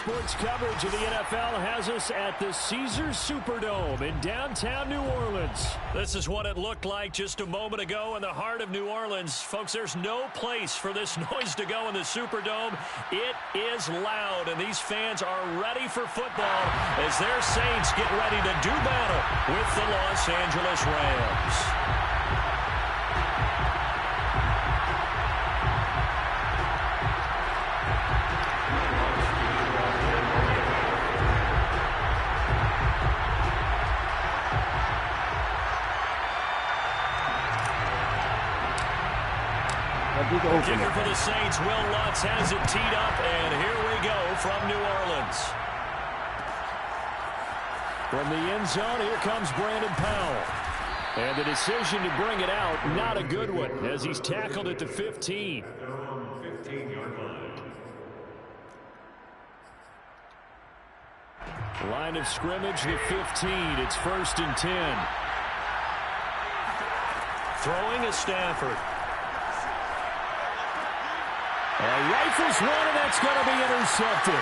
Sports coverage of the NFL has us at the Caesars Superdome in downtown New Orleans. This is what it looked like just a moment ago in the heart of New Orleans. Folks, there's no place for this noise to go in the Superdome. It is loud, and these fans are ready for football as their Saints get ready to do battle with the Los Angeles Rams. Kicker for the Saints, Will Lutz, has it teed up, and here we go from New Orleans. From the end zone, here comes Brandon Powell. And the decision to bring it out, not a good one, as he's tackled at the 15. Line of scrimmage, the 15. It's 1st and 10. Throwing is Stafford. Rifles one, and that's going to be intercepted.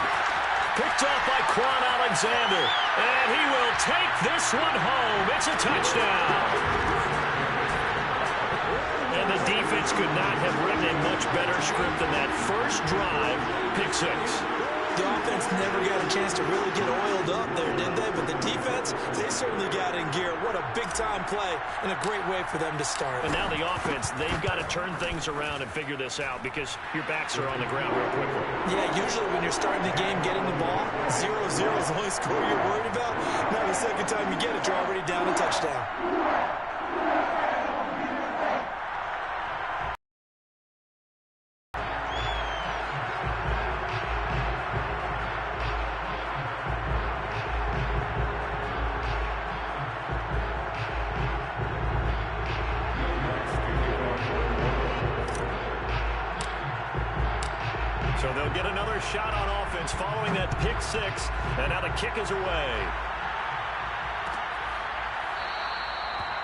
Picked off by Quan Alexander, and he will take this one home. It's a touchdown. And the defense could not have written a much better script than that first drive, pick six. The offense never got a chance to really get oiled up there, did they? But the defense, they certainly got in gear. What a big-time play and a great way for them to start. And now the offense, they've got to turn things around and figure this out because your backs are on the ground real quickly. Yeah, usually when you're starting the game, getting the ball, 0-0 is the only score you're worried about. Now the second time you get it, you're already down a touchdown. So they'll get another shot on offense following that pick six, and now the kick is away.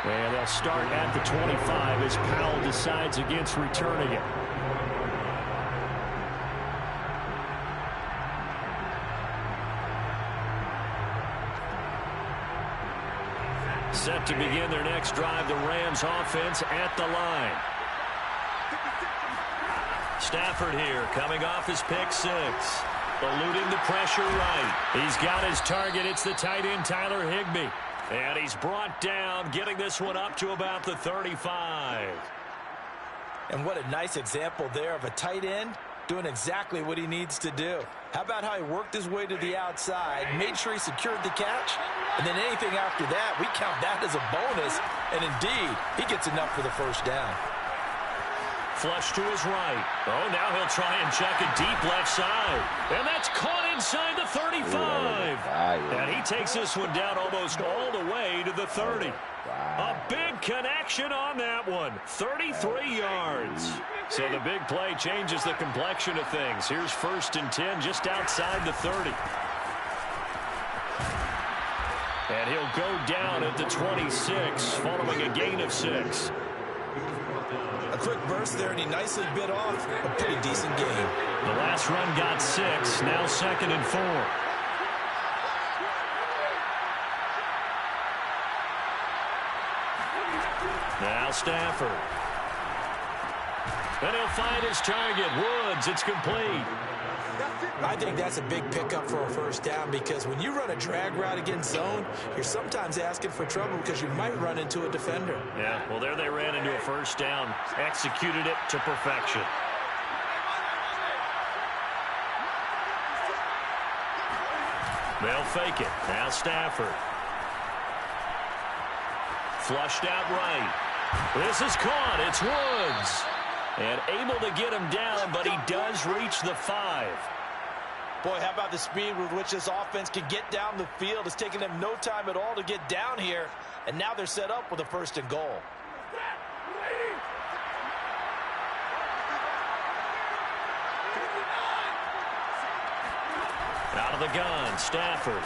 And they'll start at the 25 as Powell decides against returning it. Set to begin their next drive, the Rams offense at the line. Stafford here, coming off his pick six. Eluding the pressure right. He's got his target. It's the tight end, Tyler Higbee. And he's brought down, getting this one up to about the 35. And what a nice example there of a tight end doing exactly what he needs to do. How about how he worked his way to the outside, made sure he secured the catch, and then anything after that, we count that as a bonus. And indeed, he gets enough for the first down. Flush to his right. Oh, now he'll try and check it deep left side. And that's caught inside the 35. And he takes this one down almost all the way to the 30. A big connection on that one. 33 yards. So the big play changes the complexion of things. Here's 1st and 10 just outside the 30. And he'll go down at the 26 following a gain of 6. A quick burst there, and he nicely bit off a pretty decent game. The last run got 6, now 2nd and 4. Now Stafford. And he'll find his target, Woods. It's complete. I think that's a big pickup for a first down because when you run a drag route against zone, you're sometimes asking for trouble because you might run into a defender. Yeah, well, there they ran into a first down, executed it to perfection. They'll fake it. Now Stafford. Flushed out right. This is caught. It's Woods. And able to get him down, but he does reach the 5. Boy, how about the speed with which this offense can get down the field? It's taken them no time at all to get down here, and now they're set up with a 1st and goal. Out of the gun, Stafford.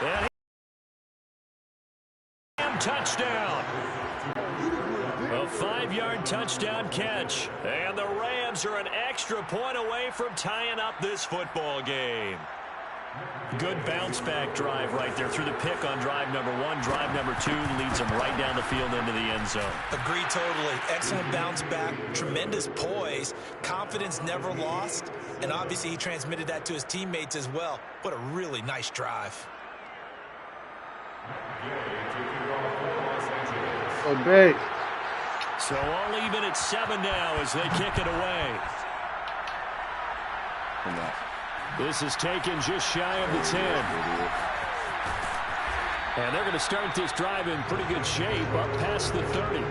And touchdown. A 5-yard touchdown catch. And the Rams Braves are an extra point away from tying up this football game. Good bounce-back drive right there through the pick on drive number 1. Drive number 2 leads them right down the field into the end zone. Agree totally. Excellent bounce-back, tremendous poise, confidence never lost, and obviously he transmitted that to his teammates as well. What a really nice drive. Okay. So all even at 7 now as they kick it away. This is taken just shy of the 10. And they're going to start this drive in pretty good shape up past the 30.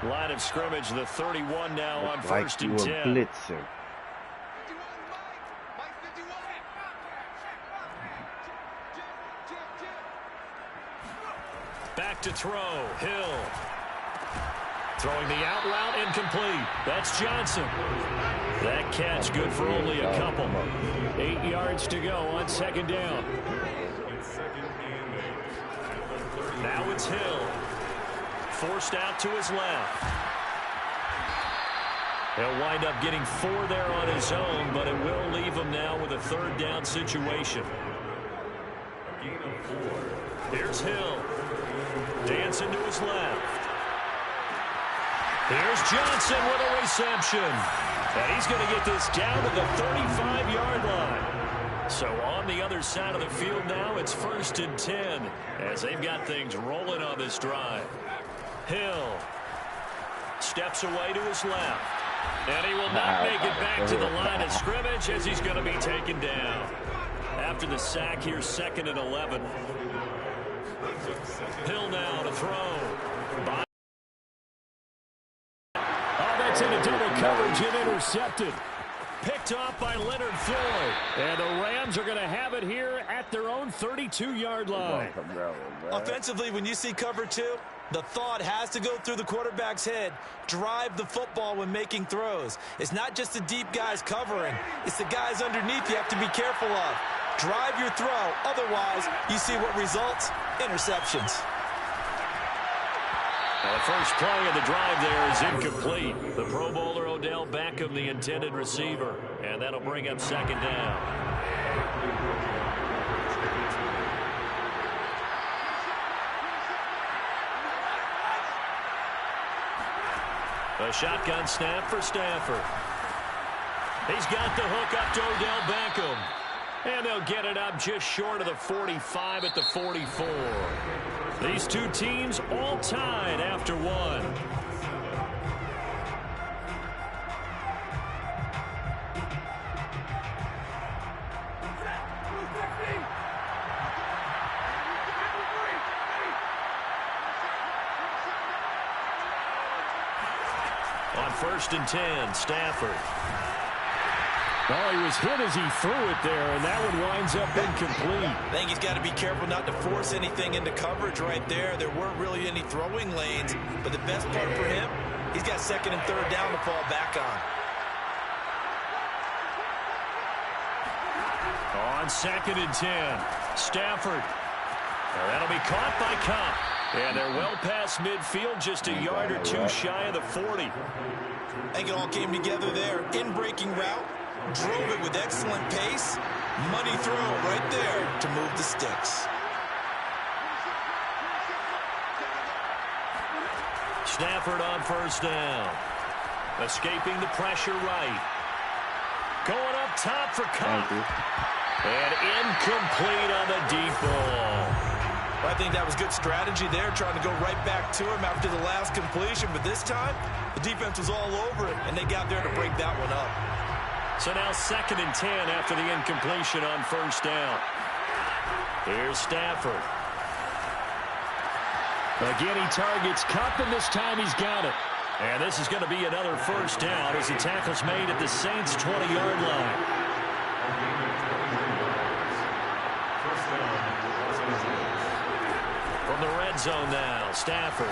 Line of scrimmage, the 31 now on first and 10. Blitzer. Back to throw, Hill. Throwing the out route, incomplete. That's Johnson. That catch good for only a couple. 8 yards to go on second down. Now it's Hill. Forced out to his left. He'll wind up getting 4 there on his own, but it will leave him now with a third down situation. Here's Hill. Dancing to his left. Here's Johnson with a reception. And he's going to get this down to the 35-yard line. So on the other side of the field now, it's first and 10 as they've got things rolling on this drive. Hill steps away to his left. And he will not make it back to the line of scrimmage as he's going to be taken down. After the sack, here's 2nd and 11. Hill now to throw. Oh, that's into double coverage and intercepted. Picked off by Leonard Floyd. And the Rams are going to have it here at their own 32-yard line. Offensively, when you see cover 2, the thought has to go through the quarterback's head. Drive the football when making throws. It's not just the deep guys covering. It's the guys underneath you have to be careful of. Drive your throw. Otherwise, you see what results? Interceptions. Now the first play of the drive there is incomplete. The Pro Bowler Odell Beckham, the intended receiver. And that'll bring up second down. A shotgun snap for Stafford. He's got the hook up to Odell Beckham. And they'll get it up just short of the 45 at the 44. These two teams all tied after one. On first and 10, Stafford. Oh, he was hit as he threw it there, and that one winds up incomplete. I think he's got to be careful not to force anything into coverage right there. There weren't really any throwing lanes, but the best part for him, he's got 2nd and 3rd down to fall back on. On 2nd and 10, Stafford. That'll be caught by Cup. And they're well past midfield, just a yard or two shy of the 40. I think it all came together there. In-breaking route, drove it with excellent pace. Money throw right there to move the sticks. Stafford on first down. Escaping the pressure right. Going up top for Cup. And incomplete on the deep ball. I think that was good strategy there, trying to go right back to him after the last completion. But this time, the defense was all over it, and they got there to break that one up. So now 2nd and 10 after the incompletion on first down. Here's Stafford. Again, he targets Cup, and this time he's got it. And this is going to be another first down as the tackle's made at the Saints' 20-yard line. From the red zone now, Stafford.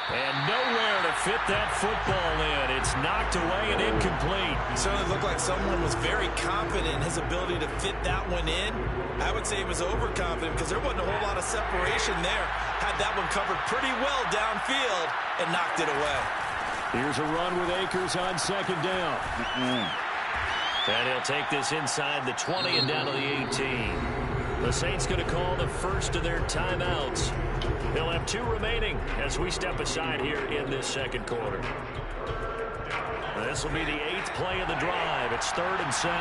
And nowhere to fit that football in. It's knocked away and incomplete. It certainly looked like someone was very confident in his ability to fit that one in. I would say he was overconfident because there wasn't a whole lot of separation there. Had that one covered pretty well downfield and knocked it away. Here's a run with Akers on second down. And he'll take this inside the 20 and down to the 18. The Saints going to call the first of their timeouts. They'll have 2 remaining as we step aside here in this second quarter. This will be the 8th play of the drive. It's 3rd and 7.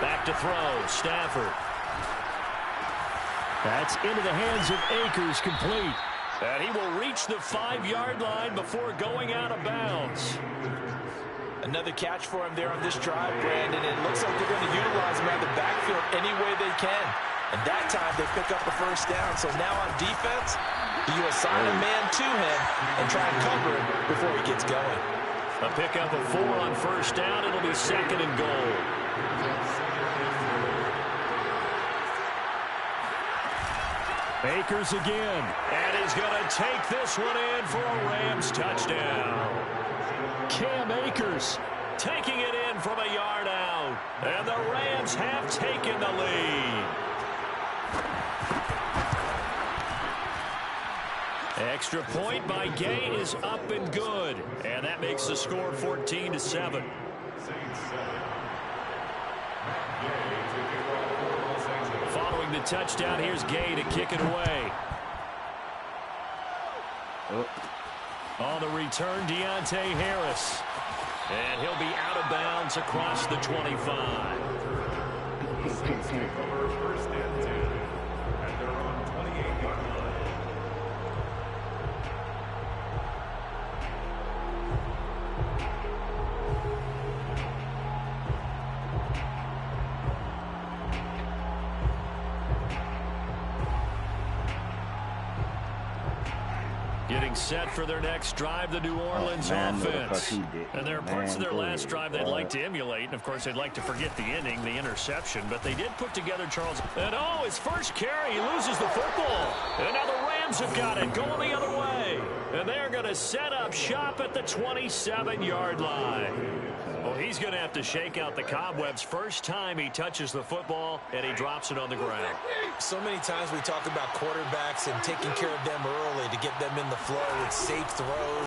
Back to throw, Stafford. That's into the hands of Akers, complete. And he will reach the 5-yard line before going out of bounds. Another catch for him there on this drive, Brandon. It looks like they're going to utilize him out of the backfield any way they can. And that time they pick up the first down. So now on defense, you assign a man to him and try and cover him before he gets going. A pickup of 4 on first down. It'll be 2nd and goal. Akers again. And he's going to take this one in for a Rams touchdown. Cam Akers taking it in from a yard out. And the Rams have taken the lead. Extra point by Gay is up and good. And that makes the score 14-7. Following the touchdown, here's Gay to kick it away. On the return, Deontay Harris. And he'll be out of bounds across the 25. First and 10. And they're on 28-yard line. Getting set for their next drive, the New Orleans offense. And there are parts of their last drive they'd like to emulate. And, of course, they'd like to forget the inning, the interception. But they did put together Charles. And, oh, his first carry, he loses the football. And now the Rams have got it going the other way. And they're going to set up shop at the 27-yard line. Well, he's going to have to shake out the cobwebs first time he touches the football, and he drops it on the ground. So many times we talk about quarterbacks and taking care of them early to get them in the flow with safe throws.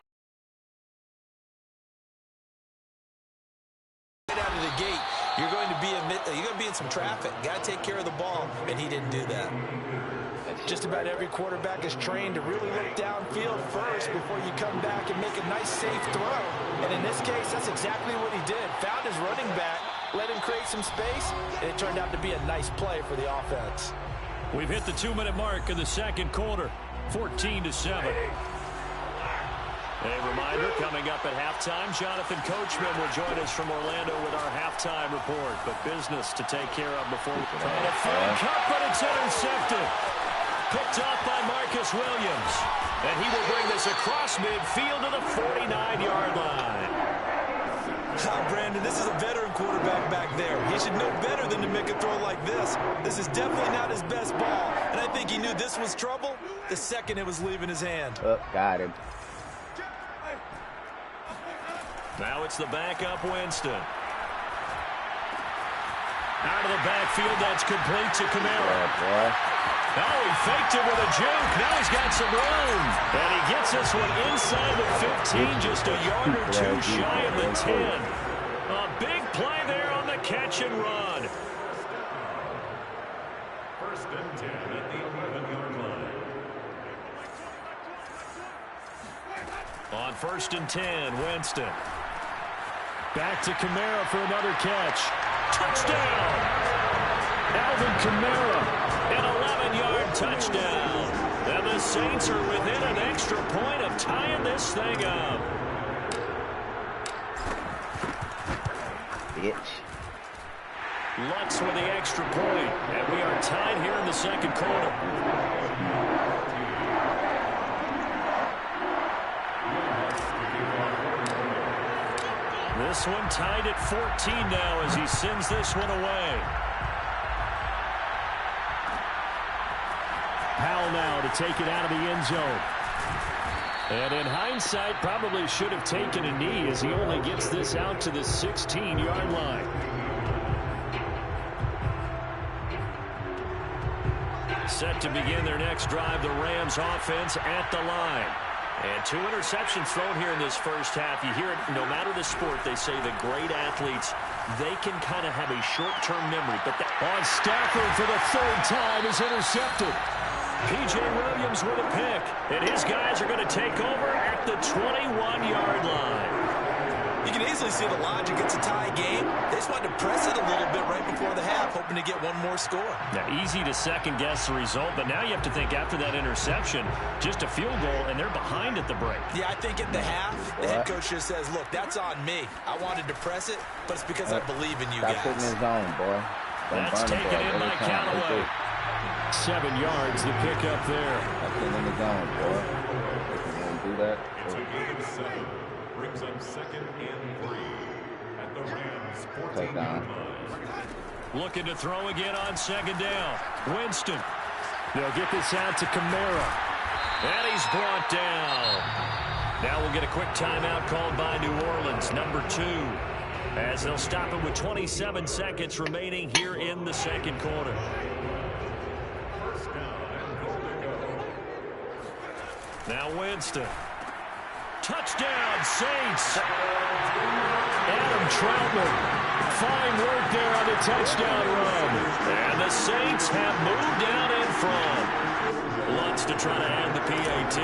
Right out of the gate, you're going to be in some traffic. Got to take care of the ball, and he didn't do that. Just about every quarterback is trained to really look downfield first before you come back and make a nice, safe throw. And in this case, that's exactly what he did. Found his running back, let him create some space, and it turned out to be a nice play for the offense. We've hit the 2-minute mark of the second quarter, 14-7. A reminder, coming up at halftime, Jonathan Coachman will join us from Orlando with our halftime report. But business to take care of before we try to fill Cup, but it's intercepted. Picked off by Marcus Williams. And he will bring this across midfield to the 49-yard line. Brandon, this is a veteran quarterback back there. He should know better than to make a throw like this. This is definitely not his best ball. And I think he knew this was trouble the second it was leaving his hand. Oh, got him. Now it's the backup Winston. Out of the backfield, that's complete to Kamara. Oh, he faked it with a juke. Now he's got some room. And he gets this one inside the 15, just a yard or two shy of the 10. A big play there on the catch and run. First and 10 at the 11-yard line. On 1st and 10, Winston. Back to Kamara for another catch. Touchdown! Alvin Kamara, an 11-yard touchdown. And the Saints are within an extra point of tying this thing up. Lutz with the extra point. And we are tied here in the second quarter. This one tied at 14 now as he sends this one away. take it out of the end zone. And in hindsight, probably should have taken a knee as he only gets this out to the 16-yard line. Set to begin their next drive, the Rams offense at the line. And 2 interceptions thrown here in this first half. You hear it, no matter the sport, they say the great athletes, they can kind of have a short-term memory. But on Stafford for the 3rd time is intercepted. P.J. Williams with a pick. And his guys are going to take over at the 21-yard line. You can easily see the logic. It's a tie game. They just wanted to press it a little bit right before the half, hoping to get one more score. Now, easy to second-guess the result, but now you have to think after that interception, just a field goal, and they're behind at the break. Yeah, I think at the half, the head coach just says, look, that's on me. I wanted to press it, but it's because I believe in you guys. Putting his zone, boy. That's taken in by Callaway. 7 yards, the pick up there. That's in the zone, boy. If you want to do that. It's a gain of 7. Brings up 2nd and 3 at the Rams 14-yard line. Looking to throw again on 2nd down. Winston. They'll get this out to Kamara. And he's brought down. Now we'll get a quick timeout called by New Orleans, number 2. As they'll stop it with 27 seconds remaining here in the second quarter. First down and goal to go. Now Winston. Touchdown, Saints. Adam Troutman. Fine work there on the touchdown run. And the Saints have moved down in front. Lutz to try to add the PAT.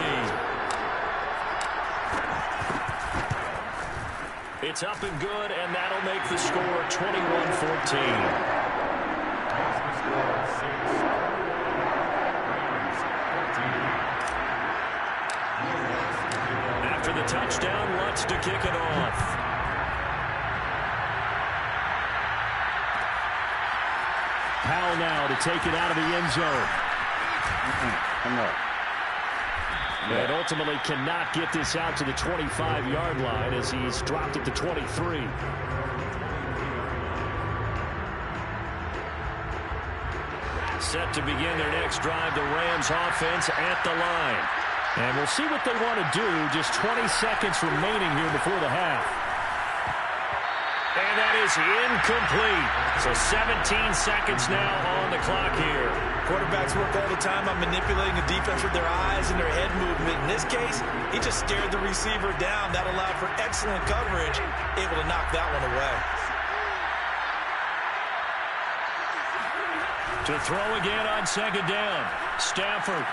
It's up and good, and that'll make the score 21-14. After the touchdown, Lutz to kick it off. Powell now to take it out of the end zone. Come on. And ultimately cannot get this out to the 25-yard line as he's dropped at the 23. Set to begin their next drive, the Rams offense at the line. And we'll see what they want to do. Just 20 seconds remaining here before the half. And that is incomplete. So 17 seconds now on the clock here. Quarterbacks work all the time on manipulating the defense with their eyes and their head movement. In this case, he just stared the receiver down. That allowed for excellent coverage, able to knock that one away. To throw again on 2nd down. Stafford.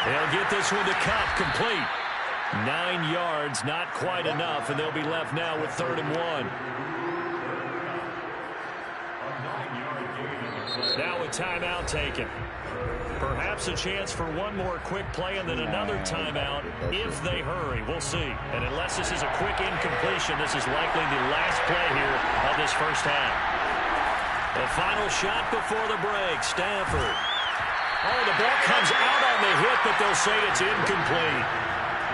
They'll get this one to Cup, complete. 9 yards, not quite enough, and they'll be left now with 3rd and 1. Now a timeout taken. Perhaps a chance for one more quick play and then another timeout if they hurry. We'll see. And unless this is a quick incompletion, this is likely the last play here of this first half. The final shot before the break, Stafford. Oh, the ball comes out on the hit, but they'll say it's incomplete.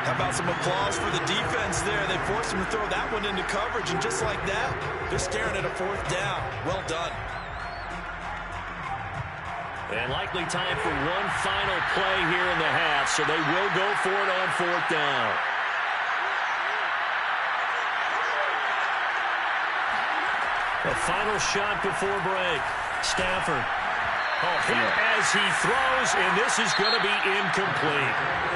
How about some applause for the defense there? They forced him to throw that one into coverage, and just like that, they're staring at a 4th down. Well done. And likely time for one final play here in the half, so they will go for it on 4th down. The final shot before break. Stafford. Hit as he throws, and this is going to be incomplete.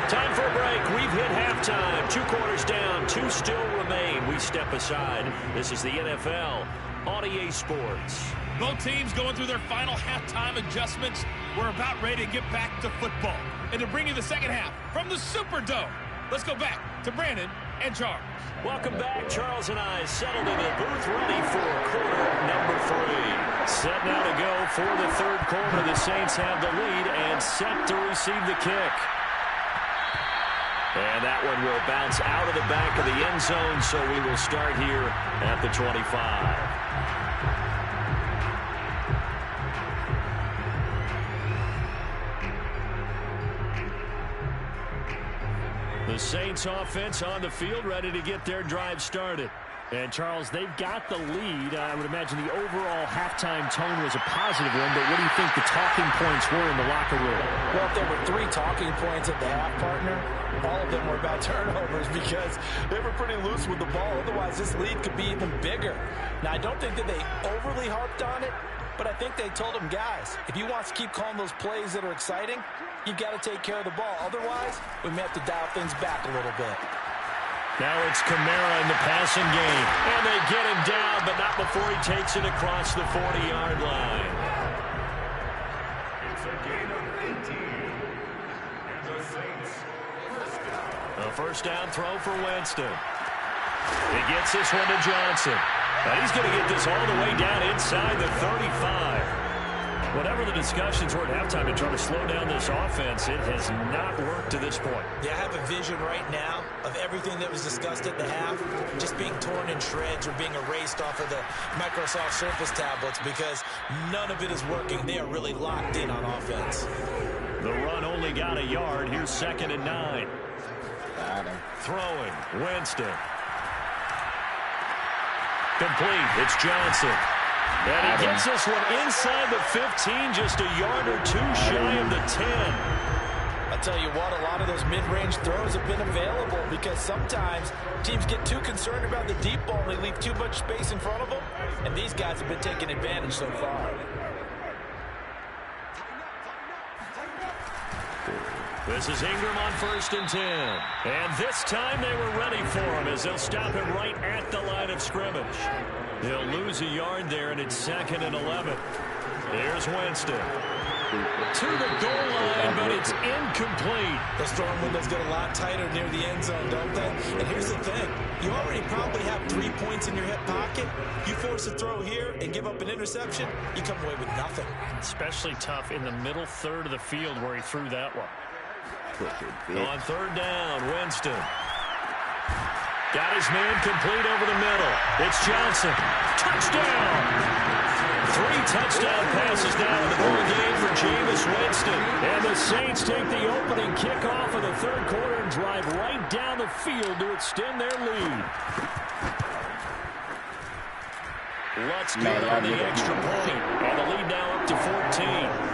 Time for a break. We've hit halftime. 2 quarters down, 2 still remain. We step aside. This is the NFL on EA Sports. Both teams going through their final halftime adjustments. We're about ready to get back to football. And to bring you the second half from the Superdome, let's go back to Brandon and Charles. Welcome back. Charles and I settled in the booth ready for quarter number 3. Set now to go for the 3rd quarter. The Saints have the lead and set to receive the kick. And that one will bounce out of the back of the end zone, so we will start here at the 25. The Saints offense on the field ready to get their drive started. And, Charles, they've got the lead. I would imagine the overall halftime tone was a positive one, but what do you think the talking points were in the locker room? Well, if there were 3 talking points at the half, partner, all of them were about turnovers because they were pretty loose with the ball. Otherwise, this lead could be even bigger. Now, I don't think that they overly harped on it, but I think they told them, guys, if you want to keep calling those plays that are exciting, you've got to take care of the ball. Otherwise, we may have to dial things back a little bit. Now it's Kamara in the passing game. And they get him down, but not before he takes it across the 40-yard line. It's a gain of 18. And the Saints first down. A first down throw for Winston. He gets this one to Johnson. And he's going to get this all the way down inside the 35. Whatever the discussions were at halftime to try to slow down this offense, it has not worked to this point. Yeah, I have a vision right now of everything that was discussed at the half just being torn in shreds or being erased off of the Microsoft Surface tablets because none of it is working. They are really locked in on offense. The run only got a yard. Here's 2nd and 9. Throwing, Winston. Complete. It's Johnson. And he gets this one inside the 15, just a yard or 2 shy of the 10. I tell you what, a lot of those mid-range throws have been available because sometimes teams get too concerned about the deep ball and they leave too much space in front of them. And these guys have been taking advantage so far. This is Ingram on 1st and 10. And this time they were ready for him as they'll stop him right at the line of scrimmage. They'll lose a yard there, and it's 2nd and 11. Here's Winston. To the goal line, but it's incomplete. Those throwing windows get a lot tighter near the end zone, don't they? And here's the thing. You already probably have 3 points in your hip pocket. You force a throw here and give up an interception, you come away with nothing. Especially tough in the middle third of the field where he threw that one. On 3rd down, Winston. Got his man complete over the middle. It's Johnson. Touchdown! 3 touchdown passes now in the ball game for Jameis Winston. And the Saints take the opening kickoff of the 3rd quarter and drive right down the field to extend their lead. Let's get on the extra point. And the lead now up to 14.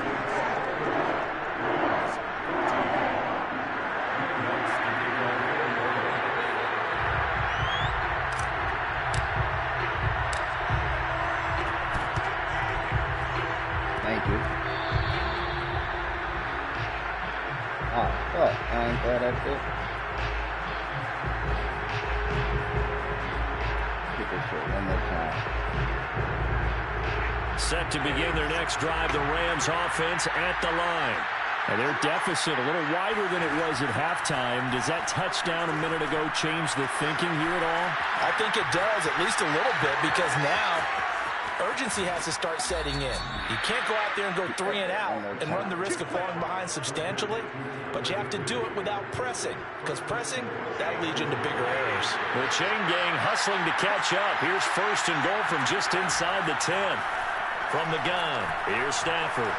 Thank you. Oh, fuck. I ain't glad that's it. Get this shit one more time. Set to begin their next drive, the Rams offense at the line. And their deficit a little wider than it was at halftime. Does that touchdown a minute ago change the thinking here at all? I think it does, at least a little bit, because now urgency has to start setting in. You can't go out there and go 3 and out and run the risk of falling behind substantially, but you have to do it without pressing, because pressing, that leads you into bigger errors. The chain gang hustling to catch up. Here's 1st and goal from just inside the 10. From the gun, here's Stafford.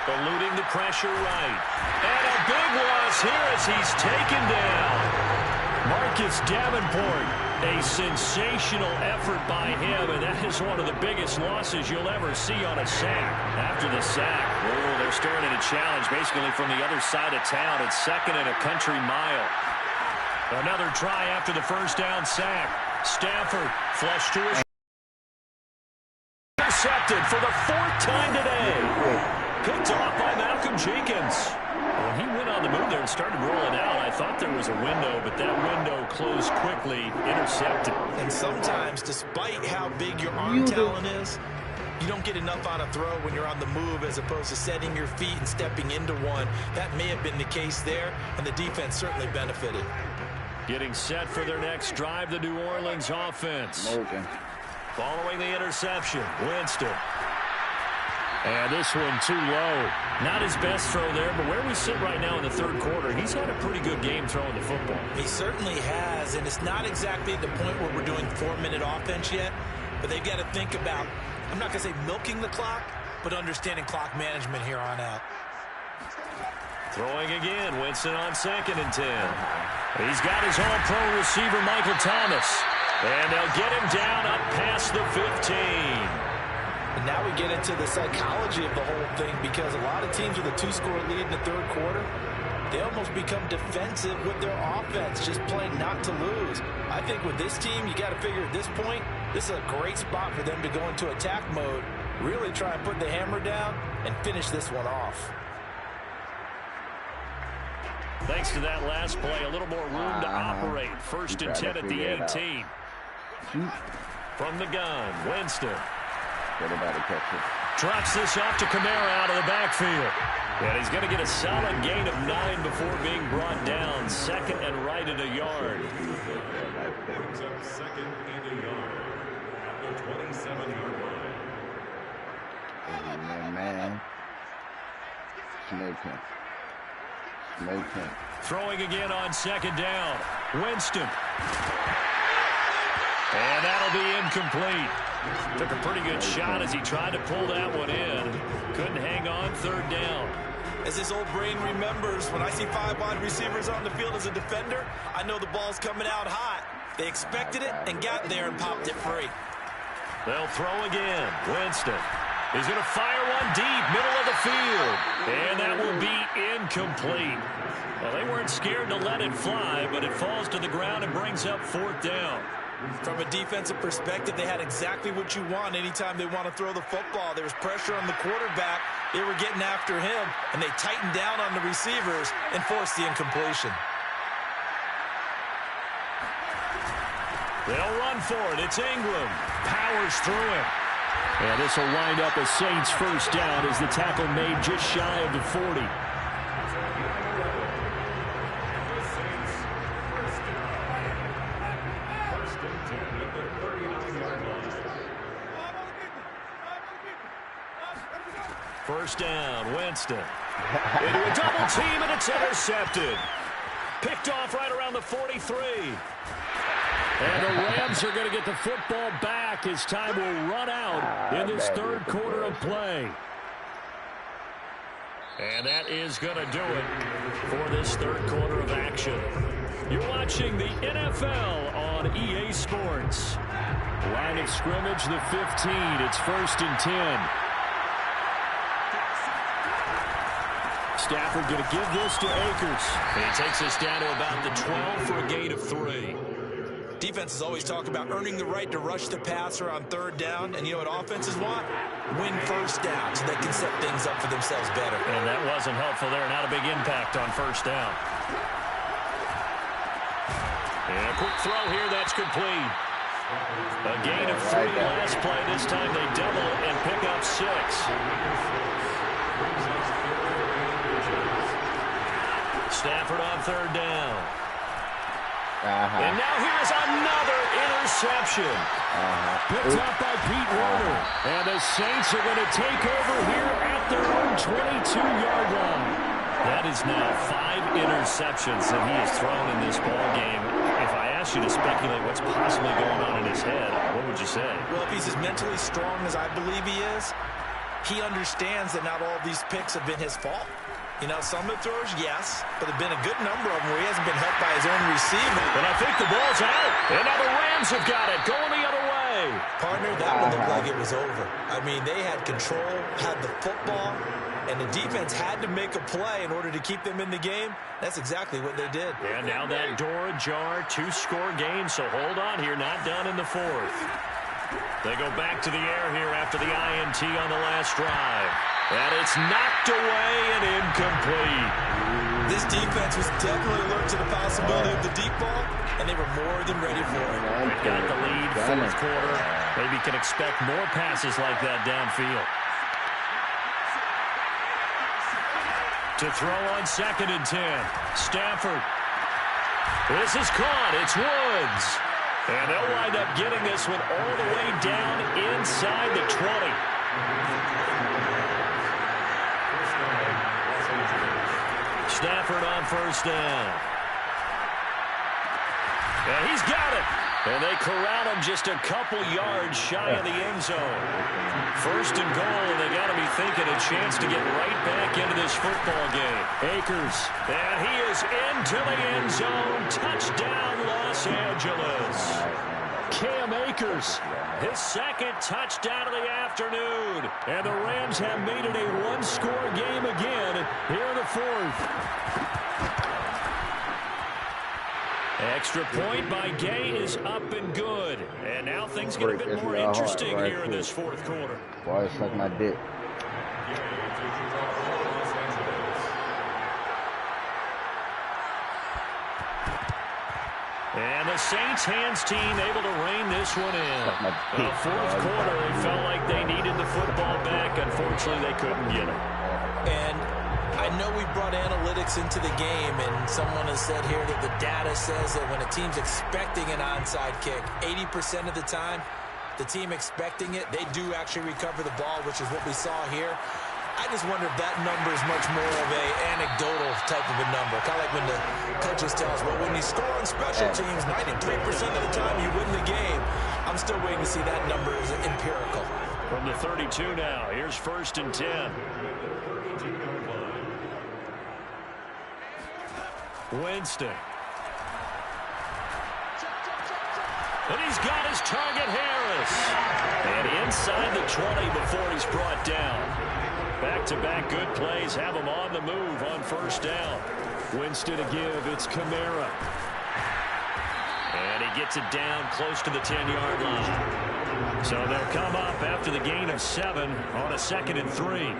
Eluding the pressure right. And a big loss here as he's taken down. Marcus Davenport, a sensational effort by him, and that is one of the biggest losses you'll ever see on a sack. After the sack, they're staring at a challenge basically from the other side of town. It's 2nd and a country mile. Another try after the 1st down sack. Stafford flushed to his intercepted for the 4th time today. Picked off by Malcolm Jenkins. Well, he went on the move there and started rolling out. I thought there was a window, but that window closed quickly, intercepted. And sometimes, despite how big your arm talent is, you don't get enough on a throw when you're on the move as opposed to setting your feet and stepping into one. That may have been the case there, and the defense certainly benefited. Getting set for their next drive, the New Orleans offense. Morgan. Following the interception, Winston. And this one too low. Not his best throw there, but where we sit right now in the 3rd quarter, he's had a pretty good game throwing the football. He certainly has, and it's not exactly at the point where we're doing 4-minute offense yet, but they've got to think about, I'm not going to say milking the clock, but understanding clock management here on out. Throwing again, Winston on 2nd and 10. He's got his all-pro receiver, Michael Thomas. And they'll get him down up past the 15. And now we get into the psychology of the whole thing, because a lot of teams with a 2-score lead in the third quarter, they almost become defensive with their offense, just playing not to lose. I think with this team, you got to figure at this point, this is a great spot for them to go into attack mode, really try and put the hammer down and finish this one off. Thanks to that last play, a little more room to operate. First and 10 at the 18. From the gun, Winston. Drops this off to Kamara out of the backfield. And he's going to get a solid gain of 9 before being brought down. Second and right at a yard. Brings up second and a yard at the 27-yard line. Man. Throwing again on second down. Winston. And that'll be incomplete. Took a pretty good shot as he tried to pull that one in. Couldn't hang on third down. As this old brain remembers, when I see 5 wide receivers on the field as a defender, I know the ball's coming out hot. They expected it and got there and popped it free. They'll throw again. Winston. He's going to fire one deep, middle of the field. And that will be incomplete. Well, they weren't scared to let it fly, but it falls to the ground and brings up fourth down. From a defensive perspective, they had exactly what you want anytime they want to throw the football. There was pressure on the quarterback. They were getting after him, and they tightened down on the receivers and forced the incompletion. They'll run for it. It's Ingram. Powers through him. And this will wind up a Saints first down as the tackle made just shy of the 40. First down, Winston. Into a double team, and it's intercepted. Picked off right around the 43. And the Rams are going to get the football back as time will run out in this third quarter of play. And that is going to do it for this third quarter of action. You're watching the NFL on EA Sports. Line of scrimmage, the 15. It's first and 10. Stafford going to give this to Akers. And he takes us down to about the 12 for a gain of 3. Defenses always talk about earning the right to rush the passer on third down. And you know what offenses want? Win first down so they can set things up for themselves better. And that wasn't helpful there. Not a big impact on first down. And a quick throw here. That's complete. A gain of 3 last play. This time they double it and pick up 6. Stafford on third down. And now here's another interception. Picked up by Pete Werner. And the Saints are going to take over here at their own 22-yard line. That is now 5 interceptions that he has thrown in this ball game. If I asked you to speculate what's possibly going on in his head, what would you say? Well, if he's as mentally strong as I believe he is, he understands that not all of these picks have been his fault. You know, some of the throws, yes, but there have been a good number of them where he hasn't been helped by his own receiver. But I think the ball's out. And now the Rams have got it, going the other way. Partner, that one looked like it was over. I mean, they had control, had the football, and the defense had to make a play in order to keep them in the game. That's exactly what they did. And now that door ajar, 2-score game, so hold on here, not done in the fourth. They go back to the air here after the INT on the last drive. And it's knocked away and incomplete. This defense was definitely alert to the possibility of the deep ball, and they were more than ready for it. They've got the lead, fourth quarter. Maybe can expect more passes like that downfield. To throw on second and 10. Stafford. This is caught. It's Woods. And they'll wind up getting this one all the way down inside the 20. Stafford on first down. And he's got it. And they corral him just a couple yards shy of the end zone. First and goal, and they got to be thinking a chance to get right back into this football game. Akers, and he is into the end zone. Touchdown, Los Angeles. Cam Akers, his second touchdown of the afternoon. And the Rams have made it a one-score game again here in the fourth. Extra point by Gay is up and good. And now things get a bit more interesting here in this fourth quarter. Boy, suck my dick. And the Saints hands team able to rein this one in. The fourth quarter, they felt like they needed the football back. Unfortunately, they couldn't get it. And I know we brought analytics into the game, and someone has said here that the data says that when a team's expecting an onside kick, 80% of the time, the team expecting it, they do actually recover the ball, which is what we saw here. I just wonder if that number is much more of a anecdotal type of a number. Kind of like when the coaches tell us, well, when you score on special teams, 93% of the time you win the game. I'm still waiting to see that number as empirical. From the 32 now, here's 1st and 10. Winston. And he's got his target, Harris. And inside the 20 before he's brought down. Back-to-back good plays have him on the move on 1st down. Winston to give. It's Kamara. And he gets it down close to the 10-yard line. So they'll come up after the gain of 7 on a 2nd and 3.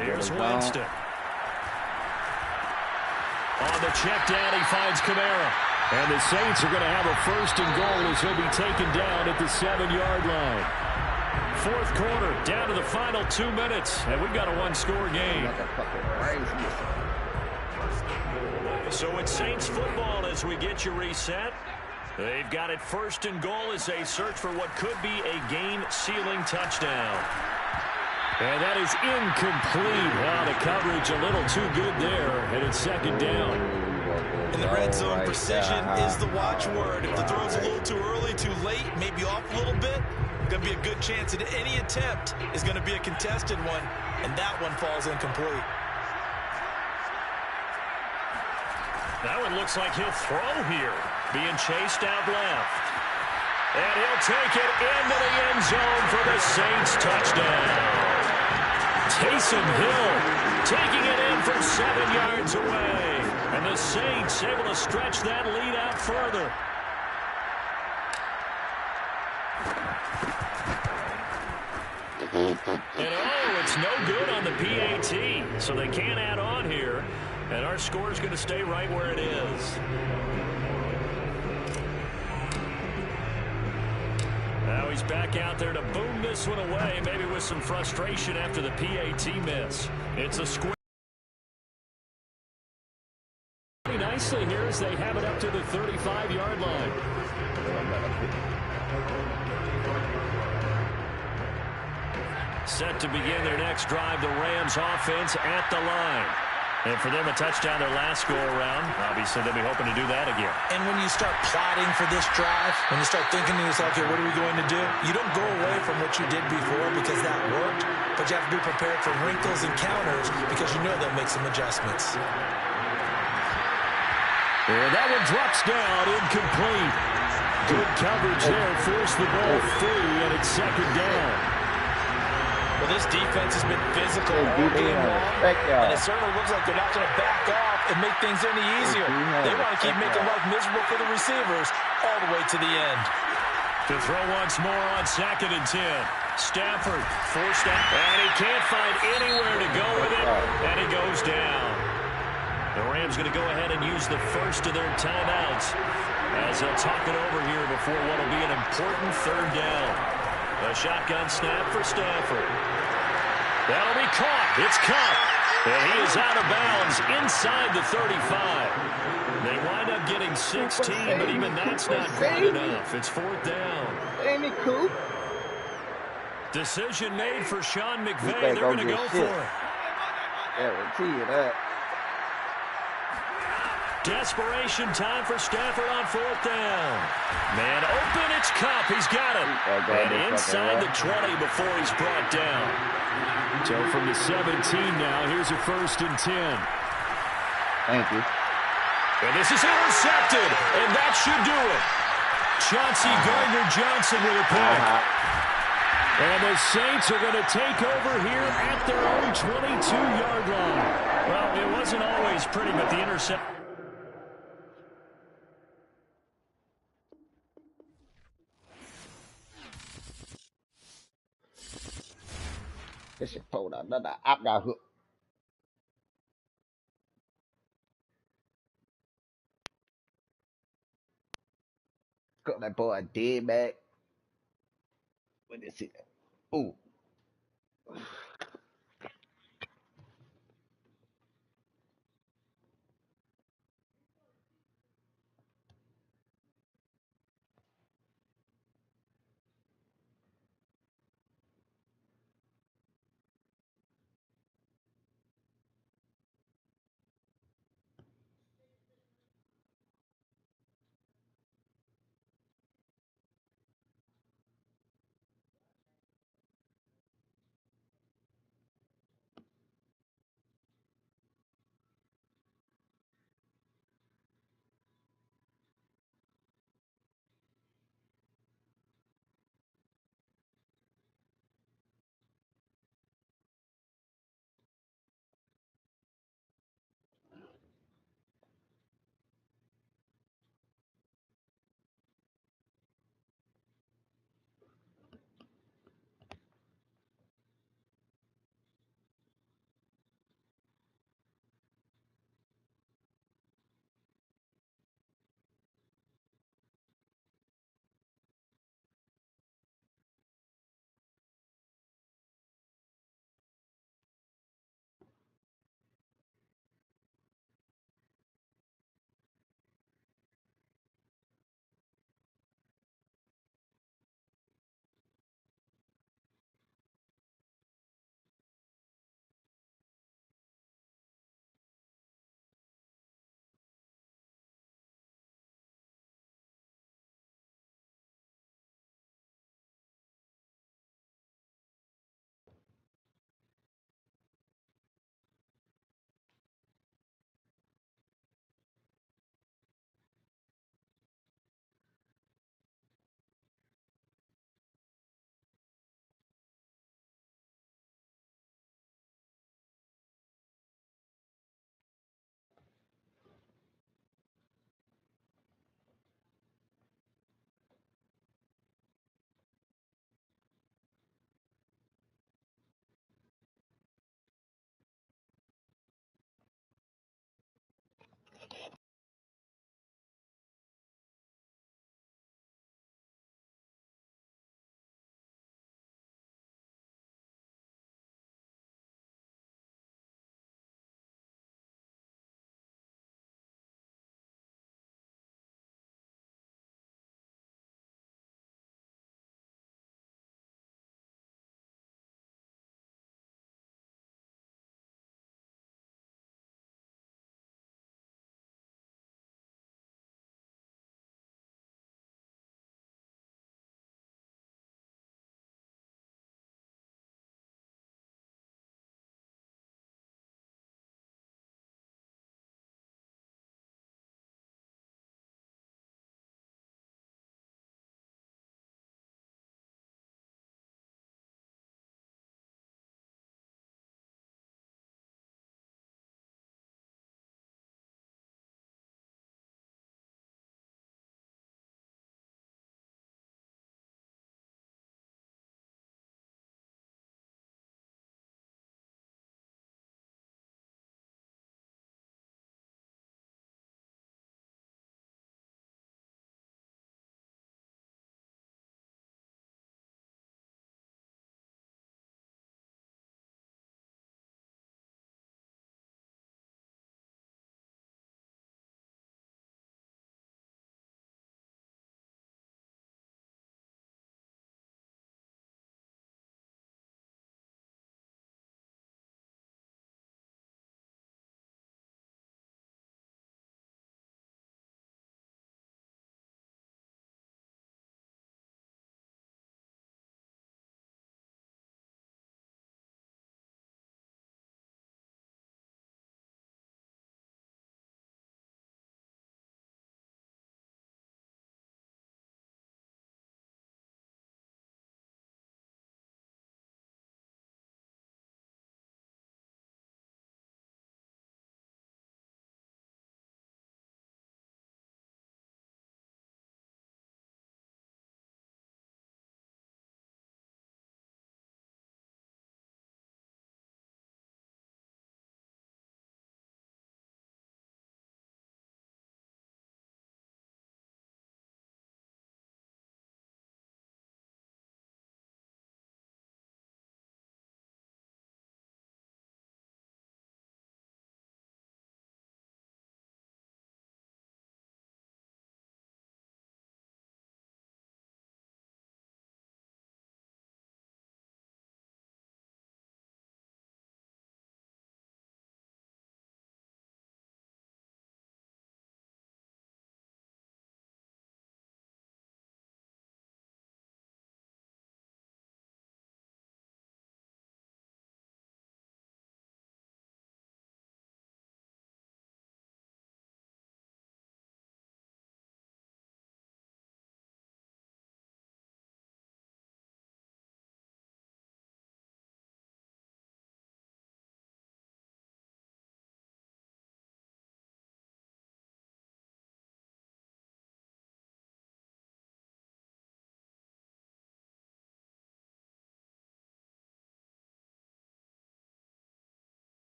Here's Winston. On the check down, he finds Kamara. And the Saints are going to have a 1st and goal as he'll be taken down at the 7-yard line. Fourth quarter, down to the final 2 minutes, and we've got a one-score game. So it's Saints football as we get you reset. They've got it 1st and goal as they search for what could be a game-sealing touchdown. And that is incomplete. Wow, the coverage a little too good there, and it's 2nd down. In the red zone, precision is the watchword. If the throw's a little too early, too late, maybe off a little bit, going to be a good chance that any attempt is going to be a contested one, and that one falls incomplete. That one looks like he'll throw here, being chased out left. And he'll take it into the end zone for the Saints touchdown. Taysom Hill taking it in from 7 yards away. And the Saints able to stretch that lead out further. And oh, it's no good on the PAT. So they can't add on here. And our score is going to stay right where it is. Now he's back out there to boom this one away, maybe with some frustration after the PAT miss. It's a square. Nicely here as they have it up to the 35-yard line. Set to begin their next drive, the Rams offense at the line. And for them, a touchdown their last go-around. Obviously, they'll be hoping to do that again. And when you start plotting for this drive, when you start thinking to yourself, okay, what are we going to do? You don't go away from what you did before because that worked, but you have to be prepared for wrinkles and counters because you know they'll make some adjustments. And that one drops down, incomplete. Good coverage there, forced the ball free, and it's 2nd down. Well, this defense has been physical all game long, and it certainly looks like they're not going to back off and make things any easier. They want to keep making life miserable for the receivers all the way to the end. To throw once more on 2nd and 10. Stafford forced out, and he can't find anywhere to go with it, and he goes down. The Rams going to go ahead and use the first of their timeouts as they'll talk it over here before what will be an important 3rd down. A shotgun snap for Stafford. That'll be caught. It's caught. And he is out of bounds inside the 35. They wind up getting 16, but even that's not quite enough. It's 4th down. Ain't it cool? Decision made for Sean McVay. They're going to go for it. Yeah, we'll tell you that. Desperation time for Stafford on 4th down. Man open, it's Kupp. He's got it. And inside the 20 before he's brought down. So from the 17 now, here's a 1st and 10. Thank you. And this is intercepted, and that should do it. Chauncey Gardner-Johnson with a pick. And the Saints are going to take over here at their own 22-yard line. Well, it wasn't always pretty, but the intercept. This shit pulled out. Another op got hooked. Got that boy dead back. What is it? Ooh.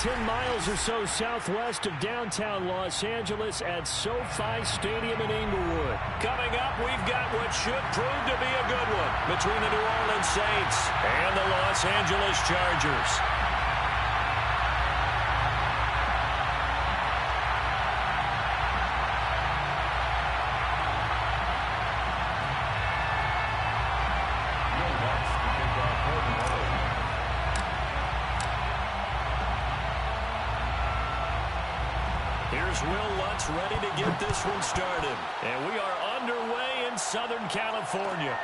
10 miles or so southwest of downtown Los Angeles at SoFi Stadium in Inglewood. Coming up, we've got what should prove to be a good one between the New Orleans Saints and the Los Angeles Chargers. Here's Will Lutz ready to get this one started. And we are underway in Southern California.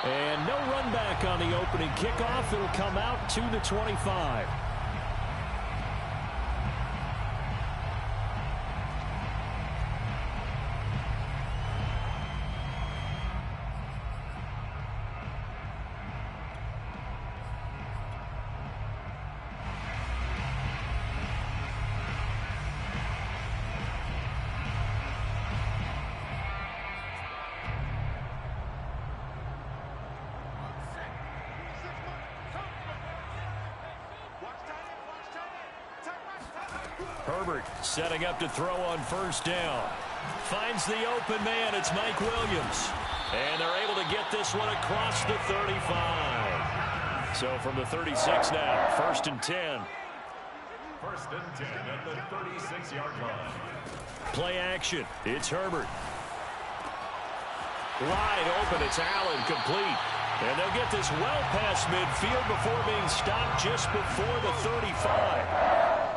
And no run back on the opening kickoff. It'll come out to the 25. Herbert setting up to throw on first down. Finds the open man. It's Mike Williams. And they're able to get this one across the 35. So from the 36 now, 1st and 10. 1st and 10 at the 36-yard line. Play action. It's Herbert. Wide open. It's Allen, complete. And they'll get this well past midfield before being stopped just before the 35.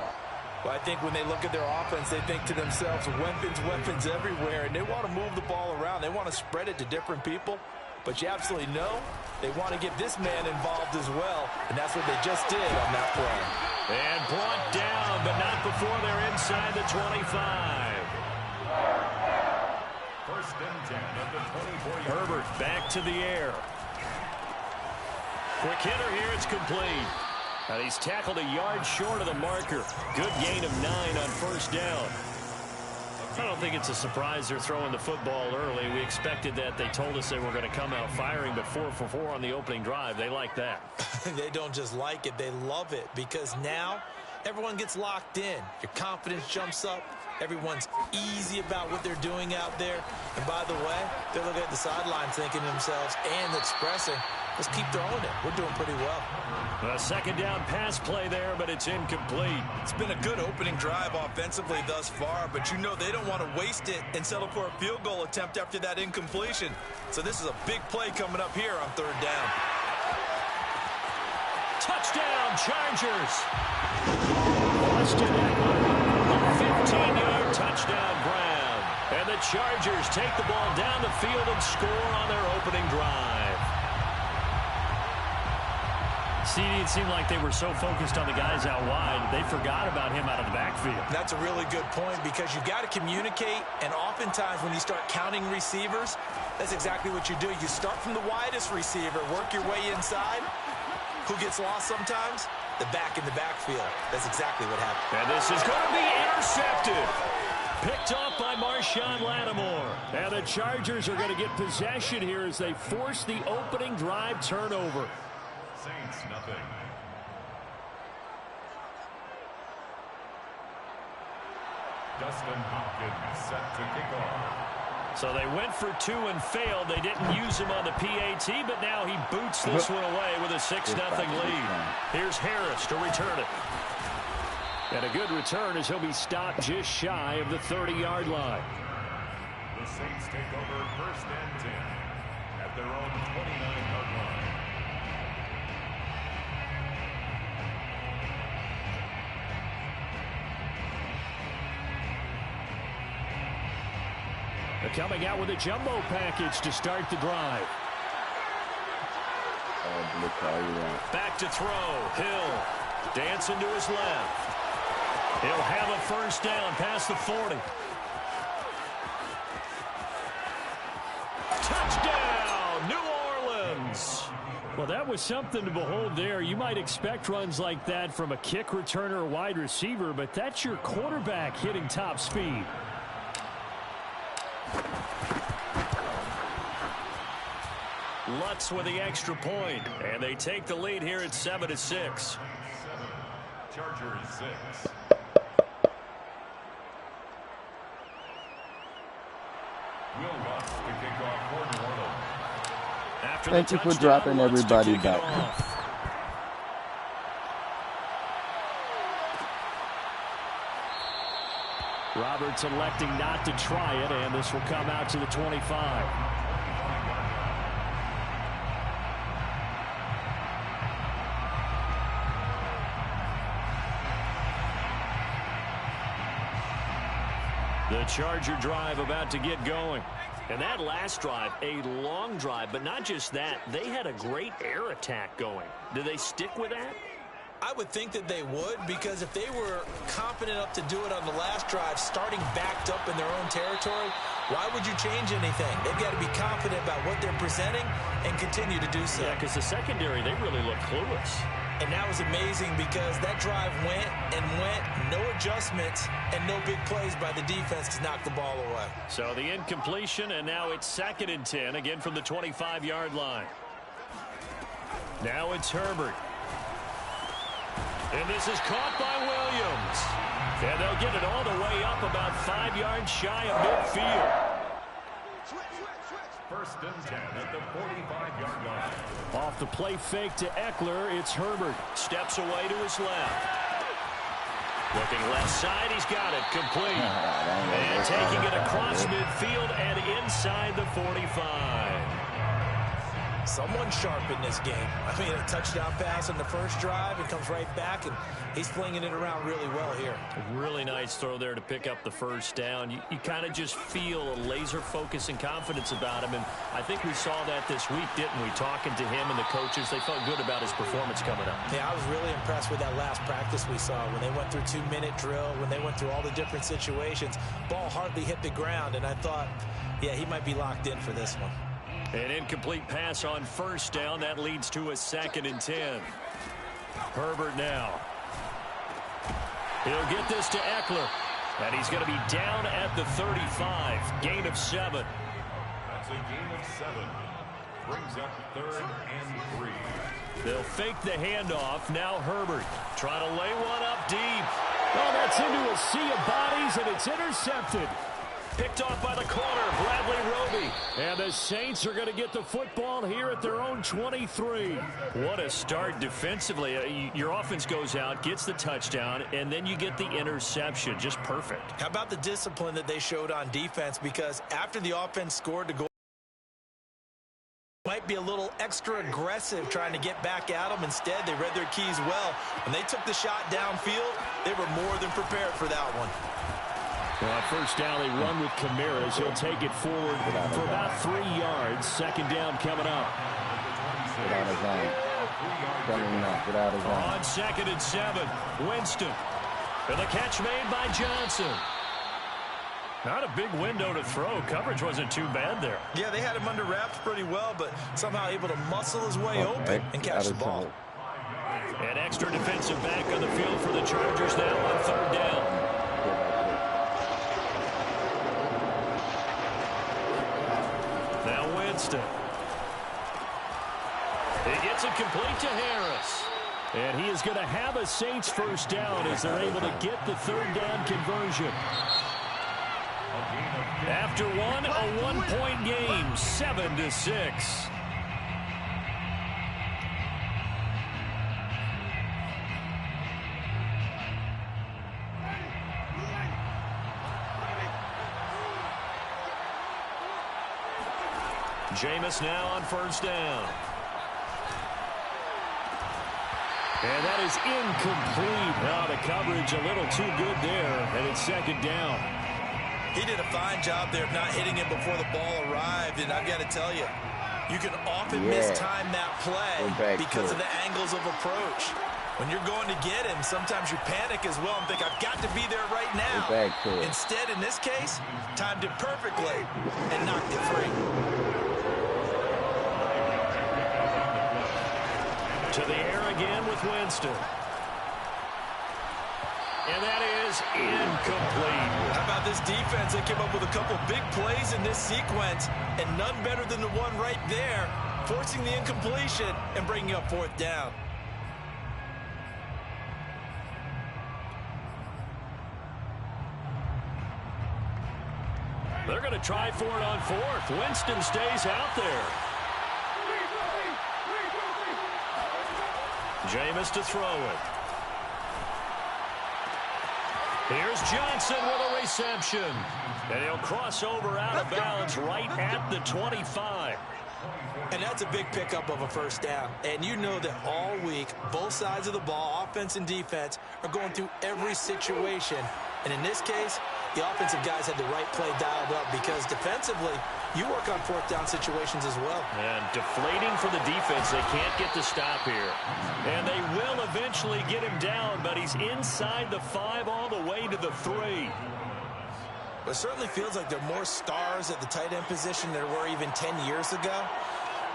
Well, I think when they look at their offense, they think to themselves, weapons everywhere, and they want to move the ball around. They want to spread it to different people. But you absolutely know they want to get this man involved as well, and that's what they just did on that play. And brought down, but not before they're inside the 25. 1st and 10 at the 24-yard line. Herbert back to the air. Quick hitter here, it's complete. And he's tackled a yard short of the marker. Good gain of 9 on first down. I don't think it's a surprise they're throwing the football early. We expected that. They told us they were going to come out firing, but 4 for 4 on the opening drive. They like that. They don't just like it, they love it, because now everyone gets locked in. Your confidence jumps up. Everyone's easy about what they're doing out there. And by the way, they're looking at the sideline thinking to themselves and expressing, let's keep throwing it. We're doing pretty well. A second down pass play there, but it's incomplete. It's been a good opening drive offensively thus far, but you know they don't want to waste it and settle for a field goal attempt after that incompletion. So this is a big play coming up here on 3rd down. Touchdown, Chargers. Busted that one. 15-yard touchdown ground. And the Chargers take the ball down the field and score on their opening drive. See, it seemed like they were so focused on the guys out wide, they forgot about him out of the backfield. That's a really good point, because you got to communicate, and oftentimes when you start counting receivers, that's exactly what you do. You start from the widest receiver, work your way inside. Who gets lost sometimes? The back in the backfield. That's exactly what happened. And this is going to be intercepted. Picked off by Marshawn Lattimore. And the Chargers are going to get possession here as they force the opening drive turnover. Saints, nothing. Dustin Hopkins set to kick off. So they went for 2 and failed. They didn't use him on the PAT, but now he boots this one away with a 6-0 lead. Here's Harris to return it. And a good return as he'll be stopped just shy of the 30-yard line. The Saints take over 1st and 10 at their own 29-yard line. They're coming out with a jumbo package to start the drive. Back to throw. Hill dancing to his left. He'll have a first down past the 40. Touchdown, New Orleans. Well, that was something to behold there. You might expect runs like that from a kick returner or wide receiver, but that's your quarterback hitting top speed. Lutz with the extra point, and they take the lead here at 7-6. Chargers 6. Will Lutz to kick off for New Orleans. Thank you for dropping everybody back. Roberts electing not to try it, and this will come out to the 25. The Charger drive about to get going. And that last drive, a long drive, but not just that. They had a great air attack going. Do they stick with that? I would think that they would, because if they were confident enough to do it on the last drive, starting backed up in their own territory, why would you change anything? They've got to be confident about what they're presenting and continue to do so. Yeah, because the secondary, they really look clueless. And that was amazing because that drive went and went, no adjustments, and no big plays by the defense to knock the ball away. So the incompletion, and now it's 2nd and 10, again from the 25-yard line. Now it's Herbert. And this is caught by Williams. And they'll get it all the way up about 5 yards shy of midfield. 1st and 10 at the 45-yard line. Off the play fake to Eckler, it's Herbert. Steps away to his left. Looking left side, he's got it. Complete. And taking it across midfield and inside the 45. Someone sharp in this game. I mean, a touchdown pass on the first drive and comes right back, and he's flinging it around really well here. A really nice throw there to pick up the first down. You kind of just feel a laser focus and confidence about him, and I think we saw that this week, didn't we? Talking to him and the coaches, they felt good about his performance coming up. Yeah, I was really impressed with that last practice we saw when they went through 2-minute drill, when they went through all the different situations. Ball hardly hit the ground, and I thought, yeah, he might be locked in for this one. An incomplete pass on first down. That leads to a 2nd and 10. Herbert now. He'll get this to Eckler. And he's going to be down at the 35. Gain of 7. That's a gain of 7. Brings up 3rd and 3. They'll fake the handoff. Now Herbert trying to lay one up deep. Oh, that's into a sea of bodies, and it's intercepted. Picked off by the corner, Bradley Roby. And the Saints are going to get the football here at their own 23. What a start defensively. Your offense goes out, gets the touchdown, and then you get the interception. Just perfect. How about the discipline that they showed on defense? Because after the offense scored the goal, might be a little extra aggressive trying to get back at them. Instead, they read their keys well. When they took the shot downfield, they were more than prepared for that one. Well, first down, they run with Kamara. He'll take it forward for about 3 yards. 2nd down coming up. Get out of zone. Get out of zone. On 2nd and 7, Winston. And the catch made by Johnson. Not a big window to throw. Coverage wasn't too bad there. Yeah, they had him under wraps pretty well, but somehow able to muscle his way open and catch the ball. An extra defensive back on the field for the Chargers now on 3rd down. Now Winston. He gets it complete to Harris. And he is going to have a Saints first down as they're able to get the 3rd down conversion. After one, a 1-point game, 7-6. Jameis now on first down. And that is incomplete. Now the coverage a little too good there, and it's 2nd down. He did a fine job there of not hitting it before the ball arrived, and I've got to tell you, you can often mistime that play because of the angles of approach. When you're going to get him, sometimes you panic as well and think, I've got to be there right now. Instead, in this case, timed it perfectly and knocked it free. To the air again with Winston. And that is incomplete. How about this defense? They came up with a couple big plays in this sequence, and none better than the one right there, forcing the incompletion and bringing up 4th down. They're going to try for it on fourth. Winston stays out there. Jameis to throw it. Here's Johnson with a reception. And he'll cross over out of bounds right at the 25. And that's a big pickup of a first down. And you know that all week, both sides of the ball, offense and defense, are going through every situation. And in this case, the offensive guys had the right play dialed up because defensively, you work on fourth down situations as well. And deflating for the defense. They can't get the stop here. And they will eventually get him down, but he's inside the 5 all the way to the 3. It certainly feels like there are more stars at the tight end position than there were even 10 years ago.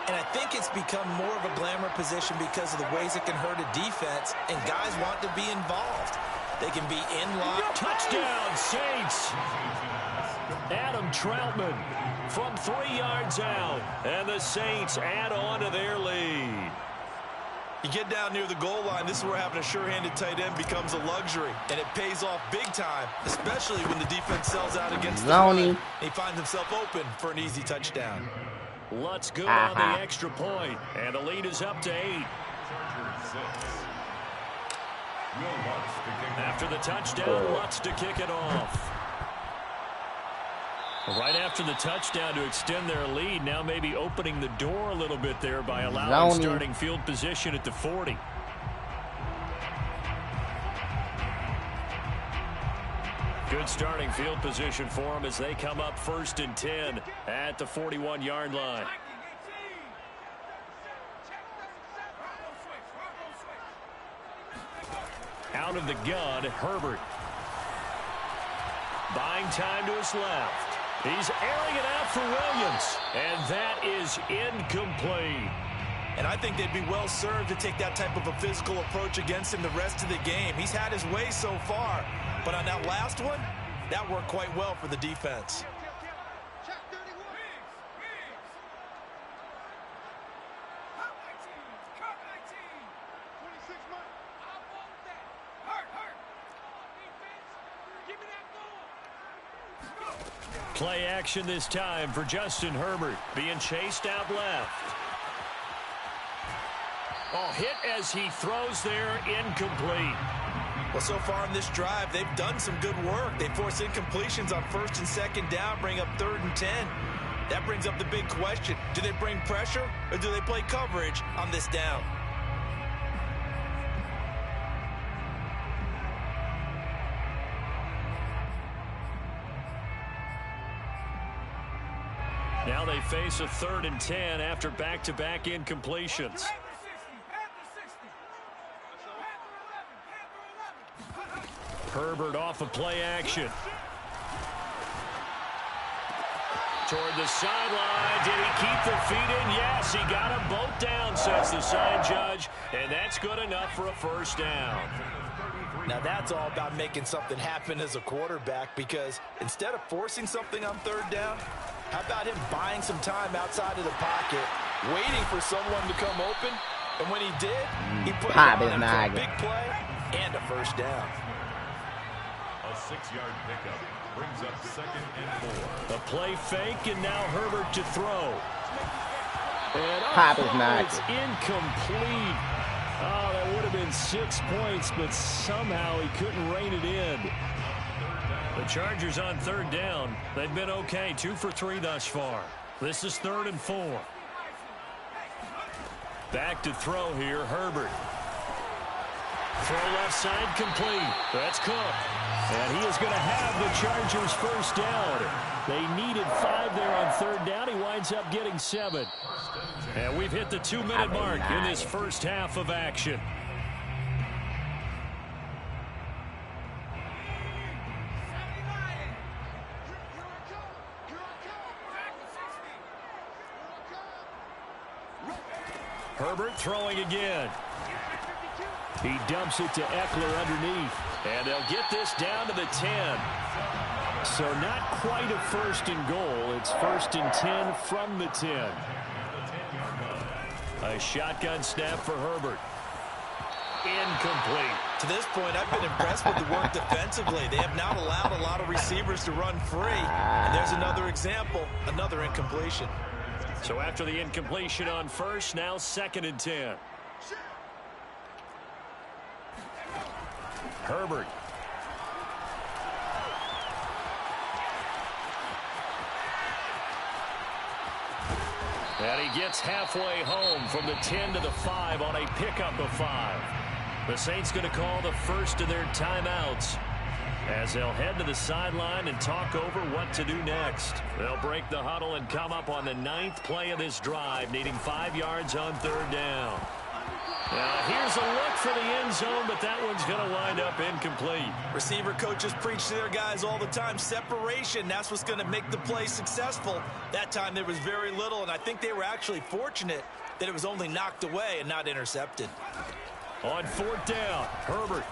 And I think it's become more of a glamour position because of the ways it can hurt a defense, and guys want to be involved. They can be in line. Touchdown, Saints. Adam Troutman from 3 yards out. And the Saints add on to their lead. You get down near the goal line, this is where having a sure-handed tight end becomes a luxury, and it pays off big time, especially when the defense sells out against the run. He finds himself open for an easy touchdown. Let's go on the extra point, and the lead is up to 8. After the touchdown, Lutz to kick it off. Right after the touchdown to extend their lead, now maybe opening the door a little bit there by allowing starting field position at the 40. Good starting field position for them as they come up 1st and 10 at the 41-yard line. Out of the gun, Herbert. Buying time to his left. He's airing it out for Williams, and that is incomplete. And I think they'd be well served to take that type of a physical approach against him the rest of the game. He's had his way so far, but on that last one, that worked quite well for the defense. Play action this time for Justin Herbert, being chased out left. Oh, hit as he throws there, incomplete. Well, so far in this drive, they've done some good work. They force incompletions on 1st and 2nd down, bring up 3rd and 10. That brings up the big question. Do they bring pressure or do they play coverage on this down? Now they face a 3rd and 10 after back-to-back incompletions. Herbert off of play action. Toward the sideline. Did he keep the feet in? Yes, he got them both down, says the sign judge. And that's good enough for a 1st down. Now that's all about making something happen as a quarterback, because instead of forcing something on 3rd down, how about him buying some time outside of the pocket, waiting for someone to come open, and when he did, he put it on him for a big play and a 1st down. A 6-yard pickup brings up 2nd and 4. A play fake, and now Herbert to throw. And it's incomplete. Oh, that would have been 6 points, but somehow he couldn't rein it in. The Chargers on 3rd down. They've been okay, 2 for 3 thus far. This is 3rd and 4. Back to throw here, Herbert. Throw left side complete. That's Cook. And he is going to have the Chargers 1st down. They needed 5 there on 3rd down. He winds up getting 7. And we've hit the 2-minute mark in this first half of action. Herbert throwing again. He dumps it to Eckler underneath. And they'll get this down to the 10. So not quite a 1st and goal. It's 1st and 10 from the 10. A shotgun snap for Herbert. Incomplete. to this point, I've been impressed with the work defensively. They have not allowed a lot of receivers to run free. And there's another example, another incompletion. So after the incompletion on first, now 2nd and 10. Herbert. And he gets halfway home from the 10 to the 5 on a pickup of 5. The Saints going to call the first of their timeouts as they'll head to the sideline and talk over what to do next. They'll break the huddle and come up on the 9th play of this drive, needing 5 yards on 3rd down. Now, here's a look for the end zone, but that one's going to wind up incomplete. Receiver coaches preach to their guys all the time. Separation, that's what's going to make the play successful. That time there was very little, and I think they were actually fortunate that it was only knocked away and not intercepted. On 4th down, Herbert.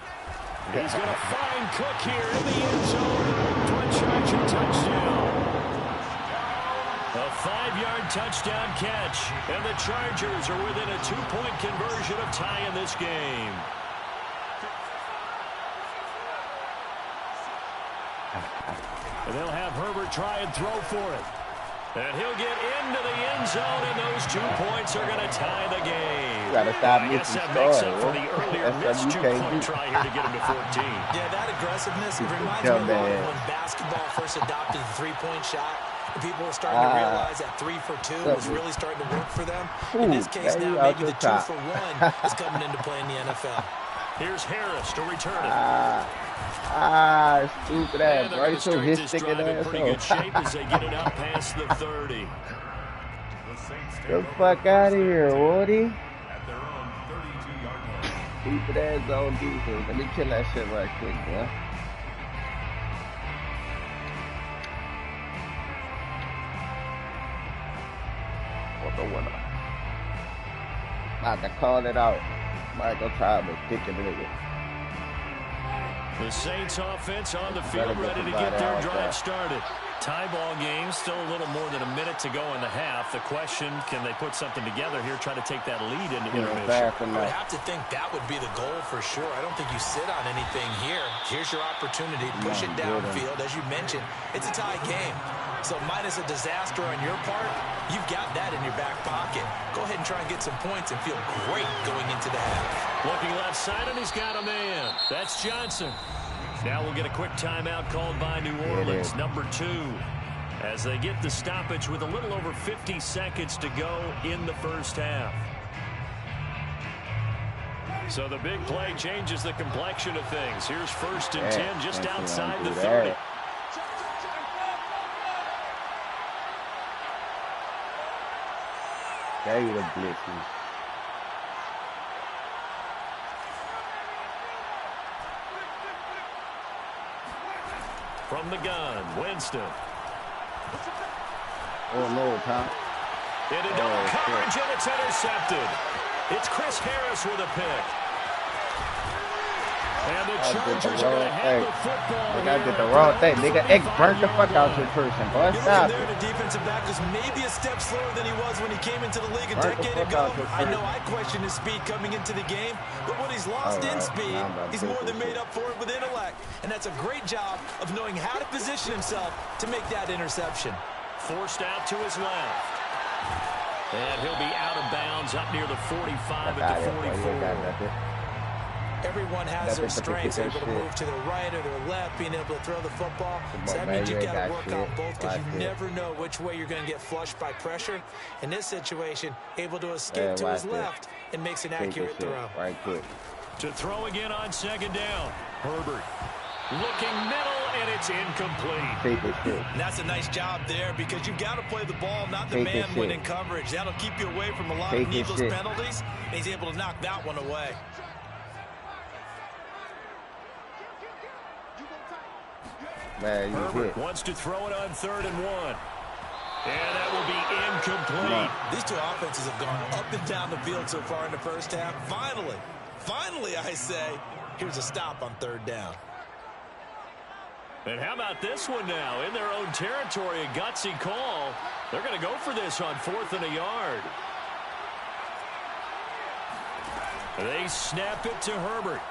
He's going to find Cook here in the end zone for a Charger touchdown. A 5-yard touchdown catch, and the Chargers are within a 2-point conversion of tying this game. And they'll have Herbert try and throw for it. And he'll get into the end zone, and those 2 points are going to tie the game. Gotta stop I guess that makes up for the earlier missed 2-point try here to get him to 14. Yeah, that aggressiveness, it reminds me a lot of when basketball first adopted the three-point shot. And people were starting to realize that 3 for 2 was really starting to work for them. In this case now, maybe the 2 for 1 is coming into play in the NFL. Here's Harris to return it. Stupid ass, right? So his sticking ass. Pretty good shape as they get it out past the 30. Get the fuck out of here, Woody. At their own 32-yard line. Stupid ass on defense. Let me kill that shit right quick, boy. What the winner? About to call it out. Michael Thomas kicking it. The Saints offense on the field, ready to get their drive started. Tie ball game, still a little more than a minute to go in the half. The question, can they put something together here, try to take that lead into intermission? I have to think that would be the goal for sure. I don't think you sit on anything here. Here's your opportunity. Push it downfield. As you mentioned, it's a tie game. So minus a disaster on your part, you've got that in your back pocket. Go ahead and try and get some points and feel great going into the half. Looking left side, and he's got a man. That's Johnson. Now we'll get a quick timeout called by New Orleans, number 2, as they get the stoppage with a little over 50 seconds to go in the first half. So the big play changes the complexion of things. Here's 1st and 10 just outside the 30. There you go, blitzing. From the gun, Winston. Oh, no, Tom. Into double coverage, and it's intercepted. It's Chris Harris with a pick. And the Chargers are going to have the football. I did the wrong thing. Nigga, X burnt the fuck out your person, boy. Stop it. The defensive back is maybe a step slower than he was when he came into the league a decade ago. I know I questioned his speed coming into the game, but when he's lost in speed, he's more than made up for it with intellect. And that's a great job of knowing how to position himself to make that interception. Forced out to his left. And he'll be out of bounds up near the 45 at the 44. Everyone has their strengths, able to move to their right or their left, being able to throw the football. So that means you've got to work on both because you never know which way you're going to get flushed by pressure. In this situation, able to escape to his left and makes an accurate throw. Right quick. To throw again on 2nd down. Herbert looking middle, and it's incomplete. And that's a nice job there because you've got to play the ball, not the man when in coverage. That'll keep you away from a lot of needless penalties, and he's able to knock that one away. Man, Herbert wants to throw it on 3rd and 1. And that will be incomplete. These two offenses have gone up and down the field so far in the first half. Finally, I say, here's a stop on 3rd down. And how about this one now? In their own territory, a gutsy call. They're going to go for this on 4th and a yard. They snap it to Herbert.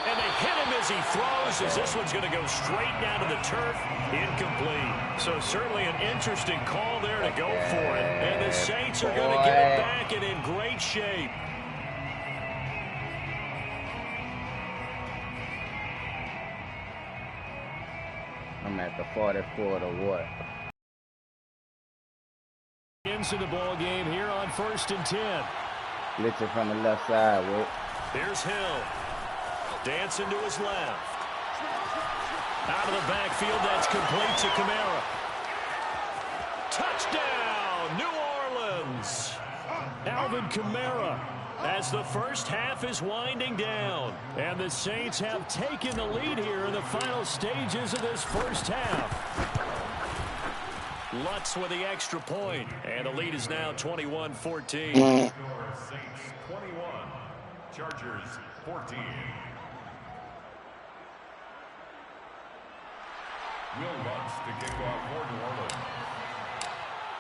And they hit him as he throws, as this one's going to go straight down to the turf. Incomplete. So certainly an interesting call there to go for it. And the Saints are going to get it back and in great shape. I'm at the 44 to what? Into the ball game here on 1st and 10. Blitzing from the left side, Wick. Here's Hill. Dancing to his left. Out of the backfield, that's complete to Kamara. Touchdown, New Orleans. Alvin Kamara, as the first half is winding down. And the Saints have taken the lead here in the final stages of this first half. Lutz with the extra point, and the lead is now 21-14. Saints 21, Chargers 14. Will Lutz to kick off for New Orleans.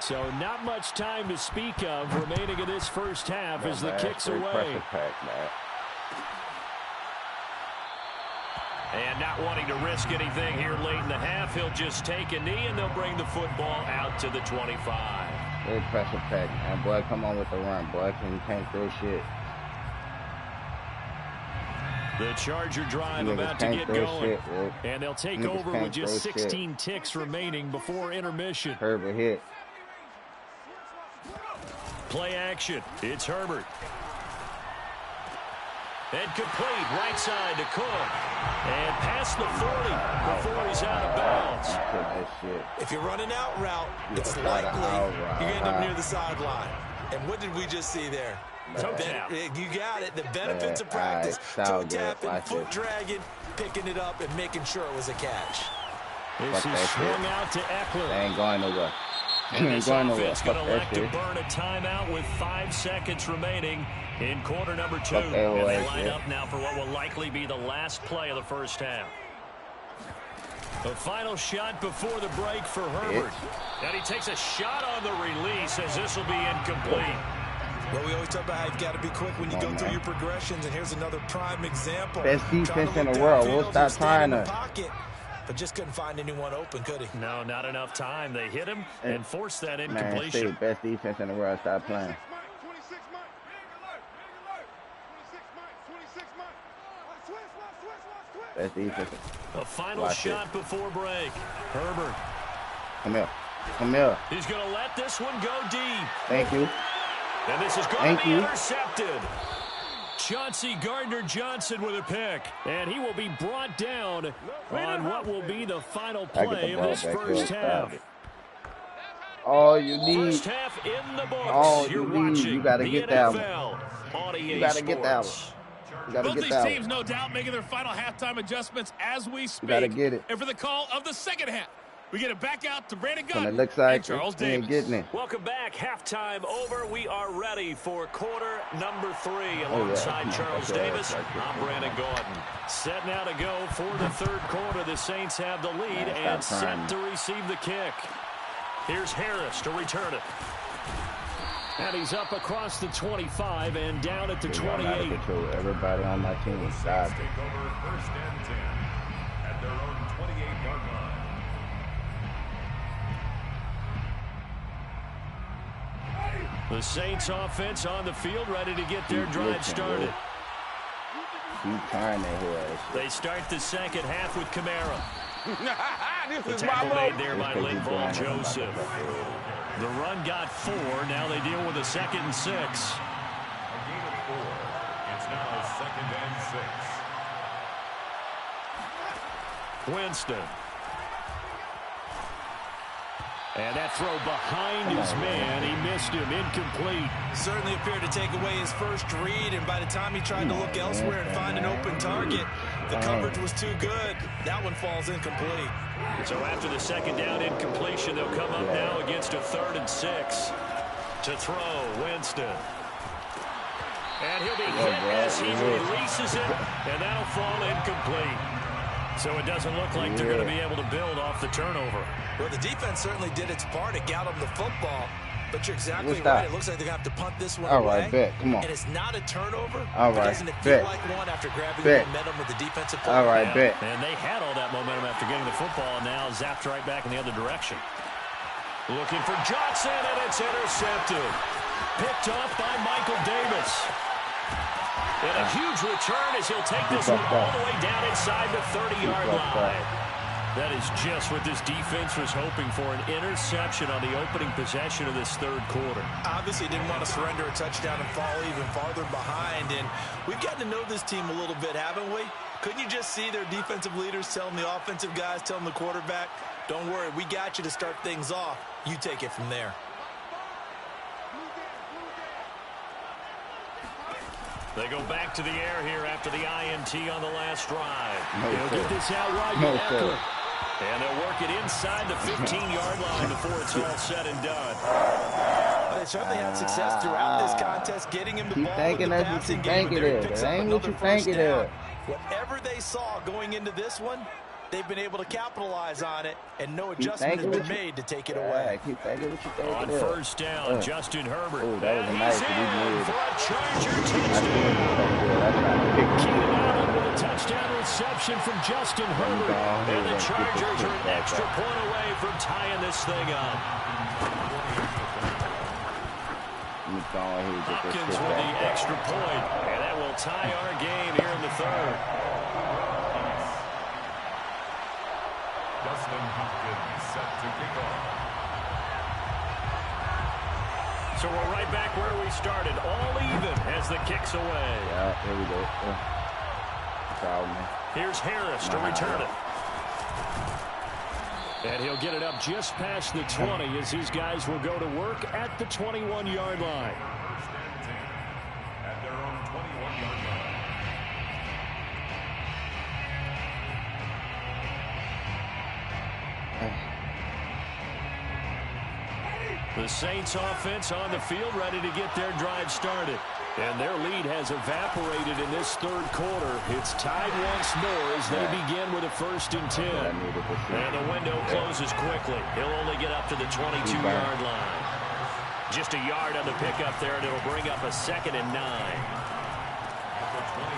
So not much time to speak of remaining in this first half as the kick's away. Pressure pack, man. And not wanting to risk anything here late in the half, he'll just take a knee, and they'll bring the football out to the 25. Very pressure pack, man. Boy, come on with the run, boy. You can't throw shit. The Charger drive about to get going. Shit, and they'll take over with just 16 ticks remaining before intermission. Herbert hit. Play action. It's Herbert. And complete, right side to Cook. And past the 40 before he's out of bounds. If you're running out route, it's likely you end up near the sideline. And what did we just see there? Toe tap. You got it. The benefits of practice. Toe tapping, foot dragging, picking it up, and making sure it was a catch. This is swung out to Eckler. They ain't going nowhere. And this offense going to elect to burn a timeout with 5 seconds remaining in quarter number 2. And they line up now for what will likely be the last play of the first half. The final shot before the break for Herbert. And he takes a shot on the release as this will be incomplete. Well, we always talk about how you've got to be quick when you go through your progressions, and here's another prime example. Best defense in the world. We'll stop trying to. But just couldn't find anyone open, could he? No, not enough time. They hit him and forced that incompletion. Man, best defense in the world. Stop playing. Best defense. A final shot before break. Herbert. Come here. Come here. He's going to let this one go deep. Thank you. And this is going to be intercepted. Chauncey Gardner-Johnson with a pick. And he will be brought down on what will be the final play of this first half. All you need. First half in the books. All you need. You got to get that one. You got to get that one. Both these teams, no doubt, making their final halftime adjustments as we speak. You got to get it. And for the call of the second half, we get it back out to Brandon Gunn it looks like and Charles Davis. Getting it. Welcome back. Halftime over. We are ready for quarter number 3 alongside Charles Davis. I'm Brandon Gordon. Set now to go for the third quarter. The Saints have the lead and set to receive the kick. Here's Harris to return it. And he's up across the 25 and down at the 28. Everybody on my team is stop. Take over 1st and 10 at their own 28-yard line. The Saints offense on the field ready to get their drive started. They start the second half with Kamara. The tackle made there by Linval Joseph. The run got 4. Now they deal with a 2nd and 6. A gain of 4. It's now 2nd and 6. Winston. And that throw behind his man. He missed him. Incomplete. Certainly appeared to take away his first read, and by the time he tried to look elsewhere and find an open target, the coverage was too good. That one falls incomplete. So after the second down incompletion, they'll come up now against a 3rd and 6. To throw, Winston. And he'll be hit as he releases it, and that'll fall incomplete. So it doesn't look like they're going to be able to build off the turnover. Well, the defense certainly did its part. It got them the football. But you're exactly that? right. It looks like they're going to have to punt this one All away. right, bet. Come on. And it's not a turnover. All but right, doesn't it feel bet. like one after grabbing Bet. the momentum with the defensive play? All right, bet. And they had all that momentum after getting the football, and now zapped right back in the other direction. Looking for Johnson, and it's intercepted. Picked up by Michael Davis. And a huge return as he'll take this one all the way down inside the 30-yard line. That is just what this defense was hoping for, an interception on the opening possession of this third quarter. Obviously didn't want to surrender a touchdown and fall even farther behind. And we've gotten to know this team a little bit, haven't we? Couldn't you just see their defensive leaders telling the offensive guys, telling the quarterback, don't worry, we got you to start things off. You take it from there. They go back to the air here after the INT on the last drive. No, They'll get this out right no, to Eckler. And they'll work it inside the 15-yard line before it's all said and done. They certainly had success throughout this contest, getting him the Keep ball thinking in the that's what you passing game. think it is. It ain't what you think it is. Whatever they saw going into this one, they've been able to capitalize on it, and no adjustment has been made to take it away. Keep thinking what you think On it is. first down, Justin Herbert. Oh, that was a nice one. For a Charger touchdown. Keenan Allen with a touchdown reception from Justin Herbert. And the Chargers are an extra point away from tying this thing up. Hopkins with the extra point, and that will tie our game here in the third. Dustin Hopkins set to kick off. So we're right back where we started, all even as the kick's away. Yeah, here we go. Problem. Here's Harris to return it. And he'll get it up just past the 20 as these guys will go to work at the 21-yard line. First and 10 at their own 21-yard line. The Saints offense on the field ready to get their drive started. And their lead has evaporated in this third quarter. It's tied once more as they begin with a 1st and 10. And the window closes quickly. He'll only get up to the 22-yard line. Just a yard on the pickup there, and it'll bring up a 2nd and 9.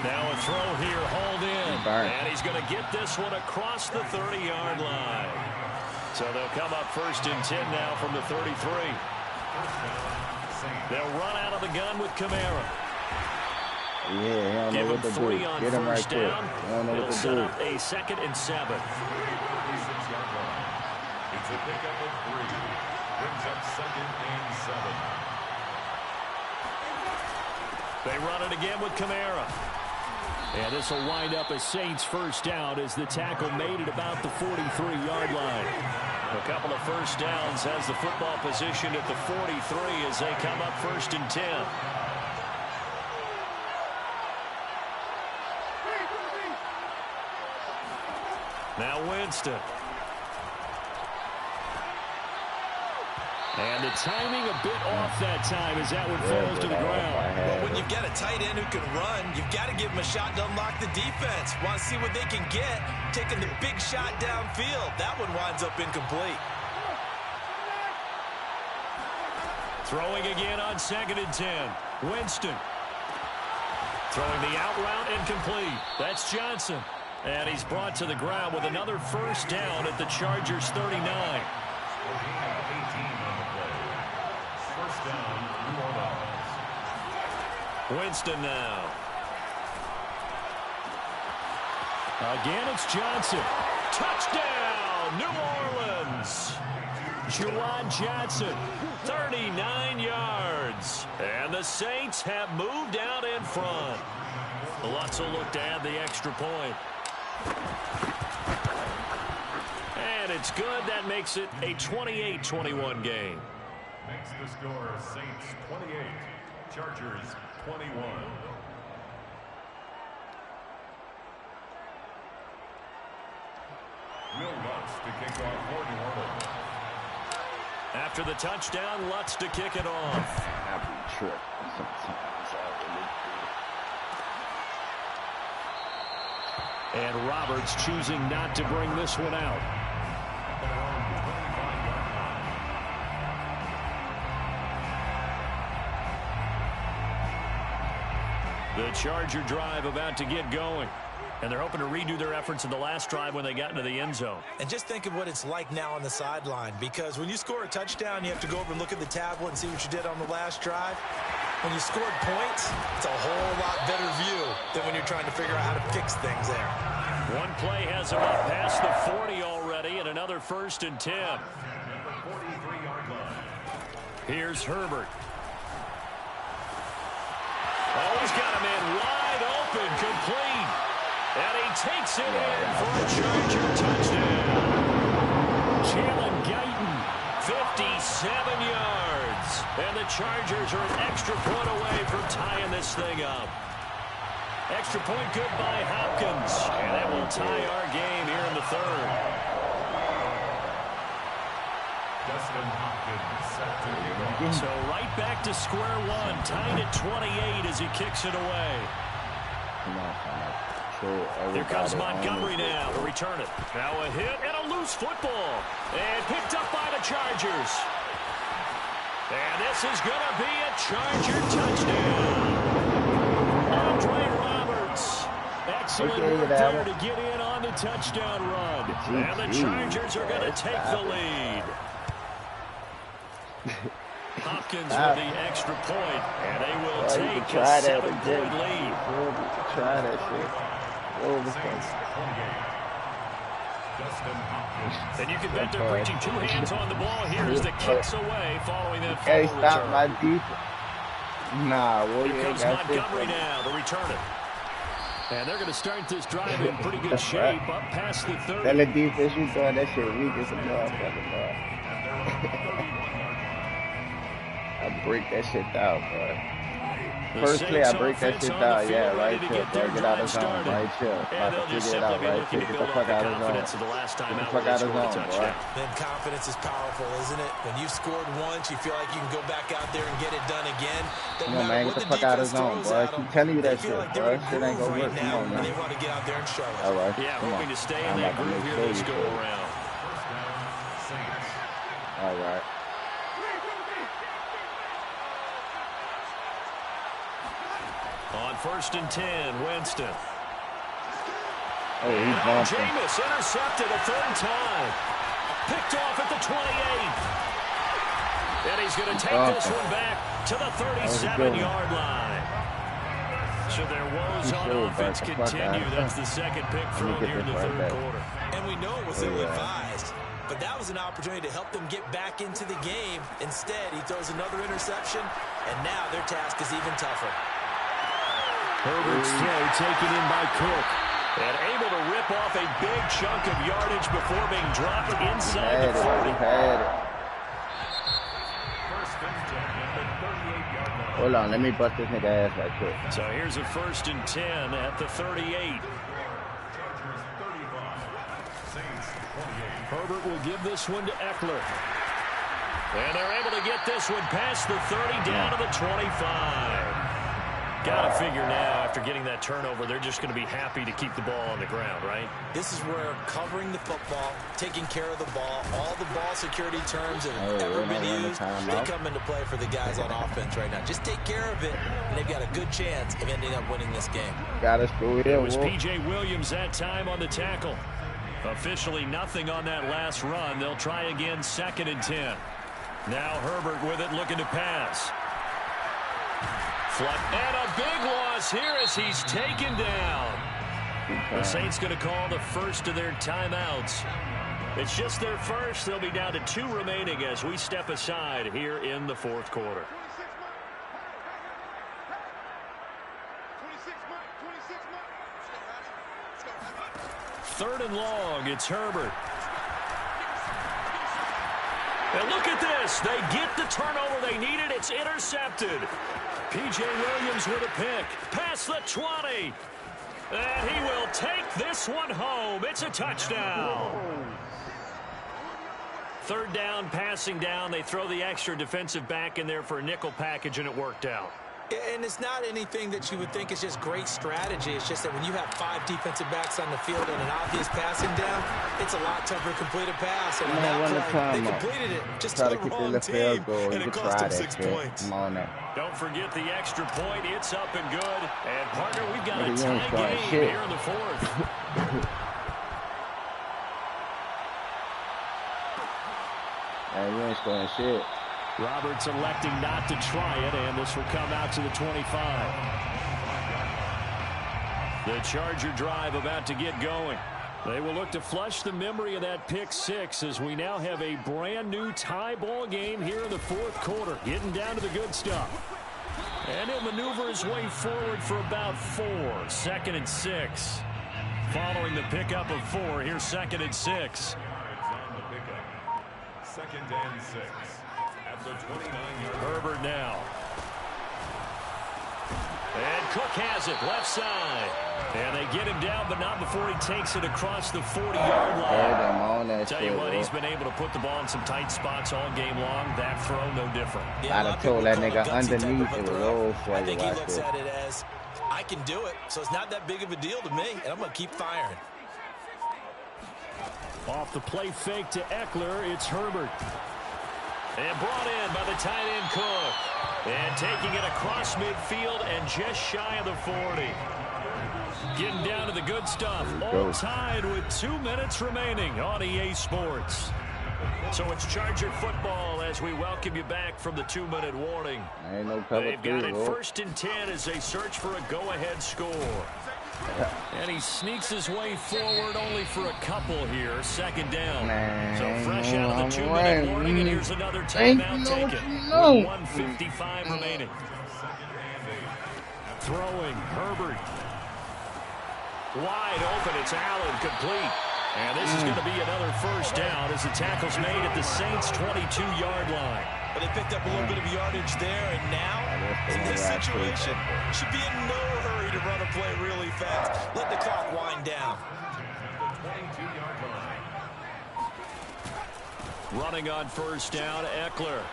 Now a throw here, hauled in. And he's going to get this one across the 30-yard line. So they'll come up 1st and 10 now from the 33. They'll run out of the gun with Kamara. Yeah, he don't know what to do. Give him 3 on Get him right first quick. down. He don't know He'll what to set do. up a 2nd and 7. 36-yard line. It's a pickup of 3. Brings up 2nd and 7. They run it again with Kamara. And this will wind up a Saints first down as the tackle made it about the 43-yard line. A couple of first downs has the football positioned at the 43 as they come up 1st and 10. Now Winston. And the timing a bit off that time as that one falls to the ground. Well, when you've got a tight end who can run, you've got to give him a shot to unlock the defense. Want to see what they can get, taking the big shot downfield. That one winds up incomplete. Throwing again on 2nd and 10. Winston. Throwing the out route incomplete. That's Johnson. And he's brought to the ground with another first down at the Chargers 39. 18 on the play. First down, New Orleans. Winston now. Again, it's Johnson. Touchdown, New Orleans. Juwan Johnson, 39 yards. And the Saints have moved out in front. Lutz will look to add the extra point. And it's good. That makes it a 28-21 game. Makes the score Saints 28, Chargers 21. Will Lutz to kick off for New Orleans. After the touchdown, Lutz to kick it off. Happy trip. And Roberts choosing not to bring this one out. The Charger drive about to get going. And they're hoping to redo their efforts in the last drive when they got into the end zone. And just think of what it's like now on the sideline, because when you score a touchdown, you have to go over and look at the tablet and see what you did on the last drive. When you scored points, it's a whole lot better view than when you're trying to figure out how to fix things there. One play has him up past the 40 already, and another 1st and 10. Here's Herbert. Oh, he's got him in wide open, complete. And he takes it in for a Charger touchdown. Jalen Guyton, 57 yards. And the Chargers are an extra point away from tying this thing up. Extra point good by Hopkins. And that will tie our game here in the 3rd. So right back to square one, tied at 28 as he kicks it away. Here comes Montgomery now to return it. Now a hit and a loose football. And picked up by the Chargers. And this is going to be a Charger touchdown. Andre Roberts. Excellent work there to get in on the touchdown run. And the Chargers are going to take the lead. Hopkins with the extra point, and they will take a 7-point lead. Try that shit. And you can bet they're reaching 2 hands on the ball here as the kicks away following that Hey, fumble stop return. my defense. Nah, Here comes Montgomery now to return it. And they're going to start this drive in pretty good shape up past the 30. Tell the defense you doing that shit weak as a motherfucker, bro. I break that shit down, bro. First play, I break that shit down. Yeah, right here, bro. Get out of zone, right here. About to figure it out, right here. Get the fuck out of zone. Get the fuck out of zone, boy. Then confidence is powerful, isn't it? When you've scored once, you feel like you can go back out there and get it done again. Come on, man. Get the fuck out of zone, boy. I keep telling you that shit, bro. Shit ain't gonna work. Come on, man. They want to get out there and show us. All right. Yeah, hoping to stay in that groove here this go around. All right. On 1st and 10, Winston. Oh, he's bumping. Jameis intercepted a 3rd time. Picked off at the 28. And he's going to take this one back to the 37-yard line. So their woes on offense continue. That's the 2nd pick thrown here in the 3rd quarter. And we know it was ill-advised. But that was an opportunity to help them get back into the game. Instead, he throws another interception, and now their task is even tougher. Herbert's throw taken in by Cook. And able to rip off a big chunk of yardage before being dropped inside the 40. Hold on, let me bust this nigga ass right quick. So here's a 1st and 10 at the 38. Herbert will give this one to Eckler. And they're able to get this one past the 30 down to the 25. Got to figure now, after getting that turnover, they're just going to be happy to keep the ball on the ground, right? This is where covering the football, taking care of the ball, all the ball security terms that have ever been used, they come into play for the guys on offense right now. Just take care of it, and they've got a good chance of ending up winning this game. Got us through here. It was P.J. Williams that time on the tackle. Officially nothing on that last run. They'll try again 2nd and 10. Now Herbert with it, looking to pass. And a big loss here as he's taken down. The Saints going to call the first of their timeouts. It's just their first. They'll be down to 2 remaining as we step aside here in the 4th quarter. 3rd and long. It's Herbert. And look at this. They get the turnover they needed. It's intercepted. P.J. Williams with a pick. Past the 20. And he will take this one home. It's a touchdown. 3rd down, passing down. They throw the extra defensive back in there for a nickel package, and it worked out. And it's not anything that you would think is just great strategy. It's just that when you have 5 defensive backs on the field and an obvious passing down, it's a lot tougher to complete a pass. And on that play, they completed it just to the wrong team, and it cost them 6 points. Come on now. Don't forget the extra point. It's up and good. And, partner, we've got a tie game here in the fourth. Hey, you ain't scoring shit. Roberts electing not to try it, and this will come out to the 25. The Charger drive about to get going. They will look to flush the memory of that pick 6 as we now have a brand new tie ball game here in the fourth quarter, getting down to the good stuff. And he'll maneuver his way forward for about 4. 2nd and 6. Following the pickup of 4, here's 2nd and 6. 2nd and 6. At the 29-yard. Herbert now. And Cook has it, left side. And they get him down, but not before he takes it across the 40-yard line. Tell you what, he's been able to put the ball in some tight spots all game long. That throw, no different. Yeah, I'd have told that nigga underneath it was roll for I think he looks at it as, I can do it, so it's not that big of a deal to me, and I'm going to keep firing. Off the play fake to Eckler, it's Herbert. And brought in by the tight end Cook. And taking it across midfield and just shy of the 40. Getting down to the good stuff. All tied with 2 minutes remaining on EA Sports. So it's Charger football as we welcome you back from the 2-minute warning. Ain't no cover. They've got it 1st and 10 as they search for a go-ahead score. And he sneaks his way forward only for a couple here. 2nd down. So fresh out of the 2-minute warning, and here's another timeout taken. With 1:55 remaining. Throwing, Herbert. Wide open, it's Allen, complete. And this is going to be another 1st down as the tackle's made at the Saints' 22-yard line. But they picked up a little bit of yardage there, and now, in this situation, should be in no hurry to run a play really fast. Let the clock wind down. Running on 1st down, Eckler.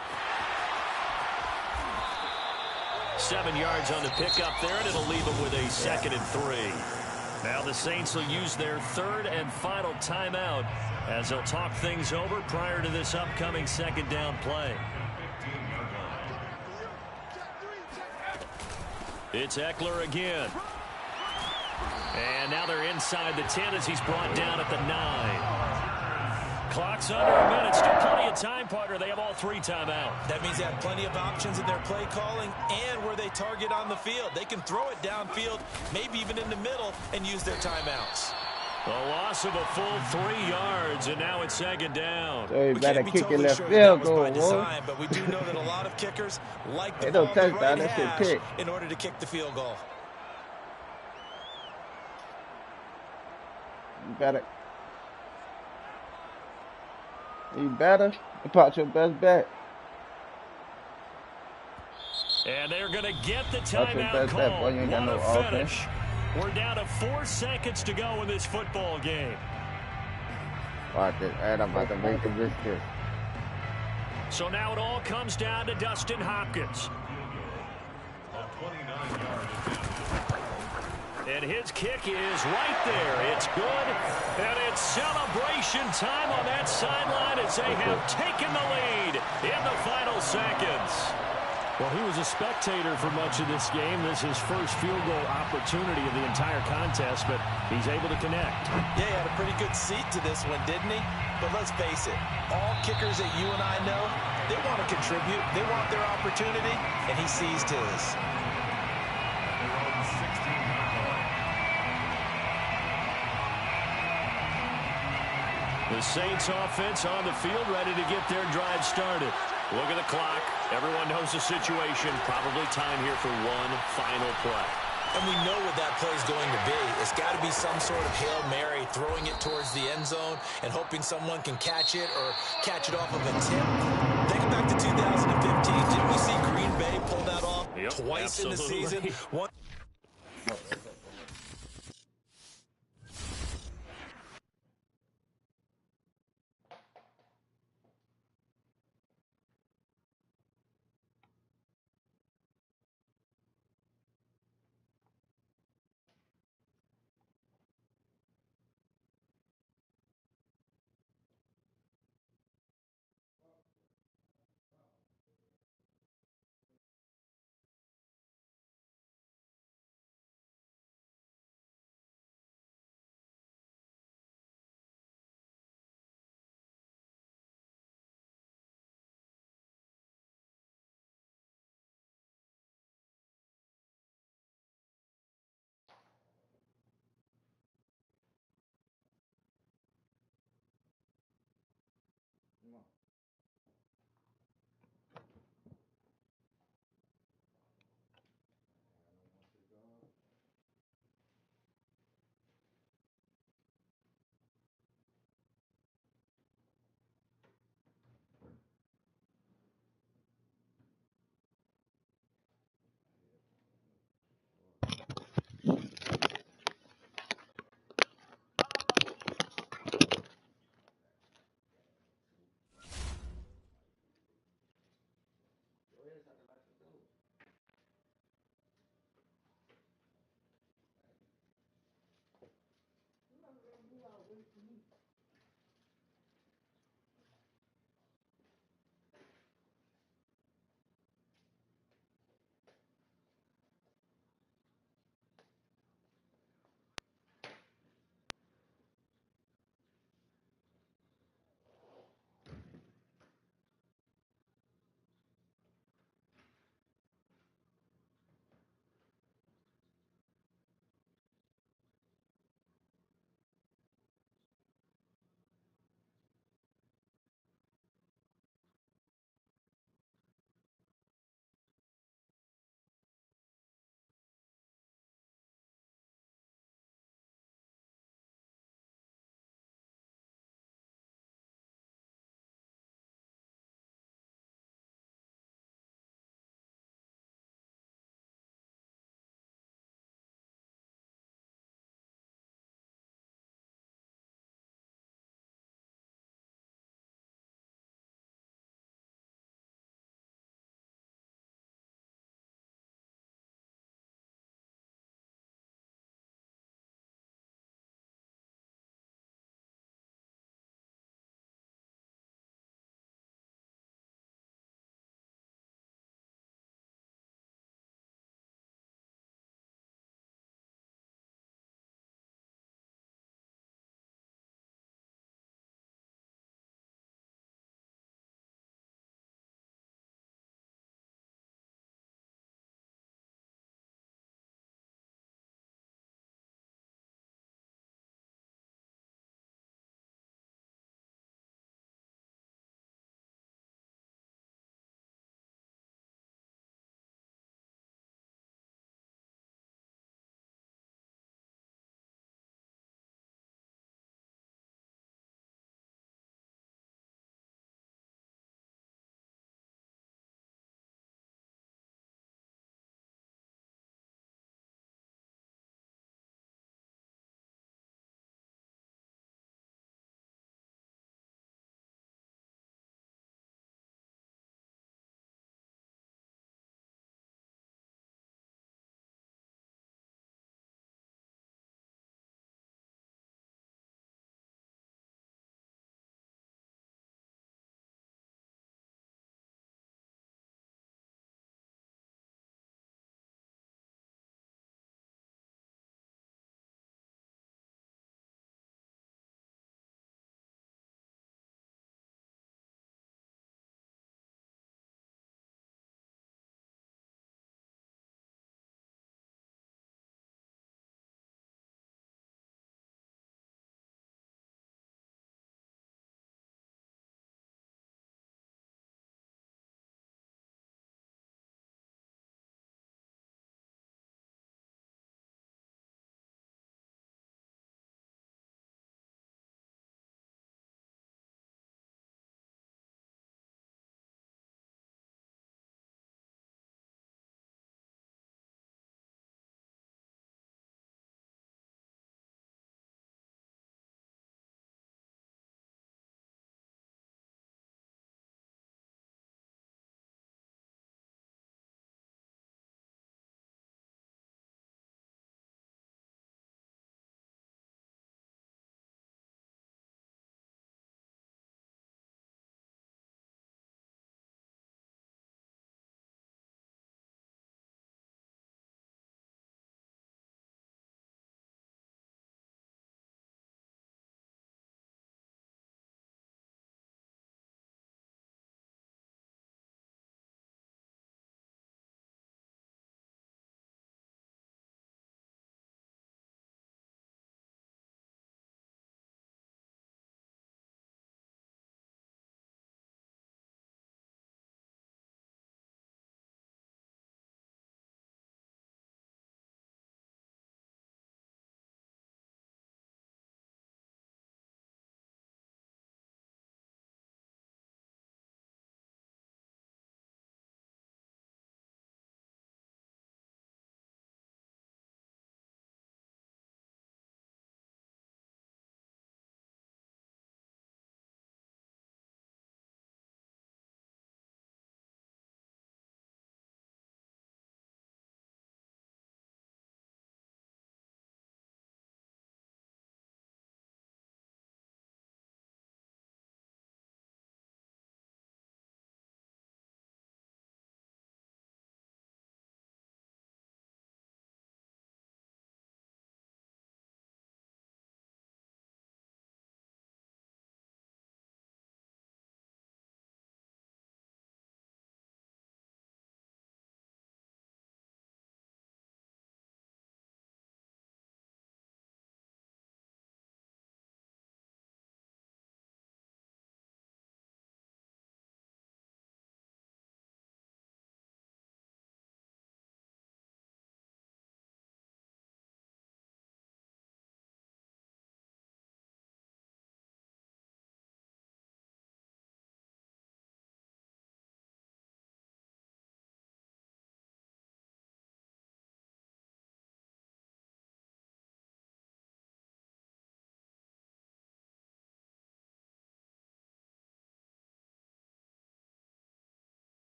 7 yards on the pickup there, and it'll leave him with a 2nd and 3. Now the Saints will use their 3rd and final timeout as they'll talk things over prior to this upcoming 2nd down play. It's Eckler again. And now they're inside the 10 as he's brought down at the 9. Clock's under a minute. Still plenty of time, partner. They have all 3 timeouts. That means they have plenty of options in their play calling and where they target on the field. They can throw it downfield, maybe even in the middle, and use their timeouts. A loss of a full 3 yards, and now it's 2nd down. So you better kick your left field goal, design, but we do know that a lot of kickers like the ball in the right hash in order to kick the field goal. You better put your best bet. And they're going to get the timeout call. Boy, you ain't got no offense. We're down to 4 seconds to go in this football game. Watch it. And I'm about to make a biscuit. So now it all comes down to Dustin Hopkins. And his kick is right there. It's good. And it's celebration time on that sideline as they have taken the lead in the final seconds. Well, he was a spectator for much of this game. This is his first field goal opportunity of the entire contest, but he's able to connect. Yeah, he had a pretty good seat to this one, didn't he? But let's face it, all kickers that you and I know, they want to contribute. They want their opportunity, and he seized his. The Saints offense on the field, ready to get their drive started. Look at the clock. Everyone knows the situation. Probably time here for one final play. And we know what that play is going to be. It's got to be some sort of Hail Mary, throwing it towards the end zone and hoping someone can catch it or catch it off of a tip. Think back to 2015. Didn't we see Green Bay pull that off twice in the season? One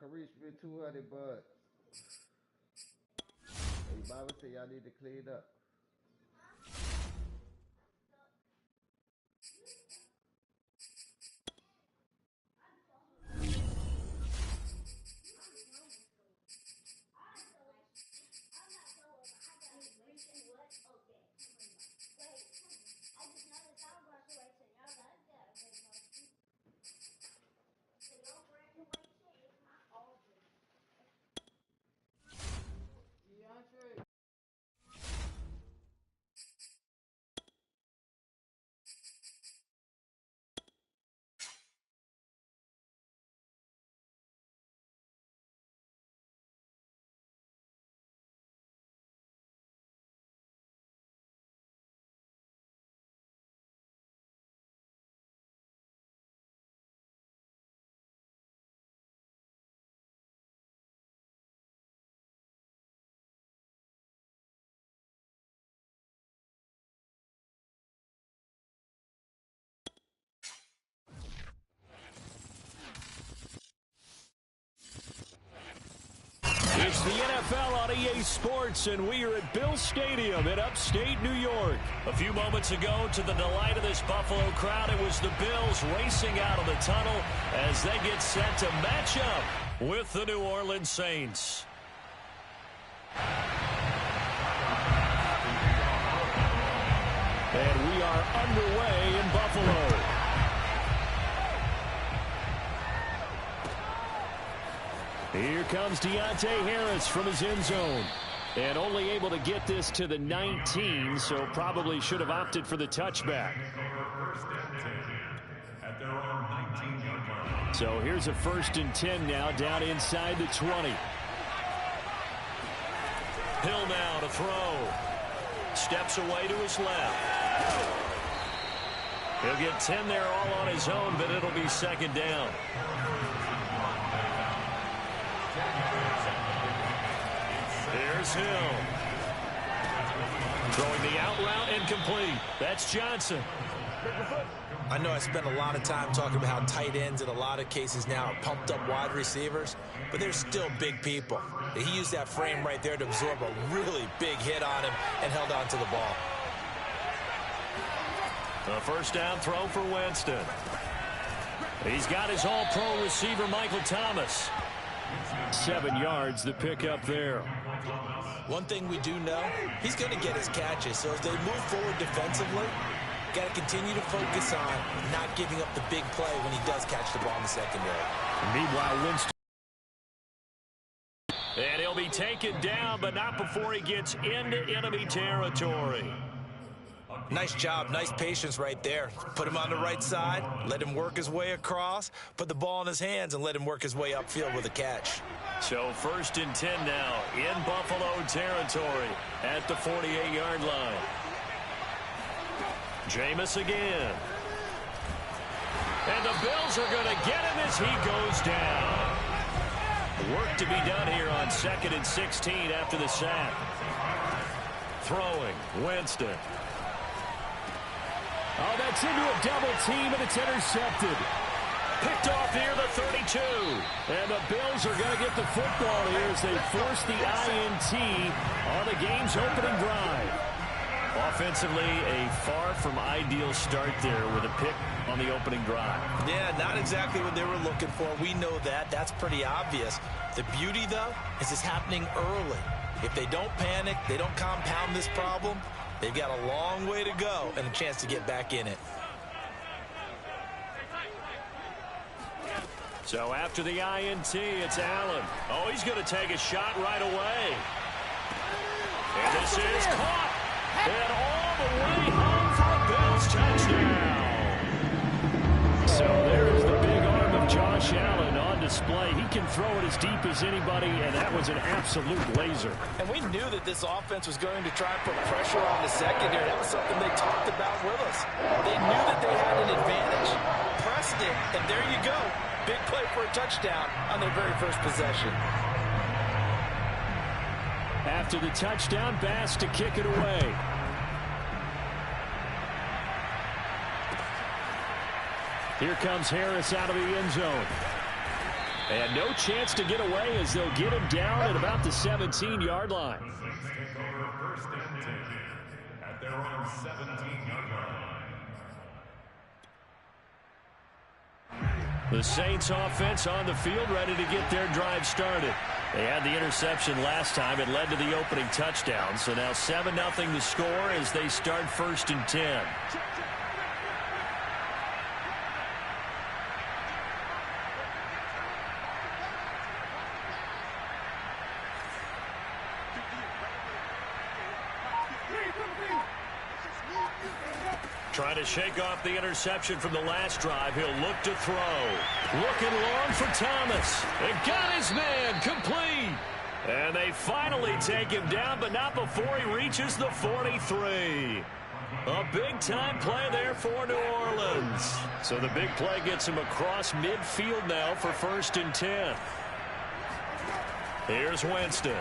can reach me 200 bucks. Hey, Bible say y'all need to clean up. It's the NFL on EA Sports, and we are at Bill Stadium in upstate New York. A few moments ago, to the delight of this Buffalo crowd, it was the Bills racing out of the tunnel as they get set to match up with the New Orleans Saints. And we are underway in Buffalo. Here comes Deontay Harris from his end zone. And only able to get this to the 19, so probably should have opted for the touchback. So here's a 1st and 10 now, down inside the 20. Hill now to throw. Steps away to his left. He'll get 10 there all on his own, but it'll be 2nd down. Here's Hill. Throwing the out route incomplete. That's Johnson. I know I spent a lot of time talking about how tight ends in a lot of cases now are pumped up wide receivers, but they're still big people. He used that frame right there to absorb a really big hit on him and held on to the ball. A 1st down throw for Winston. He's got his all-pro receiver, Michael Thomas. 7 yards, the pickup there. One thing we do know, he's going to get his catches, so as they move forward defensively, got to continue to focus on not giving up the big play when he does catch the ball in the secondary. Meanwhile, Winston. And he'll be taken down, but not before he gets into enemy territory. Nice job, nice patience right there. Put him on the right side, let him work his way across, put the ball in his hands, and let him work his way upfield with a catch. So 1st and 10 now in Buffalo territory at the 48-yard line. Jameis again. And the Bills are going to get him as he goes down. Work to be done here on 2nd and 16 after the sack. Throwing, Winston. Oh, that's into a double team, and it's intercepted. Picked off near the 32. And the Bills are going to get the football here as they force the INT on the game's opening drive. Offensively, a far from ideal start there with a pick on the opening drive. Yeah, not exactly what they were looking for. We know that. That's pretty obvious. The beauty, though, is it's happening early. If they don't panic, they don't compound this problem, they've got a long way to go and a chance to get back in it. So after the INT, it's Allen. Oh, he's going to take a shot right away. And this is caught. And all the way home for a Bills touchdown. So there's the big arm of Josh Allen on display. He can throw it as deep as anybody, and that was an absolute laser. And we knew that this offense was going to try and put pressure on the secondary. That was something they talked about with us. They knew that they had an advantage, pressed it, and there you go. Big play for a touchdown on their very first possession. After the touchdown, Bass to kick it away. Here comes Harris out of the end zone. And no chance to get away as they'll get him down at about the 17-yard line. Take over first and 10 at their own 17-yard line. The Saints offense on the field, ready to get their drive started. They had the interception last time. It led to the opening touchdown. So now 7-0 the score as they start first and 10. Trying to shake off the interception from the last drive. He'll look to throw. Looking long for Thomas. It got his man complete. And they finally take him down, but not before he reaches the 43. A big-time play there for New Orleans. So the big play gets him across midfield now for first and 10. Here's Winston.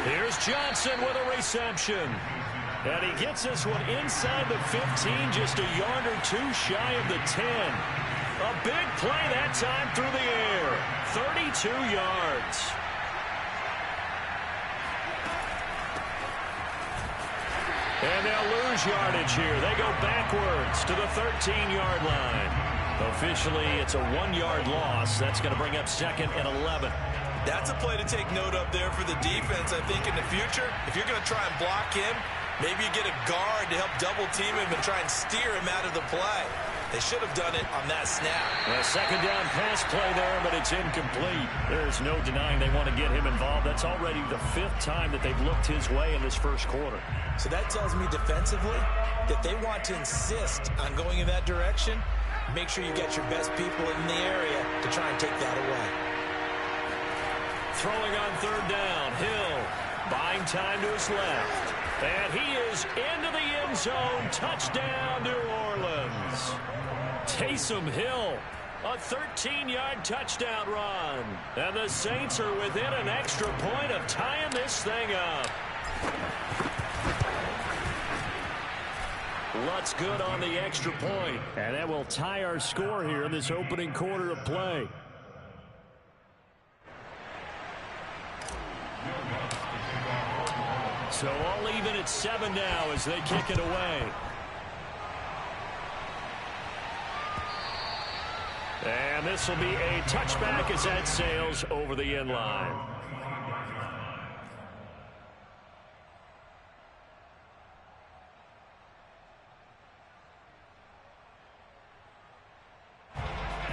Here's Johnson with a reception. And he gets this one inside the 15, just a yard or two shy of the 10. A big play that time through the air. 32 yards. And they'll lose yardage here. They go backwards to the 13-yard line. Officially, it's a 1-yard loss. That's going to bring up second and 11. That's a play to take note of there for the defense. I think in the future, if you're going to try and block him, maybe you get a guard to help double team him and try and steer him out of the play. They should have done it on that snap. A second down pass play there, but it's incomplete. There's no denying they want to get him involved. That's already the 5th time that they've looked his way in this first quarter. So that tells me defensively that they want to insist on going in that direction. Make sure you get your best people in the area to try and take that away. Throwing on third down, Hill buying time to his left. And he is into the end zone. Touchdown, New Orleans. Taysom Hill, a 13-yard touchdown run. And the Saints are within an extra point of tying this thing up. Lutz good on the extra point. And that will tie our score here in this opening quarter of play. So all even at 7 now as they kick it away. And this will be a touchback as that sails over the end line.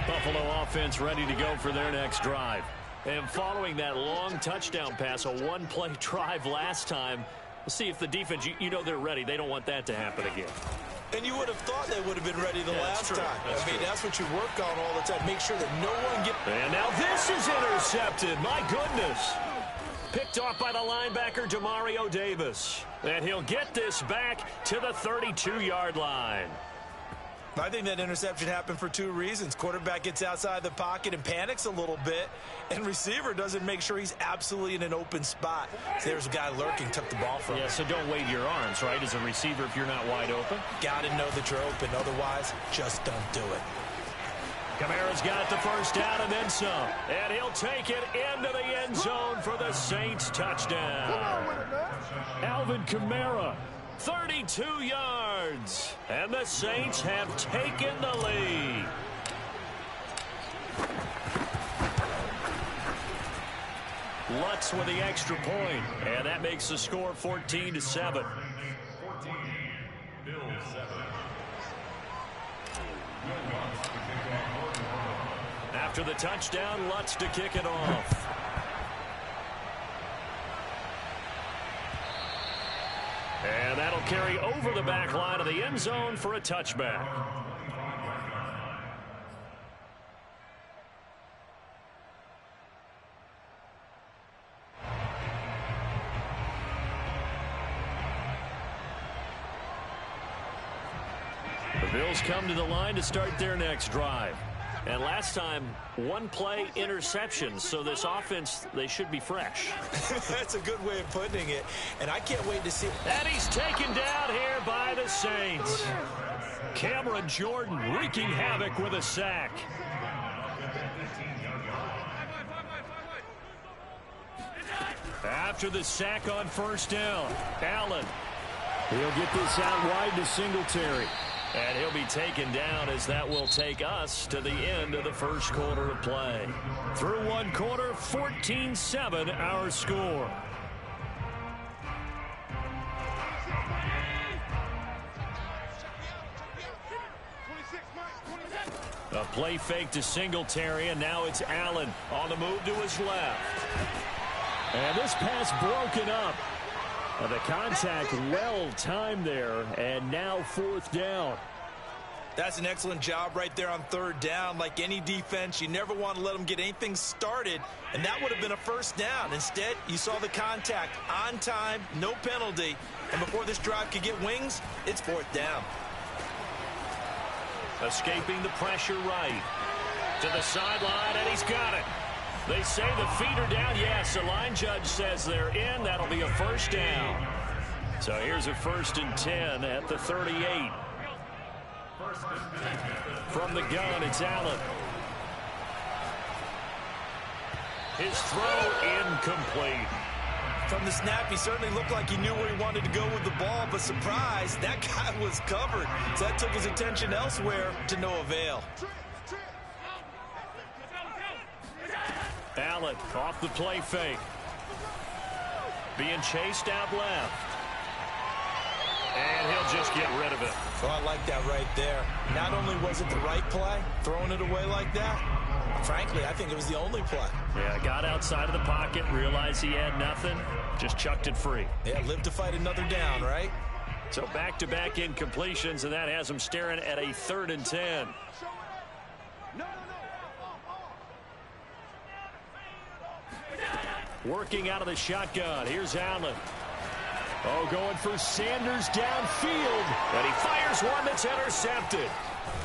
Buffalo offense ready to go for their next drive. And following that long touchdown pass, a one-play drive last time, we'll see if the defense, you know they're ready. They don't want that to happen again. And you would have thought they would have been ready the last time. That's what you work on all the time. Make sure that no one gets... And now this is intercepted. My goodness. Picked off by the linebacker, Demario Davis. And he'll get this back to the 32-yard line. I think that interception happened for 2 reasons. Quarterback gets outside the pocket and panics a little bit, and receiver doesn't make sure he's absolutely in an open spot. So there's a guy lurking, took the ball from him. Yeah, so don't wave your arms, right, as a receiver if you're not wide open. Got to know that you're open. Otherwise, just don't do it. Kamara's got the first down and then some. And he'll take it into the end zone for the Saints touchdown. Come on with it, man. Alvin Kamara. 32 yards, and the Saints have taken the lead. Lutz with the extra point, and that makes the score 14-7. 14, Bill 7. After the touchdown, Lutz to kick it off. And that'll carry over the back line of the end zone for a touchback. The Bills come to the line to start their next drive. And last time, one play interception. So this offense, they should be fresh. That's a good way of putting it. And I can't wait to see. And he's taken down here by the Saints. Cameron Jordan wreaking havoc with a sack. After the sack on first down, Allen. He'll get this out wide to Singletary. And he'll be taken down as that will take us to the end of the first quarter of play. Through one quarter, 14-7 our score. A play fake to Singletary, and now it's Allen on the move to his left. And this pass broken up. The contact well timed there, and now fourth down. That's an excellent job right there on third down. Like any defense, you never want to let them get anything started, and that would have been a first down. Instead, you saw the contact on time, no penalty, and before this drive could get wings, it's fourth down. Escaping the pressure right to the sideline, and he's got it. They say the feet are down. Yes, the line judge says they're in. That'll be a first down. So here's a 1st and 10 at the 38. From the gun, it's Allen. His throw incomplete. From the snap, he certainly looked like he knew where he wanted to go with the ball, but surprise, that guy was covered. So that took his attention elsewhere to no avail. Allen off the play fake. Being chased out left. And he'll just get rid of it. Oh, I like that right there. Not only was it the right play, throwing it away like that, frankly, I think it was the only play. Yeah, got outside of the pocket, realized he had nothing, just chucked it free. Yeah, live to fight another down, right? So back-to-back incompletions, and that has him staring at a 3rd and 10. Working out of the shotgun. Here's Allen. Oh, going for Sanders downfield. And he fires one that's intercepted.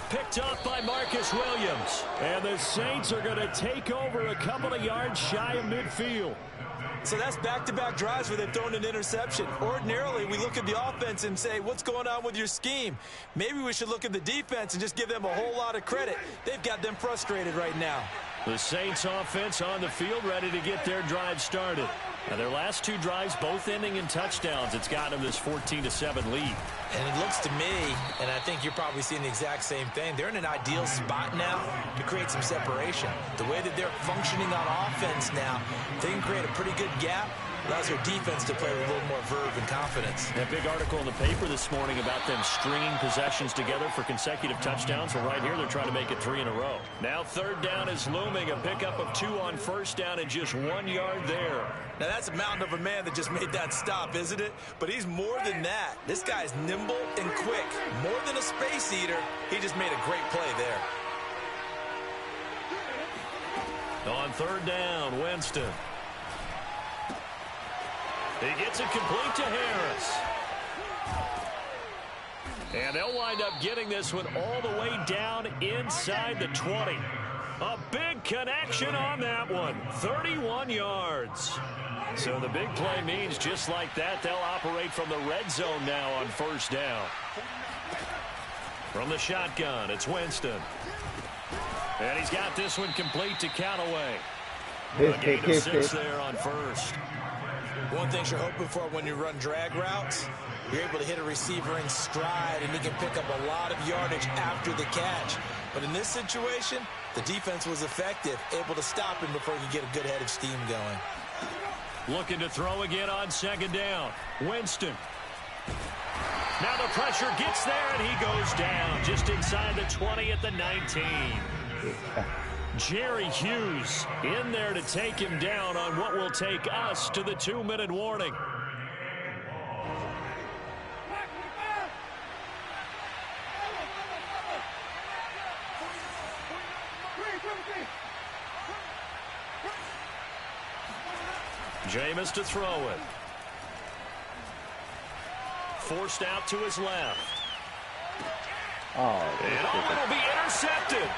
Picked up by Marcus Williams. And the Saints are going to take over a couple of yards shy of midfield. So that's back-to-back drives where they've thrown an interception. Ordinarily, we look at the offense and say, what's going on with your scheme? Maybe we should look at the defense and just give them a whole lot of credit. They've got them frustrated right now. The Saints offense on the field ready to get their drive started. And their last two drives both ending in touchdowns. It's got them this 14-7 lead. And it looks to me, and I think you're probably seeing the exact same thing, they're in an ideal spot now to create some separation. The way that they're functioning on offense now, they can create a pretty good gap. Allows their defense to play with a little more verve and confidence. A big article in the paper this morning about them stringing possessions together for consecutive touchdowns. Well, right here, they're trying to make it 3 in a row. Now 3rd down is looming. A pickup of 2 on first down and just 1 yard there. Now, that's a mountain of a man that just made that stop, isn't it? But he's more than that. This guy's nimble and quick. More than a space eater, he just made a great play there. On 3rd down, Winston. He gets it complete to Harris. And they'll wind up getting this one all the way down inside the 20. A big connection on that one. 31 yards. So the big play means just like that, they'll operate from the red zone now on 1st down. From the shotgun, it's Winston. And he's got this one complete to Callaway. A gain of 6 there on 1st. One thing you're hoping for when you run drag routes, you're able to hit a receiver in stride, and he can pick up a lot of yardage after the catch. But in this situation, the defense was effective, able to stop him before he could get a good head of steam going. Looking to throw again on 2nd down. Winston. Now the pressure gets there, and he goes down just inside the 20 at the 19. Jerry Hughes in there to take him down on what will take us to the 2-minute warning. Jameis to throw it. Forced out to his left. Oh, and it'll be intercepted.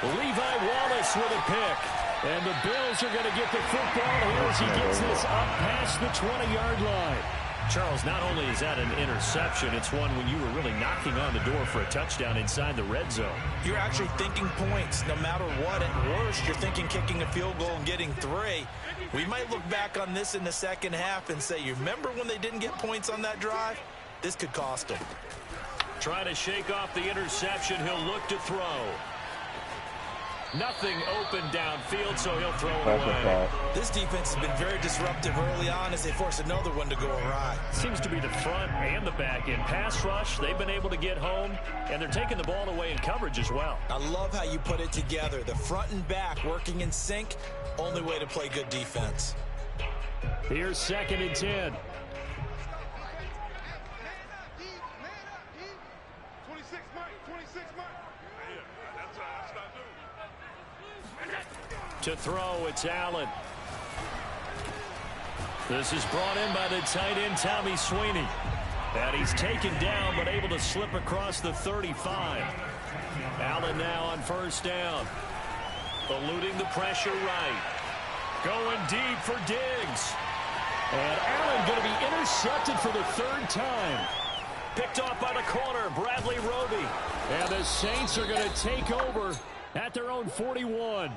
Levi Wallace with a pick. And the Bills are going to get the football here as he gets this up past the 20-yard line. Charles, not only is that an interception, it's one when you were really knocking on the door for a touchdown inside the red zone. You're actually thinking points no matter what. At worst, you're thinking kicking a field goal and getting 3. We might look back on this in the second half and say, you remember when they didn't get points on that drive? This could cost them. Trying to shake off the interception. He'll look to throw. Nothing open downfield, so he'll throw it away. This defense has been very disruptive early on as they force another one to go awry. Seems to be the front and the back end. Pass rush, they've been able to get home, and they're taking the ball away in coverage as well. I love how you put it together. The front and back working in sync, only way to play good defense. Here's 2nd and 10. To throw, it's Allen. This is brought in by the tight end, Tommy Sweeney. And he's taken down, but able to slip across the 35. Allen now on 1st down. Eluding the pressure right. Going deep for Diggs. And Allen going to be intercepted for the 3rd time. Picked off by the corner, Bradley Roby. And the Saints are going to take over at their own 41.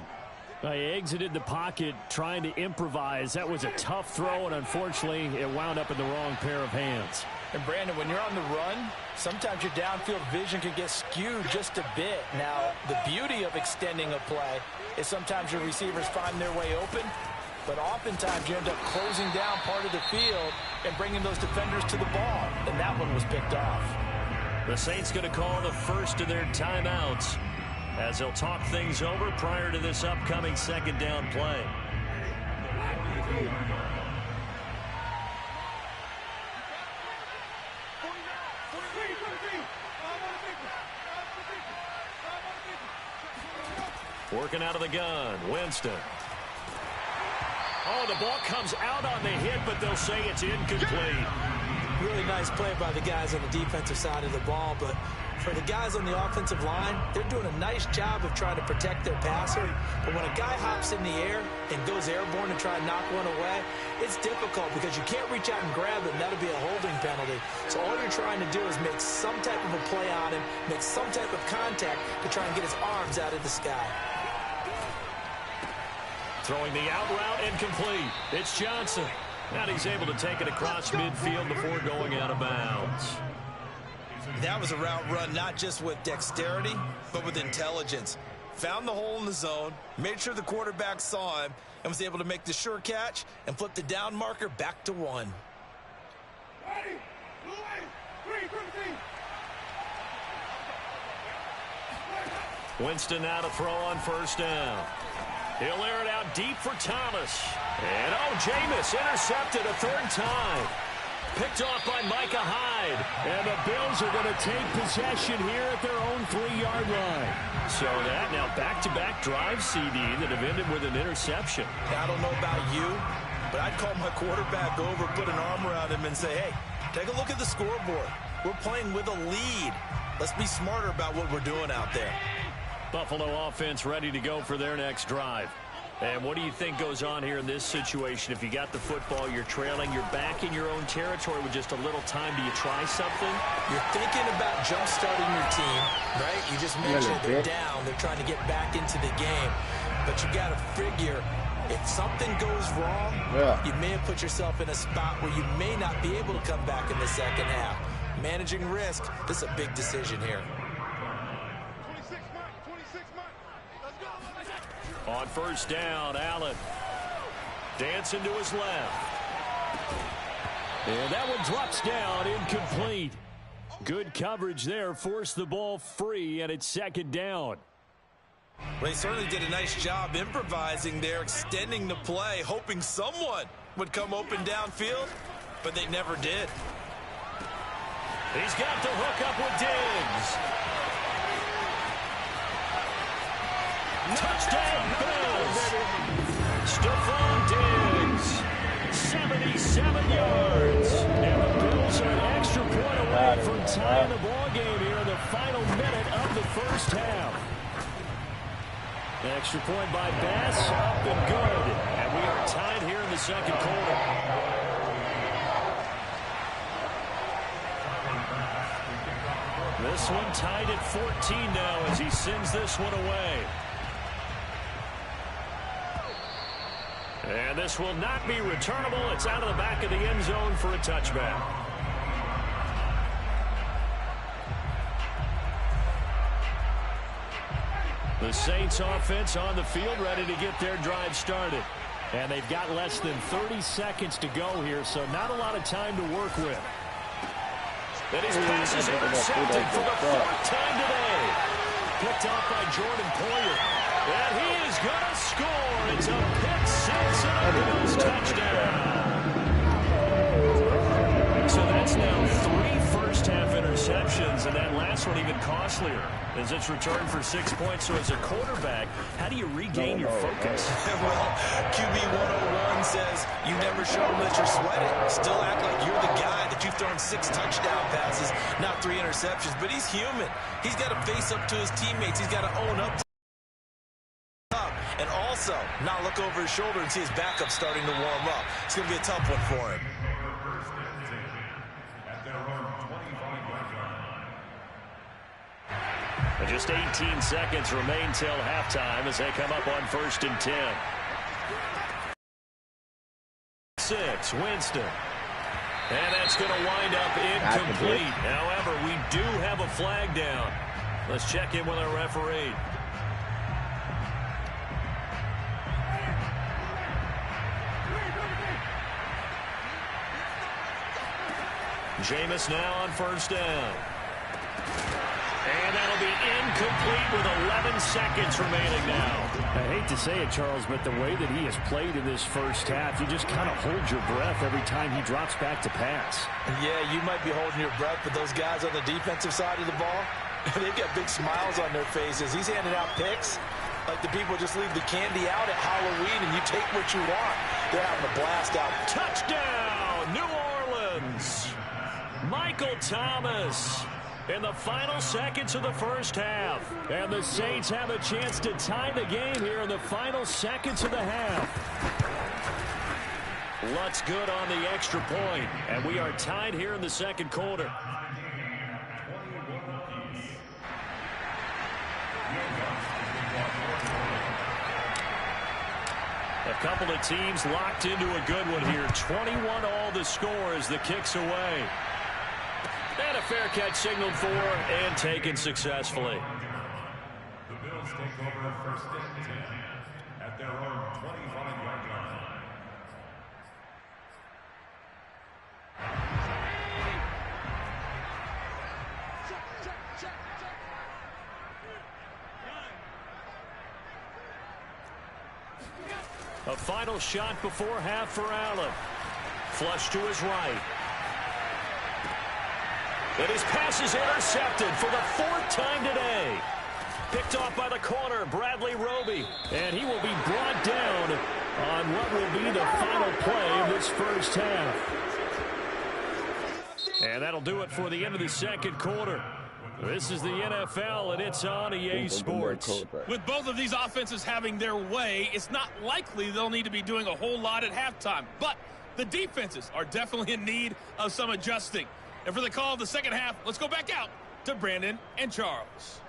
He exited the pocket trying to improvise. That was a tough throw, and unfortunately, it wound up in the wrong pair of hands. And Brandon, when you're on the run, sometimes your downfield vision can get skewed just a bit. Now, the beauty of extending a play is sometimes your receivers find their way open, but oftentimes you end up closing down part of the field and bringing those defenders to the ball, and that one was picked off. The Saints going to call the first of their timeouts as they'll talk things over prior to this upcoming 2nd down play. Working out of the gun, Winston. Oh, the ball comes out on the hit, but they'll say it's incomplete. Really nice play by the guys on the defensive side of the ball, but for the guys on the offensive line, they're doing a nice job of trying to protect their passer. But when a guy hops in the air and goes airborne and try to knock one away, it's difficult because you can't reach out and grab him. That'll be a holding penalty. So all you're trying to do is make some type of a play on him, make some type of contact to try and get his arms out of the sky. Throwing the out route incomplete. It's Johnson. And he's able to take it across midfield before going out of bounds. That was a route run not just with dexterity, but with intelligence. Found the hole in the zone, made sure the quarterback saw him, and was able to make the sure catch and flip the down marker back to 1. Winston now to throw on 1st down. He'll air it out deep for Thomas. And Jameis intercepted a 3rd time. Picked off by Micah Hyde. And the Bills are going to take possession here at their own 3-yard line. So that now back-to-back drive CD that have ended with an interception. I don't know about you, but I'd call my quarterback over, put an arm around him and say, hey, take a look at the scoreboard. We're playing with a lead. Let's be smarter about what we're doing out there. Buffalo offense ready to go for their next drive. And what do you think goes on here in this situation? If you got the football, you're trailing, you're back in your own territory with just a little time. Do you try something? You're thinking about jump-starting your team, right? You just mentioned they're down. They're trying to get back into the game. But you got to figure, if something goes wrong, you may have put yourself in a spot where you may not be able to come back in the second half. Managing risk, this is a big decision here. On 1st down, Allen dancing to his left. And that one drops down, incomplete. Good coverage there, forced the ball free, and it's 2nd down. Well, they certainly did a nice job improvising there, extending the play, hoping someone would come open downfield, but they never did. He's got the hook up with Diggs. Touchdown, Bills! Stephon Diggs, 77 yards. And the Bills are an extra point away from tying the ball game here in the final minute of the 1st half. Extra point by Bass, up and good. And we are tied here in the second quarter. This one tied at 14 now as he sends this one away. And this will not be returnable. It's out of the back of the end zone for a touchback. The Saints offense on the field ready to get their drive started. And they've got less than 30 seconds to go here, so not a lot of time to work with. And his pass is intercepted for the fourth time today. Picked off by Jordan Poyer. And he is going to score. It's a pick six and a Bills touchdown. So that's now 3 first-half interceptions, and that last one even costlier as it's returned for 6 points. So as a quarterback, how do you regain your focus? Well, QB 101 says you never show them that you're sweating. Still act like you're the guy that you've thrown 6 touchdown passes, not 3 interceptions. But he's human. He's got to face up to his teammates. He's got to own up to and also not look over his shoulder and see his backup starting to warm up. It's going to be a tough one for him. And just 18 seconds remain till halftime as they come up on 1st and 10. 6, Winston. And that's going to wind up incomplete. However, we do have a flag down. Let's check in with our referee. Jameis now on 1st down. And that'll be incomplete with 11 seconds remaining now. I hate to say it, Charles, but the way that he has played in this first half, you just kind of hold your breath every time he drops back to pass. Yeah, you might be holding your breath, but those guys on the defensive side of the ball, they've got big smiles on their faces. He's handing out picks like the people just leave the candy out at Halloween and you take what you want. They're having a blast out. Touchdown, New Orleans. Michael Thomas in the final seconds of the first half. And the Saints have a chance to tie the game here in the final seconds of the half. Lutz good on the extra point, and we are tied here in the second quarter. A couple of teams locked into a good one here. 21 all the score as the kick's away. And a fair catch signaled for and taken successfully. The Bills take over 1st and 10 at their own 25-yard line. A final shot before half for Allen. Flush to his right. And his pass is intercepted for the 4th time today. Picked off by the corner, Bradley Roby. And he will be brought down on what will be the final play of this first half. And that'll do it for the end of the second quarter. This is the NFL, and it's on EA Sports. With both of these offenses having their way, it's not likely they'll need to be doing a whole lot at halftime. But the defenses are definitely in need of some adjusting. And for the call of the second half, let's go back out to Brandon and Charles.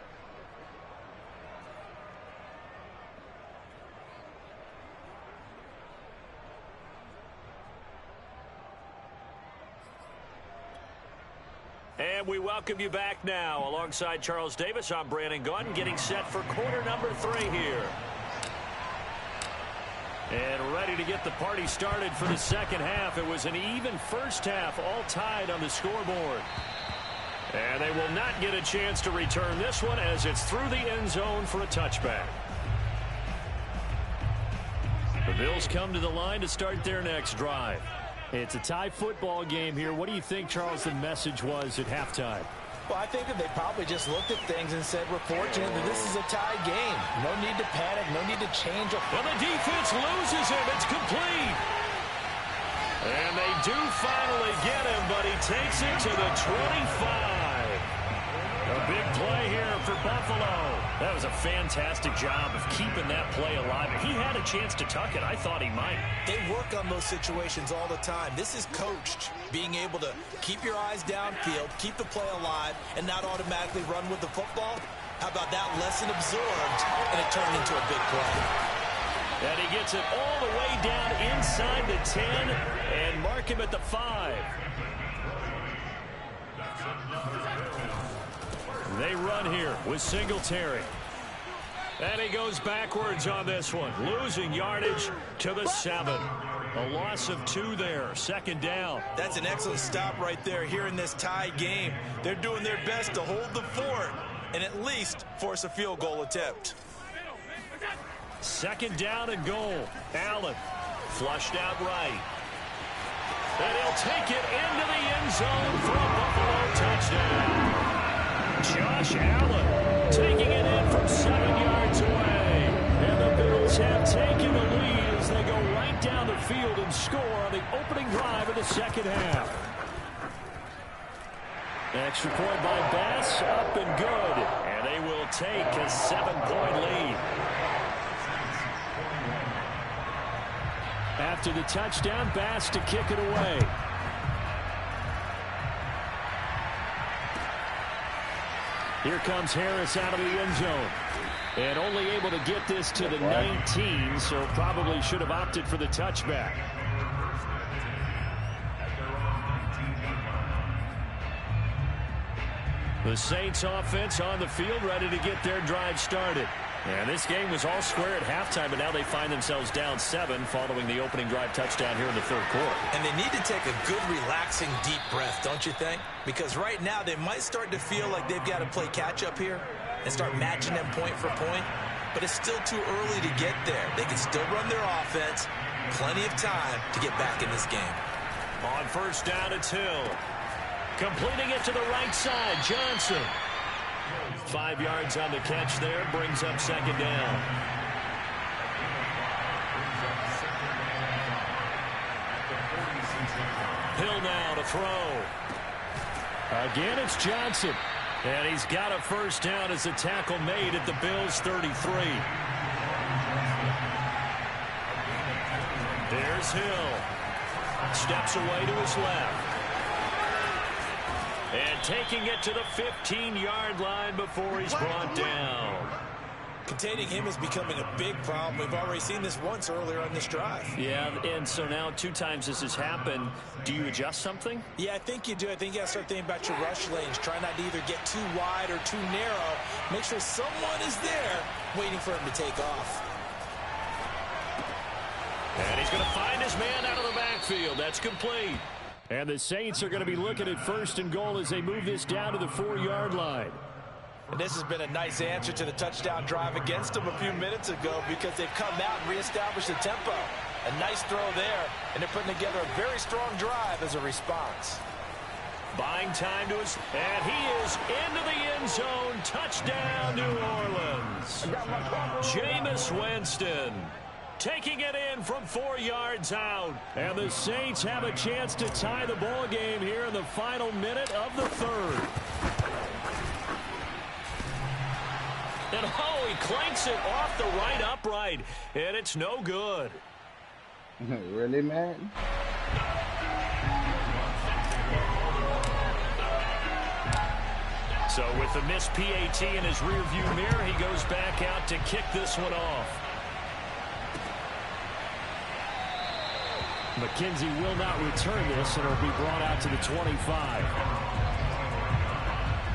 And we welcome you back now. Alongside Charles Davis, I'm Brandon Gaudin, getting set for quarter number 3 here. And ready to get the party started for the second half. It was an even first half, all tied on the scoreboard. And they will not get a chance to return this one as it's through the end zone for a touchback. The Bills come to the line to start their next drive. It's a tie football game here. What do you think, Charles, the message was at halftime? Well, I think that they probably just looked at things and said, we're fortunate that this is a tie game. No need to panic, no need to change. Well, the defense loses him. It's complete. And they do finally get him, but he takes it to the 25. A big play here for Buffalo. That was a fantastic job of keeping that play alive. He had a chance to tuck it. I thought he might. They work on those situations all the time. This is coached, being able to keep your eyes downfield, keep the play alive, and not automatically run with the football. How about that lesson absorbed, and it turned into a big play. And he gets it all the way down inside the 10 and mark him at the 5. They run here with Singletary. And he goes backwards on this one, losing yardage to the 7. A loss of 2 there, second down. That's an excellent stop right there here in this tie game. They're doing their best to hold the fort and at least force a field goal attempt. Second down and goal. Allen flushed out right. And he'll take it into the end zone for a Buffalo touchdown. Josh Allen taking it in from 7 yards away. And the Bills have taken the lead as they go right down the field and score on the opening drive of the second half. Extra point by Bass, up and good. And they will take a 7-point lead. After the touchdown, Bass to kick it away. Here comes Harris out of the end zone. And only able to get this to the 19, so probably should have opted for the touchback. The Saints offense on the field, ready to get their drive started. And this game was all square at halftime, but now they find themselves down 7 following the opening drive touchdown here in the third quarter. And they need to take a good, relaxing, deep breath, don't you think? Because right now they might start to feel like they've got to play catch-up here and start matching them point for point. But it's still too early to get there. They can still run their offense. Plenty of time to get back in this game. On first down, it's Hill. Completing it to the right side, Johnson. 5 yards on the catch there, brings up second down. Hill now to throw. Again, it's Johnson. And he's got a first down as the tackle made at the Bills' 33. There's Hill. Steps away to his left. And taking it to the 15-yard line before he's brought down. Containing him is becoming a big problem. We've already seen this once earlier on this drive. Yeah, and so now 2 times this has happened. Do you adjust something? Yeah, I think you do. I think you got to start thinking about your rush lanes. Try not to either get too wide or too narrow. Make sure someone is there waiting for him to take off. And he's going to find his man out of the backfield. That's complete. And the Saints are going to be looking at first and goal as they move this down to the 4-yard line. And this has been a nice answer to the touchdown drive against them a few minutes ago because they've come out and reestablished the tempo. A nice throw there, and they're putting together a very strong drive as a response. Buying time to us, and he is into the end zone. Touchdown, New Orleans. Jameis Winston taking it in from 4 yards out. And the Saints have a chance to tie the ball game here in the final minute of the third. And oh, he clanks it off the right upright, and it's no good. Really, man? So with the missed PAT in his rearview mirror, he goes back out to kick this one off. McKenzie will not return this, and it'll be brought out to the 25.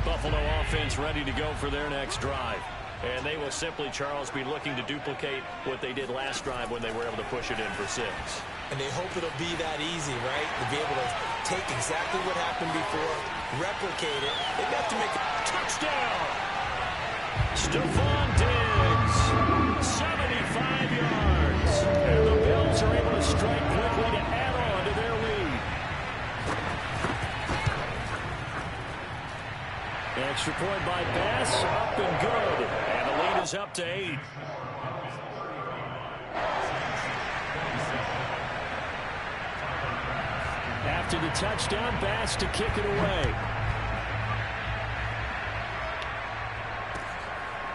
Buffalo offense ready to go for their next drive. And they will simply, Charles, be looking to duplicate what they did last drive when they were able to push it in for 6. And they hope it'll be that easy, right? To be able to take exactly what happened before, replicate it. They've got to make a touchdown. Stephon Diggs, 75 yards. And the Bills are able to strike quickly to add on to their lead. Extra point by Bass, up and good. And the lead is up to 8. After the touchdown, Bass to kick it away.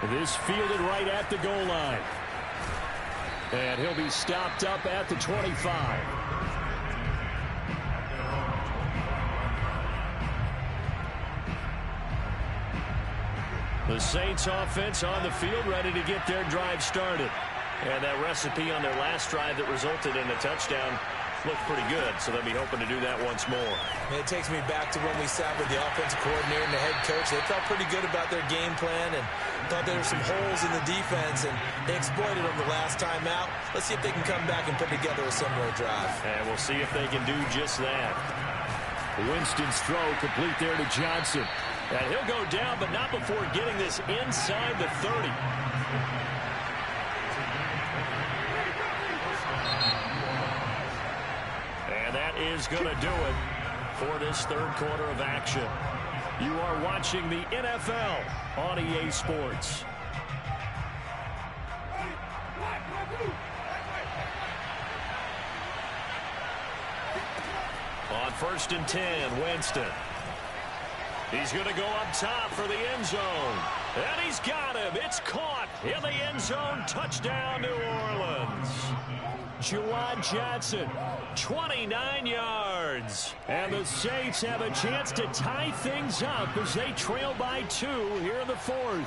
This fielded right at the goal line. And he'll be stopped up at the 25. The Saints offense on the field, ready to get their drive started. And that recipe on their last drive that resulted in a touchdown looked pretty good, so they'll be hoping to do that once more. It takes me back to when we sat with the offensive coordinator and the head coach. They felt pretty good about their game plan and thought there were some holes in the defense, and they exploited them the last time out. Let's see if they can come back and put together a similar drive. And we'll see if they can do just that. Winston's throw complete there to Johnson. And he'll go down, but not before getting this inside the 30. And that is going to do it for this third quarter of action. You are watching the NFL on EA Sports. On 1st and 10, Winston. He's going to go up top for the end zone. And he's got him. It's caught in the end zone. Touchdown, New Orleans. Juwan Johnson, 29 yards. And the Saints have a chance to tie things up as they trail by 2 here in the 4th.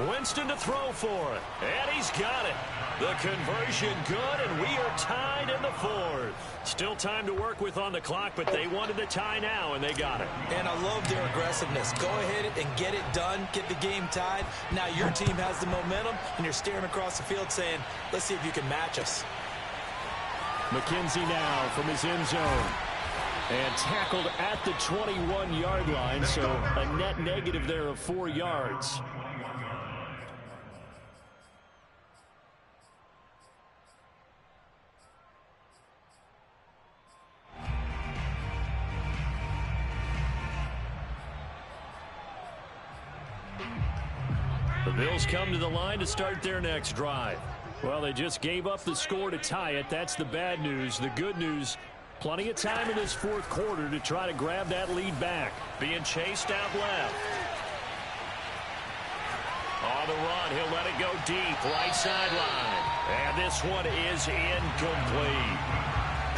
Winston to throw for it. And he's got it. The conversion good, and we are tied in the 4th. Still time to work with on the clock, but they wanted the tie now, and they got it. And I love their aggressiveness. Go ahead and get it done, get the game tied. Now your team has the momentum, and you're staring across the field saying, let's see if you can match us. McKenzie now from his end zone. And tackled at the 21-yard line, so a net negative there of 4 yards. The Bills come to the line to start their next drive. Well, they just gave up the score to tie it. That's the bad news. The good news, plenty of time in this 4th quarter to try to grab that lead back. Being chased out left. On the run, he'll let it go deep, right sideline. And this one is incomplete.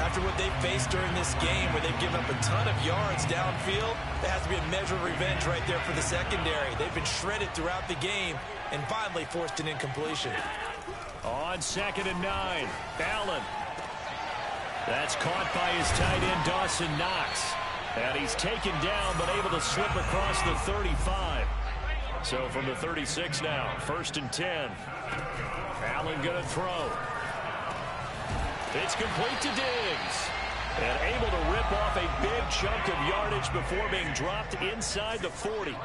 After what they've faced during this game where they've given up a ton of yards downfield, there has to be a measure of revenge right there for the secondary. They've been shredded throughout the game and finally forced an incompletion. On 2nd and 9, Allen. That's caught by his tight end, Dawson Knox. And he's taken down but able to slip across the 35. So from the 36 now, 1st and 10. Allen going to throw. It's complete to Diggs. And able to rip off a big chunk of yardage before being dropped inside the 40.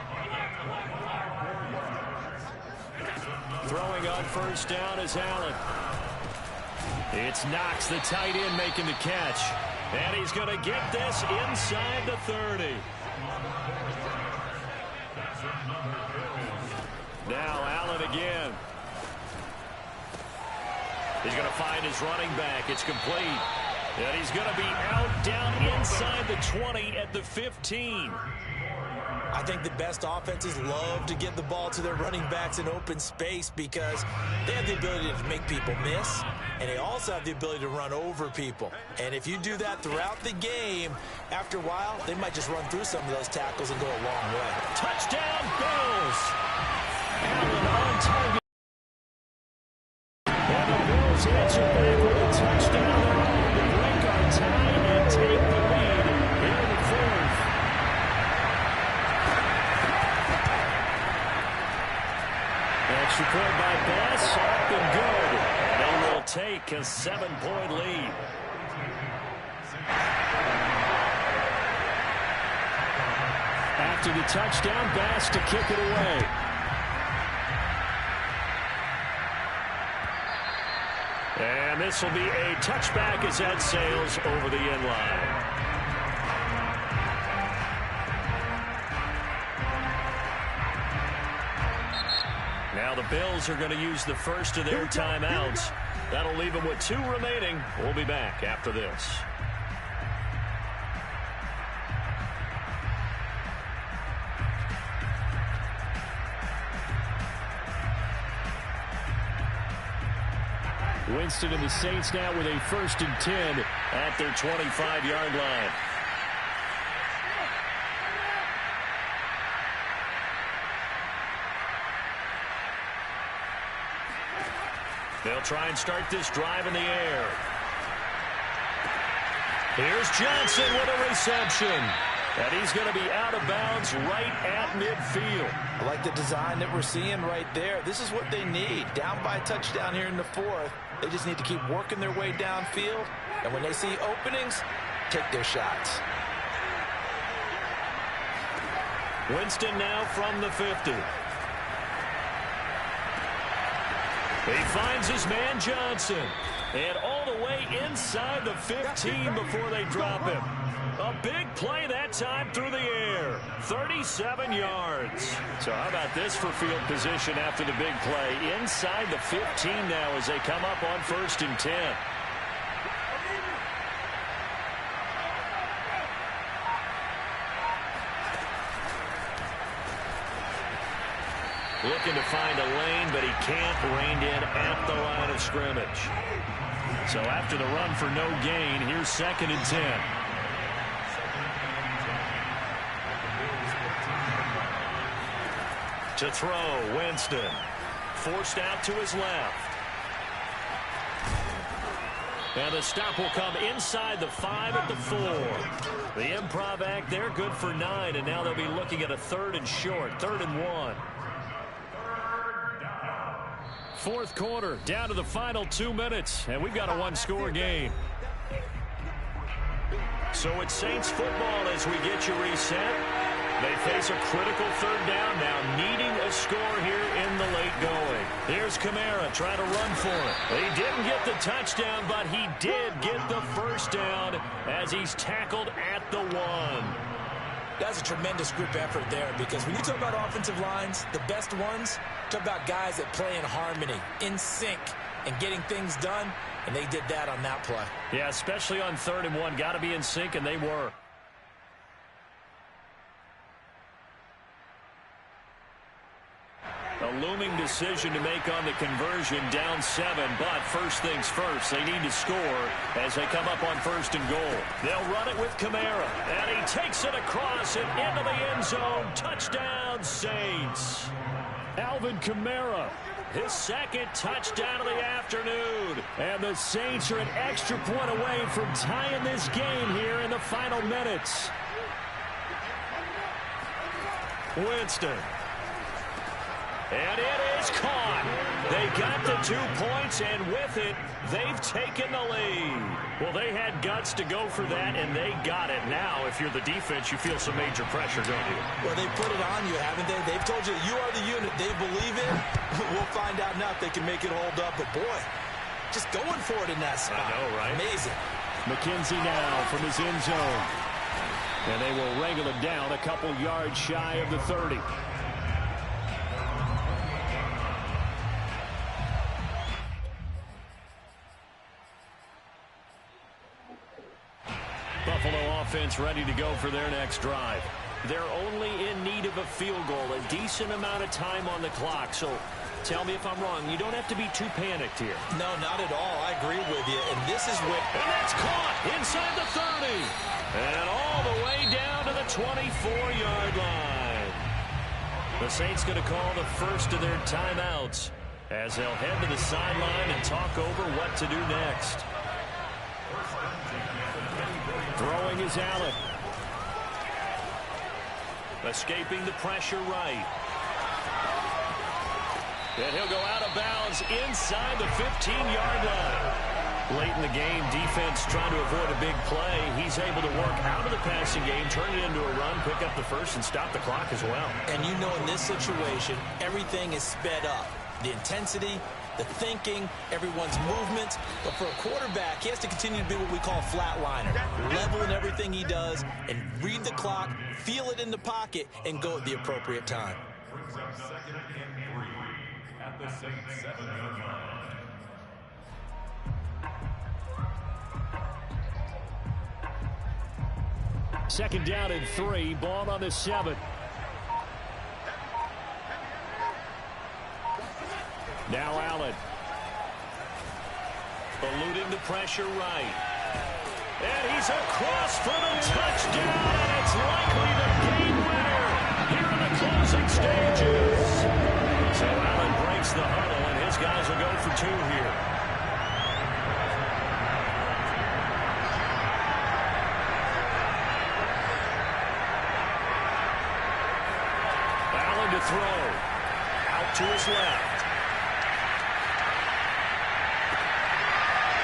Throwing on 1st down is Allen. It's Knox, the tight end, making the catch. And he's going to get this inside the 30. Now Allen again. He's going to find his running back. It's complete. And he's going to be out down inside the 20 at the 15. I think the best offenses love to get the ball to their running backs in open space because they have the ability to make people miss, and they also have the ability to run over people. And if you do that throughout the game, after a while, they might just run through some of those tackles and go a long way. Touchdown, Bills! Allen on target. And the Bills answer back with a touchdown to break our tie and take the lead here in the 4th. Extra point by Bass, up and good. And they will take a 7-point lead. After the touchdown, Bass to kick it away. And this will be a touchback as that sails over the end line. Now the Bills are going to use the first of their timeouts. That'll leave them with 2 remaining. We'll be back after this. Winston and the Saints now with a 1st and 10 at their 25-yard line. They'll try and start this drive in the air. Here's Johnson with a reception. And he's going to be out of bounds right at midfield. I like the design that we're seeing right there. This is what they need. Down by a touchdown here in the 4th. They just need to keep working their way downfield. And when they see openings, take their shots. Winston now from the 50. He finds his man Johnson. And all the way inside the 15 before they drop him. A big play that time through the air. 37 yards. So how about this for field position after the big play? Inside the 15 now as they come up on 1st and 10. Looking to find a lane, but he can't. Reined in at the line of scrimmage. So after the run for no gain, here's 2nd and 10. To throw, Winston. Forced out to his left. And the stop will come inside the 5 at the 4. The improv act there, good for 9, and now they'll be looking at a 3rd and short, 3rd and 1. 4th quarter, down to the final 2 minutes, and we've got a 1-score game. So it's Saints football as we get you reset. They face a critical 3rd down now, needing a score here in the late going. Here's Kamara trying to run for it. He didn't get the touchdown, but he did get the 1st down as he's tackled at the 1. That's a tremendous group effort there, because when you talk about offensive lines, the best ones, talk about guys that play in harmony, in sync, and getting things done, and they did that on that play. Yeah, especially on 3rd and 1. Got to be in sync, and they were. A looming decision to make on the conversion, down 7, but first things first, they need to score as they come up on 1st and goal. They'll run it with Kamara, and he takes it across and into the end zone. Touchdown, Saints. Alvin Kamara, his 2nd touchdown of the afternoon. And the Saints are an extra point away from tying this game here in the final minutes. Winston. And it is caught. They got the 2 points, and with it, they've taken the lead. Well, they had guts to go for that, and they got it. Now, if you're the defense, you feel some major pressure, don't you? Well, they put it on you, haven't they? They've told you are the unit. They believe it. We'll find out now if they can make it hold up. But, boy, just going for it in that spot. I know, right? Amazing. McKenzie now from his end zone. And they will wrangle it down a couple yards shy of the 30. Buffalo offense ready to go for their next drive. They're only in need of a field goal, a decent amount of time on the clock. So tell me if I'm wrong. You don't have to be too panicked here. No, not at all. I agree with you. And this is where... And that's caught inside the 30. And all the way down to the 24-yard line. The Saints going to call the first of their timeouts as they'll head to the sideline and talk over what to do next. Throwing is Allen. Escaping the pressure right. And he'll go out of bounds inside the 15-yard line. Late in the game, defense trying to avoid a big play. He's able to work out of the passing game, turn it into a run, pick up the first, and stop the clock as well. And you know in this situation, everything is sped up. The intensity, the thinking, everyone's movements. But for a quarterback, he has to continue to be what we call a flatliner. Level in everything he does and read the clock, feel it in the pocket, and go at the appropriate time. Brings up 2nd and 3 at the Saints 7-yard line. Second down and 3, ball on the 7. Now Allen. Eluding the pressure right. And he's across for the touchdown, and it's likely the game winner here in the closing stages. So Allen breaks the huddle, and his guys will go for 2 here. Allen to throw. Out to his left.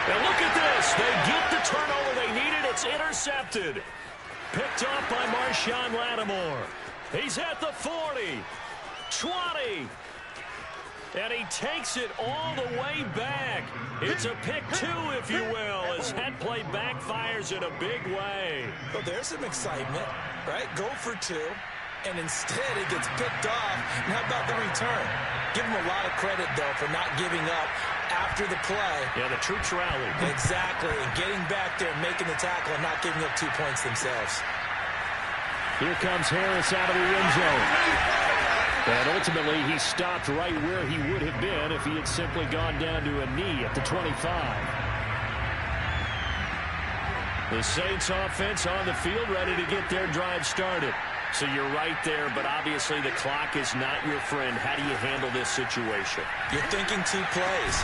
And look at this. They get the turnover they needed. It's intercepted. Picked off by Marshawn Lattimore. He's at the 40, 20. And he takes it all the way back. It's a pick 2, if you will, as that play backfires in a big way. Well, there's some excitement, right? Go for 2. And instead it gets picked off. And how about the return? Give him a lot of credit, though, for not giving up after the play. Yeah, the troops rallied. Exactly. And getting back there and making the tackle and not giving up 2 points themselves. Here comes Harris out of the end zone. And ultimately, he stopped right where he would have been if he had simply gone down to a knee at the 25. The Saints offense on the field, ready to get their drive started. So you're right there, but obviously the clock is not your friend. How do you handle this situation? You're thinking 2 plays.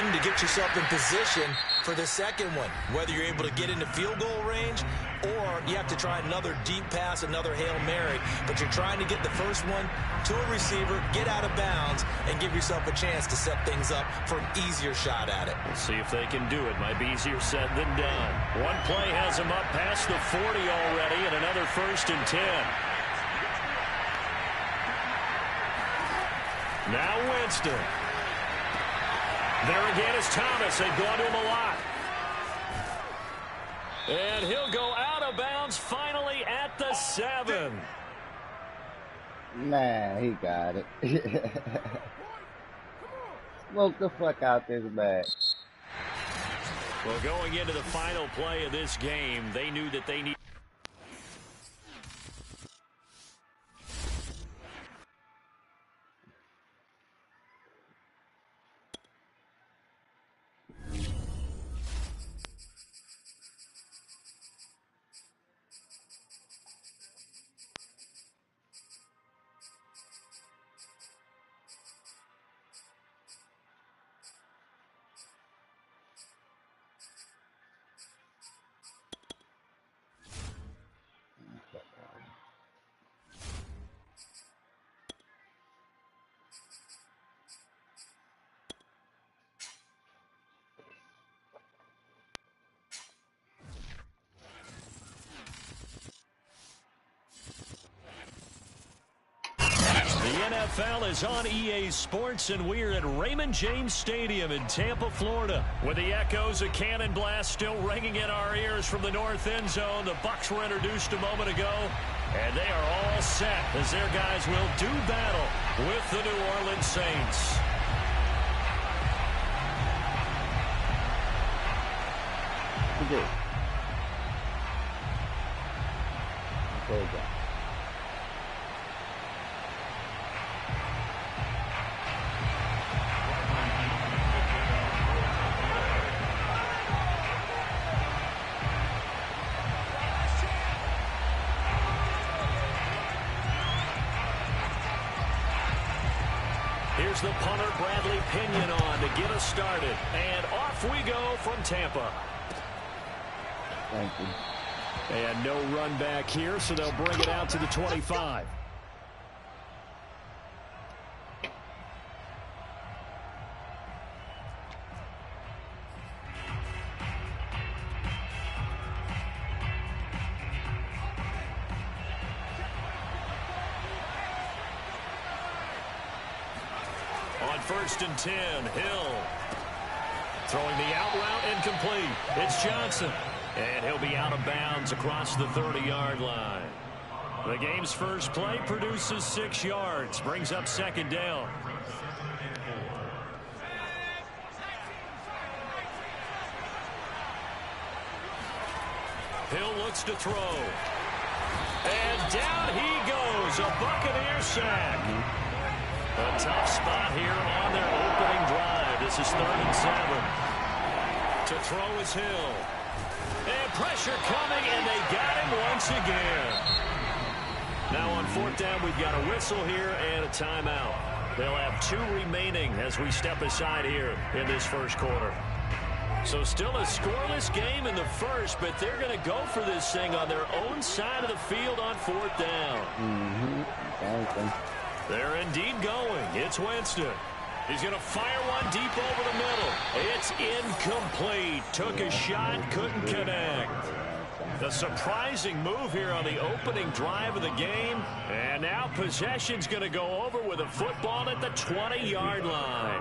1 to get yourself in position for the second one, whether you're able to get into field goal range or you have to try another deep pass, another Hail Mary. But you're trying to get the first one to a receiver, get out of bounds, and give yourself a chance to set things up for an easier shot at it. We'll see if they can do it. Might be easier said than done. One play has them up past the 40 already, and another 1st and 10. Now Winston. There again is Thomas. They've gone to him a lot. And he'll go out of bounds finally at the 7. Nah, he got it. Smoke the fuck out this bag. Well, going into the final play of this game, they knew that they needed. NFL is on EA Sports, and we're at Raymond James Stadium in Tampa, Florida, with the echoes of Cannon Blast still ringing in our ears from the north end zone. The Bucs were introduced a moment ago, and they are all set as their guys will do battle with the New Orleans Saints. Here's the punter, Bradley Pinion, on to get us started. And off we go from Tampa. Thank you. And no run back here, so they'll bring it out to the 25. On 1st and 10, Hill. Throwing the out route incomplete. It's Johnson. And he'll be out of bounds across the 30-yard line. The game's first play produces 6 yards. Brings up 2nd down. Hill looks to throw. And down he goes. A Buccaneer sack. A tough spot here on their opening drive. This is 3rd and 7. To throw is Hill. And pressure coming, and they got him once again. Now on 4th down, we've got a whistle here and a timeout. They'll have 2 remaining as we step aside here in this first quarter. So still a scoreless game in the first, but they're going to go for this thing on their own side of the field on 4th down. They're indeed going. It's Winston. He's going to fire one deep over the middle. It's incomplete. Took a shot, couldn't connect. The surprising move here on the opening drive of the game. And now possession's going to go over with a football at the 20-yard line.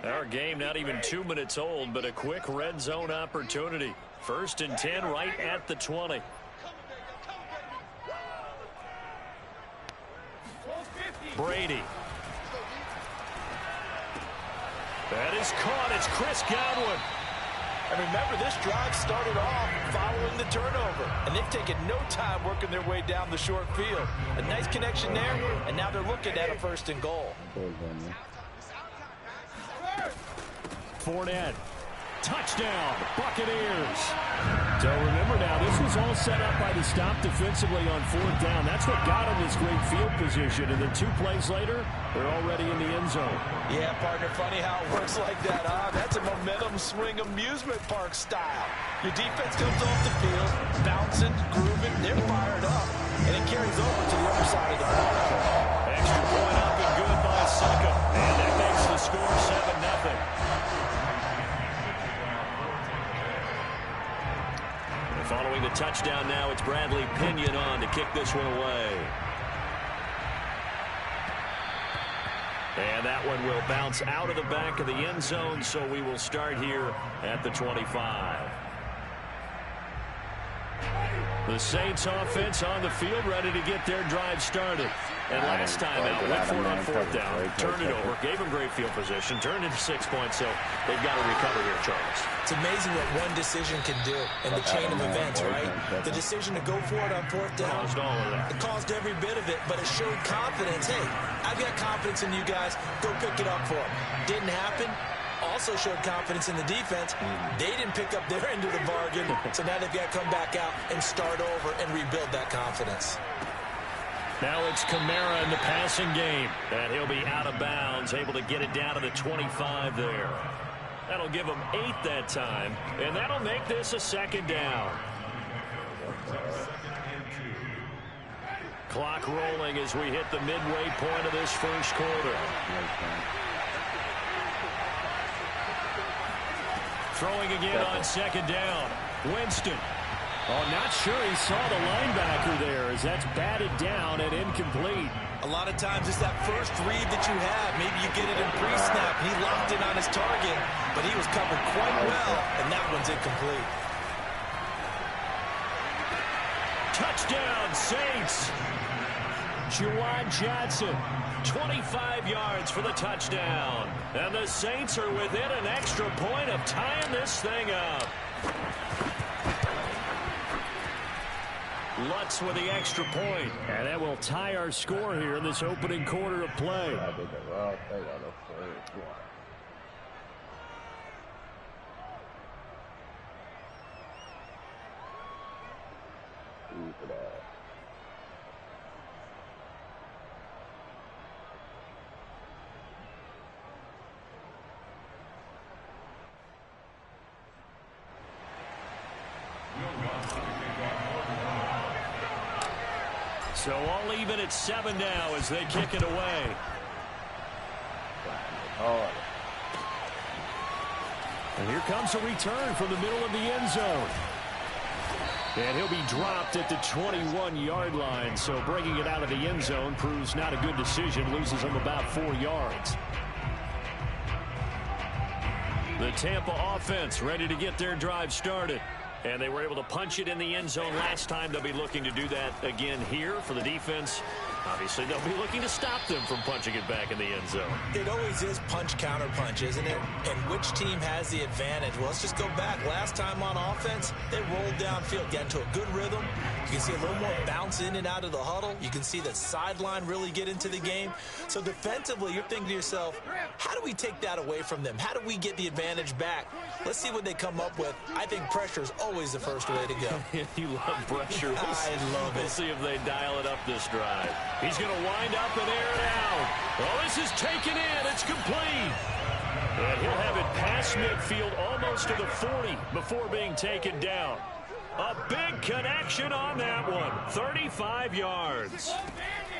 Our game not even 2 minutes old, but a quick red zone opportunity. 1st and 10 right at the 20. Brady. That is caught. It's Chris Godwin. And remember, this drive started off following the turnover. And they've taken no time working their way down the short field. A nice connection there, and now they're looking at a 1st and goal. Fournette. Touchdown, Buccaneers. So remember now, this was all set up by the stop defensively on 4th down. That's what got them this great field position. And then 2 plays later, they're already in the end zone. Yeah, partner, funny how it works like that, huh? That's a momentum swing amusement park style. Your defense comes off the field, bouncing, grooving, they're fired up, and it carries over to the other side of the ball. Extra point up and good by Suckup. And that makes the score 7-0. Following the touchdown now, it's Bradley Pinion on to kick this one away. And that one will bounce out of the back of the end zone, so we will start here at the 25. The Saints offense on the field, ready to get their drive started. And last time out, went for it on 4th down, turned it over, gave them great field position, turned into 6 points, so they've got to recover here, Charles. It's amazing what one decision can do in the chain of events, right? The decision to go for it on 4th down, caused all of that. It caused every bit of it, but it showed confidence. Hey, I've got confidence in you guys. Go pick it up for them. Didn't happen. Also showed confidence in the defense. They didn't pick up their end of the bargain, so now they've got to come back out and start over and rebuild that confidence. Now it's Kamara in the passing game, and he'll be out of bounds, able to get it down to the 25 there. That'll give him 8 that time, and that'll make this a 2nd down. Clock rolling as we hit the midway point of this first quarter. Throwing again on 2nd down. Winston. Oh, not sure he saw the linebacker there as that's batted down and incomplete. A lot of times it's that first read that you have. Maybe you get it in pre-snap. He locked in on his target, but he was covered quite well, and that one's incomplete. Touchdown, Saints. Juwan Johnson, 25 yards for the touchdown. And the Saints are within an extra point of tying this thing up. Lutz with the extra point. And that will tie our score here in this opening quarter of play. So all even at 7 now as they kick it away. And here comes a return from the middle of the end zone. And he'll be dropped at the 21-yard line. So bringing it out of the end zone proves not a good decision. Loses him about 4 yards. The Tampa offense ready to get their drive started. And they were able to punch it in the end zone last time. They'll be looking to do that again here for the defense. Obviously, they'll be looking to stop them from punching it back in the end zone. It always is punch-counter-punch, isn't it? And which team has the advantage? Well, let's just go back. Last time on offense, they rolled downfield, got into a good rhythm, You can see a little more bounce in and out of the huddle. You can see the sideline really get into the game. So defensively, you're thinking to yourself, how do we take that away from them? How do we get the advantage back? Let's see what they come up with. I think pressure is always the first way to go. You love pressure. I love it. We'll see if they dial it up this drive. He's going to wind up and air it out. Oh, this is taken in. It's complete. And he'll have it past midfield almost to the 40 before being taken down. A big connection on that one. 35 yards.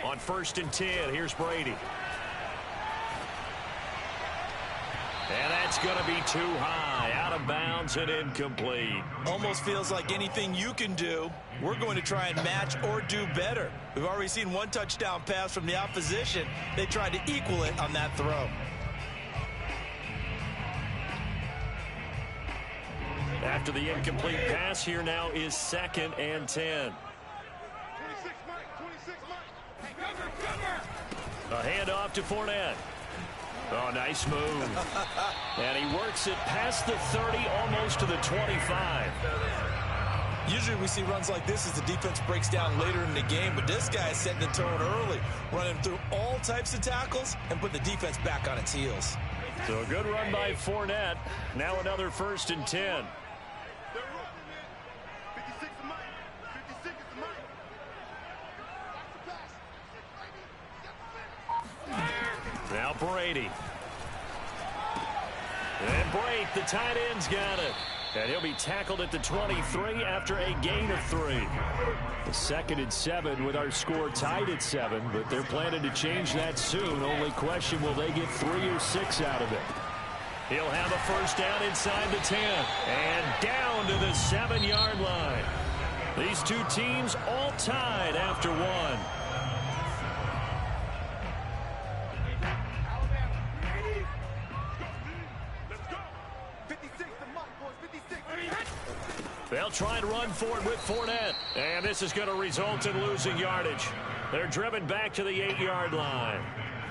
On 1st and 10, here's Brady. And that's going to be too high. Out of bounds and incomplete. Almost feels like anything you can do, we're going to try and match or do better. We've already seen one touchdown pass from the opposition. They tried to equal it on that throw. After the incomplete pass, here now is 2nd and 10. A handoff to Fournette. Oh, nice move. And he works it past the 30, almost to the 25. Usually we see runs like this as the defense breaks down later in the game, but this guy is setting the tone early, running through all types of tackles and put the defense back on its heels. So a good run by Fournette. Now another 1st and 10. Now Brady. And Brake, the tight end's got it. And he'll be tackled at the 23 after a gain of 3. The 2nd and 7 with our score tied at 7, but they're planning to change that soon. Only question, will they get 3 or 6 out of it? He'll have a 1st down inside the 10 and down to the 7-yard line. These two teams all tied after 1. They'll try and run for it with Fournette. And this is going to result in losing yardage. They're driven back to the 8-yard line.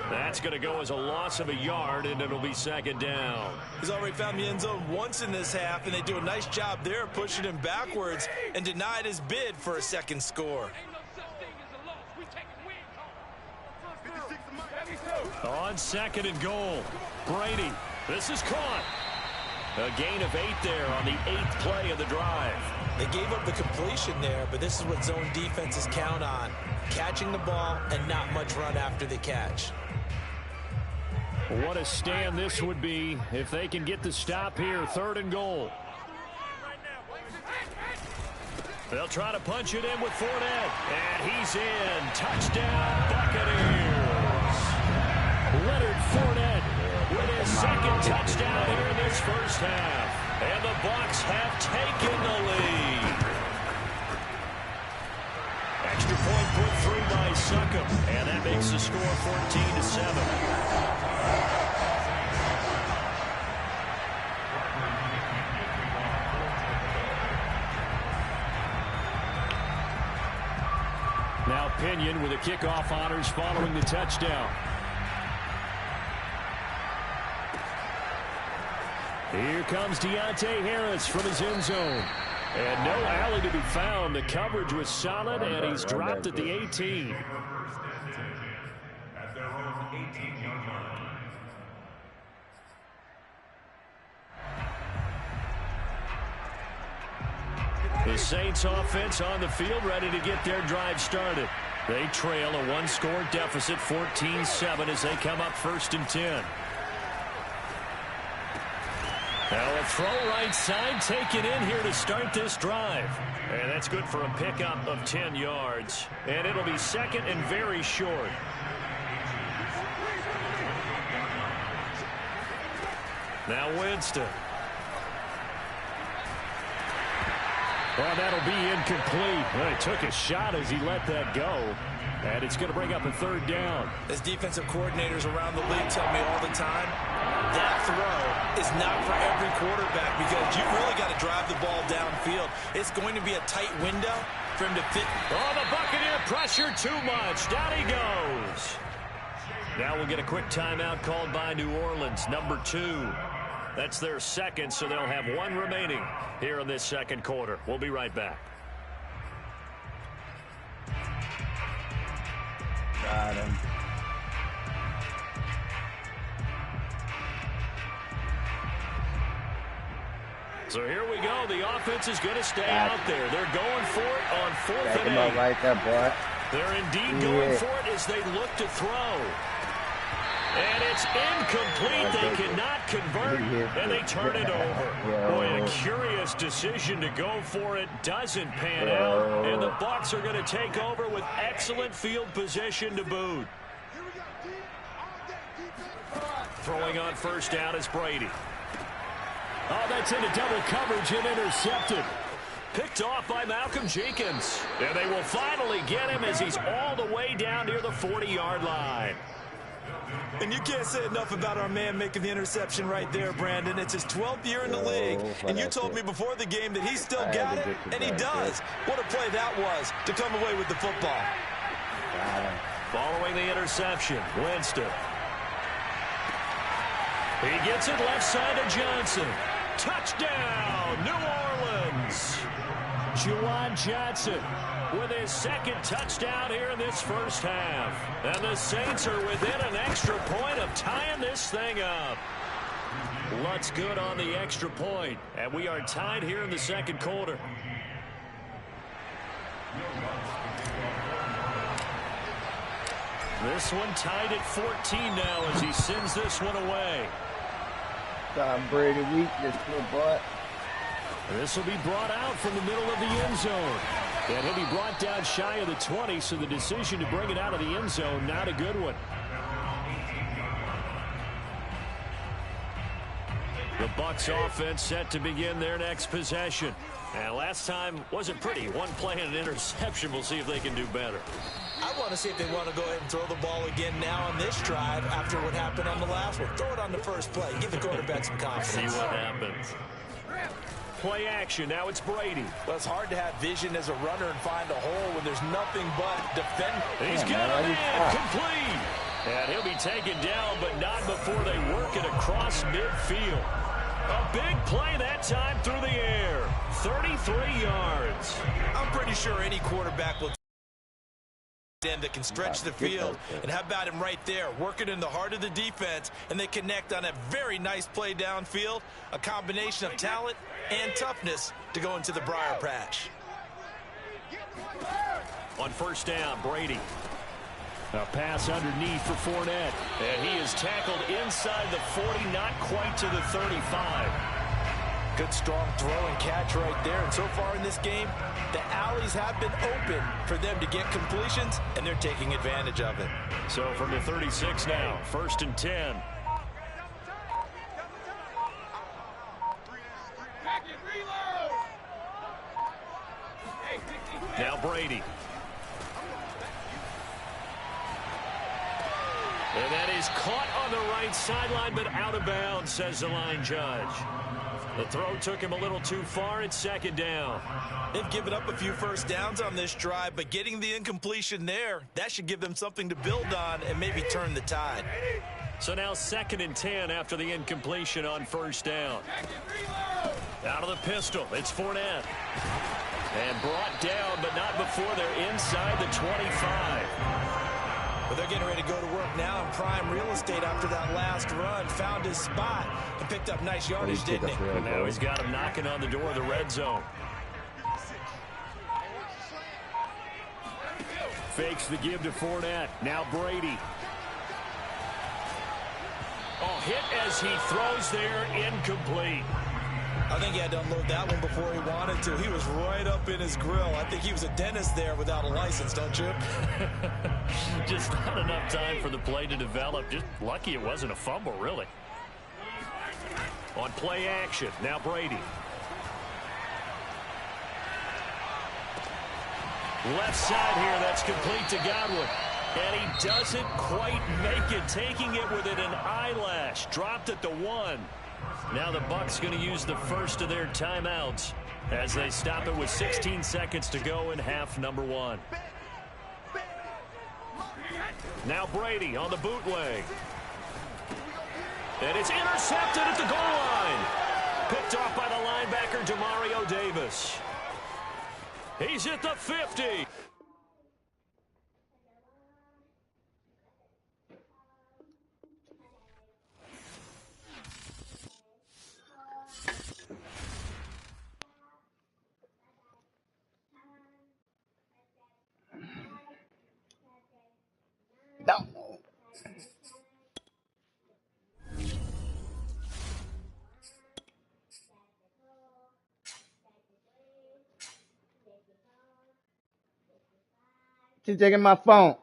That's going to go as a loss of a yard, and it'll be 2nd down. He's already found the end zone once in this half, and they do a nice job there pushing him backwards and denied his bid for a 2nd score. On 2nd and goal, Brady. This is caught. A gain of 8 there on the 8th play of the drive. They gave up the completion there, but this is what zone defenses count on. Catching the ball and not much run after the catch. What a stand this would be if they can get the stop here. 3rd and goal. They'll try to punch it in with Fournette. And he's in. Touchdown, Buccaneers. Leonard Fournette with his 2nd touchdown here in this 1st half. And the Bucs have taken the lead. Extra point put through by Succop. And that makes the score 14-7. Now Pinion with the kickoff honors following the touchdown. Here comes Deontay Harris from his end zone. And no alley to be found. The coverage was solid, and he's dropped at the 18. At their own 18-yard line. The Saints offense on the field, ready to get their drive started. They trail a 1-score deficit, 14-7, as they come up 1st and 10. Now a throw right side taken in here to start this drive. And that's good for a pickup of 10 yards. And it'll be 2nd and very short. Now Winston. Well, that'll be incomplete. Well, he took a shot as he let that go. And it's going to bring up a 3rd down. As defensive coordinators around the league tell me all the time, that throw is not for every quarterback because you've really got to drive the ball downfield. It's going to be a tight window for him to fit. Oh, the Buccaneer pressure too much. Down he goes. Now we'll get a quick timeout called by New Orleans, number 2. That's their 2nd, so they'll have 1 remaining here in this 2nd quarter. We'll be right back. Got him. So here we go. The offense is going to stay out there. They're going for it on 4th and 8. Right there, boy. They're indeed going for it as they look to throw. And it's incomplete. They cannot convert, and they turn it over. Boy, a curious decision to go for it doesn't pan out, and the Bucs are going to take over with excellent field position to boot. Throwing on first down is Brady. Oh, that's into double coverage and intercepted. Picked off by Malcolm Jenkins. And they will finally get him as he's all the way down near the 40-yard line. And you can't say enough about our man making the interception right there, Brandon. It's his 12th year in the league, and you told me before the game that he still got it, and he does. What a play that was to come away with the football. Following the interception, Winston. He gets it left side to Johnson. Touchdown, New Orleans. Juwan Johnson with his second touchdown here in this first half. And the Saints are within an extra point of tying this thing up. Lutz good on the extra point. And we are tied here in the second quarter. This one tied at 14 now as he sends this one away. Tom Brady weakness, little boy. This will be brought out from the middle of the end zone. And he'll be brought down shy of the 20, so the decision to bring it out of the end zone, not a good one. The Bucs offense set to begin their next possession. And last time wasn't pretty. One play and an interception. We'll see if they can do better. I want to see if they want to go ahead and throw the ball again now on this drive after what happened on the last one. Throw it on the first play. Give the quarterback some confidence. See what happens. Play action. Now it's Brady. Well, it's hard to have vision as a runner and find a hole when there's nothing but defending. He's got it in. Complete. And he'll be taken down, but not before they work it across midfield. A big play that time through the air. 33 yards. I'm pretty sure any quarterback will that can stretch the field. And how about him right there, working in the heart of the defense, and they connect on a very nice play downfield, a combination of talent and toughness to go into the briar patch. On first down, Brady. A pass underneath for Fournette. And he is tackled inside the 40, not quite to the 35. Good strong throw and catch right there. And so far in this game, the alleys have been open for them to get completions, and they're taking advantage of it. So from the 36 now, 1st and 10. Now Brady. And that is caught on the right sideline, but out of bounds, says the line judge. The throw took him a little too far. It's 2nd down. They've given up a few first downs on this drive, but getting the incompletion there, that should give them something to build on and maybe turn the tide. So now 2nd and 10 after the incompletion on first down. Out of the pistol, it's Fournette. And brought down, but not before they're inside the 25. But they're getting ready to go to work now in prime real estate after that last run. Found his spot and picked up nice yardage, didn't he? Now he's got him knocking on the door of the red zone. Fakes the give to Fournette. Now Brady. Oh, hit as he throws there, incomplete. I think he had to unload that one before he wanted to. He was right up in his grill. I think he was a dentist there without a license, don't you? Just not enough time for the play to develop. Just lucky it wasn't a fumble, really. On play action, now Brady. Left side here, that's complete to Godwin. And he doesn't quite make it, taking it within an eyelash. Dropped at the 1. Now the Bucs going to use the first of their timeouts as they stop it with 16 seconds to go in half number 1. Now Brady on the bootleg. And it's intercepted at the goal line. Picked off by the linebacker, Demario Davis. He's at the 50. She's taking my phone.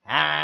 Ah.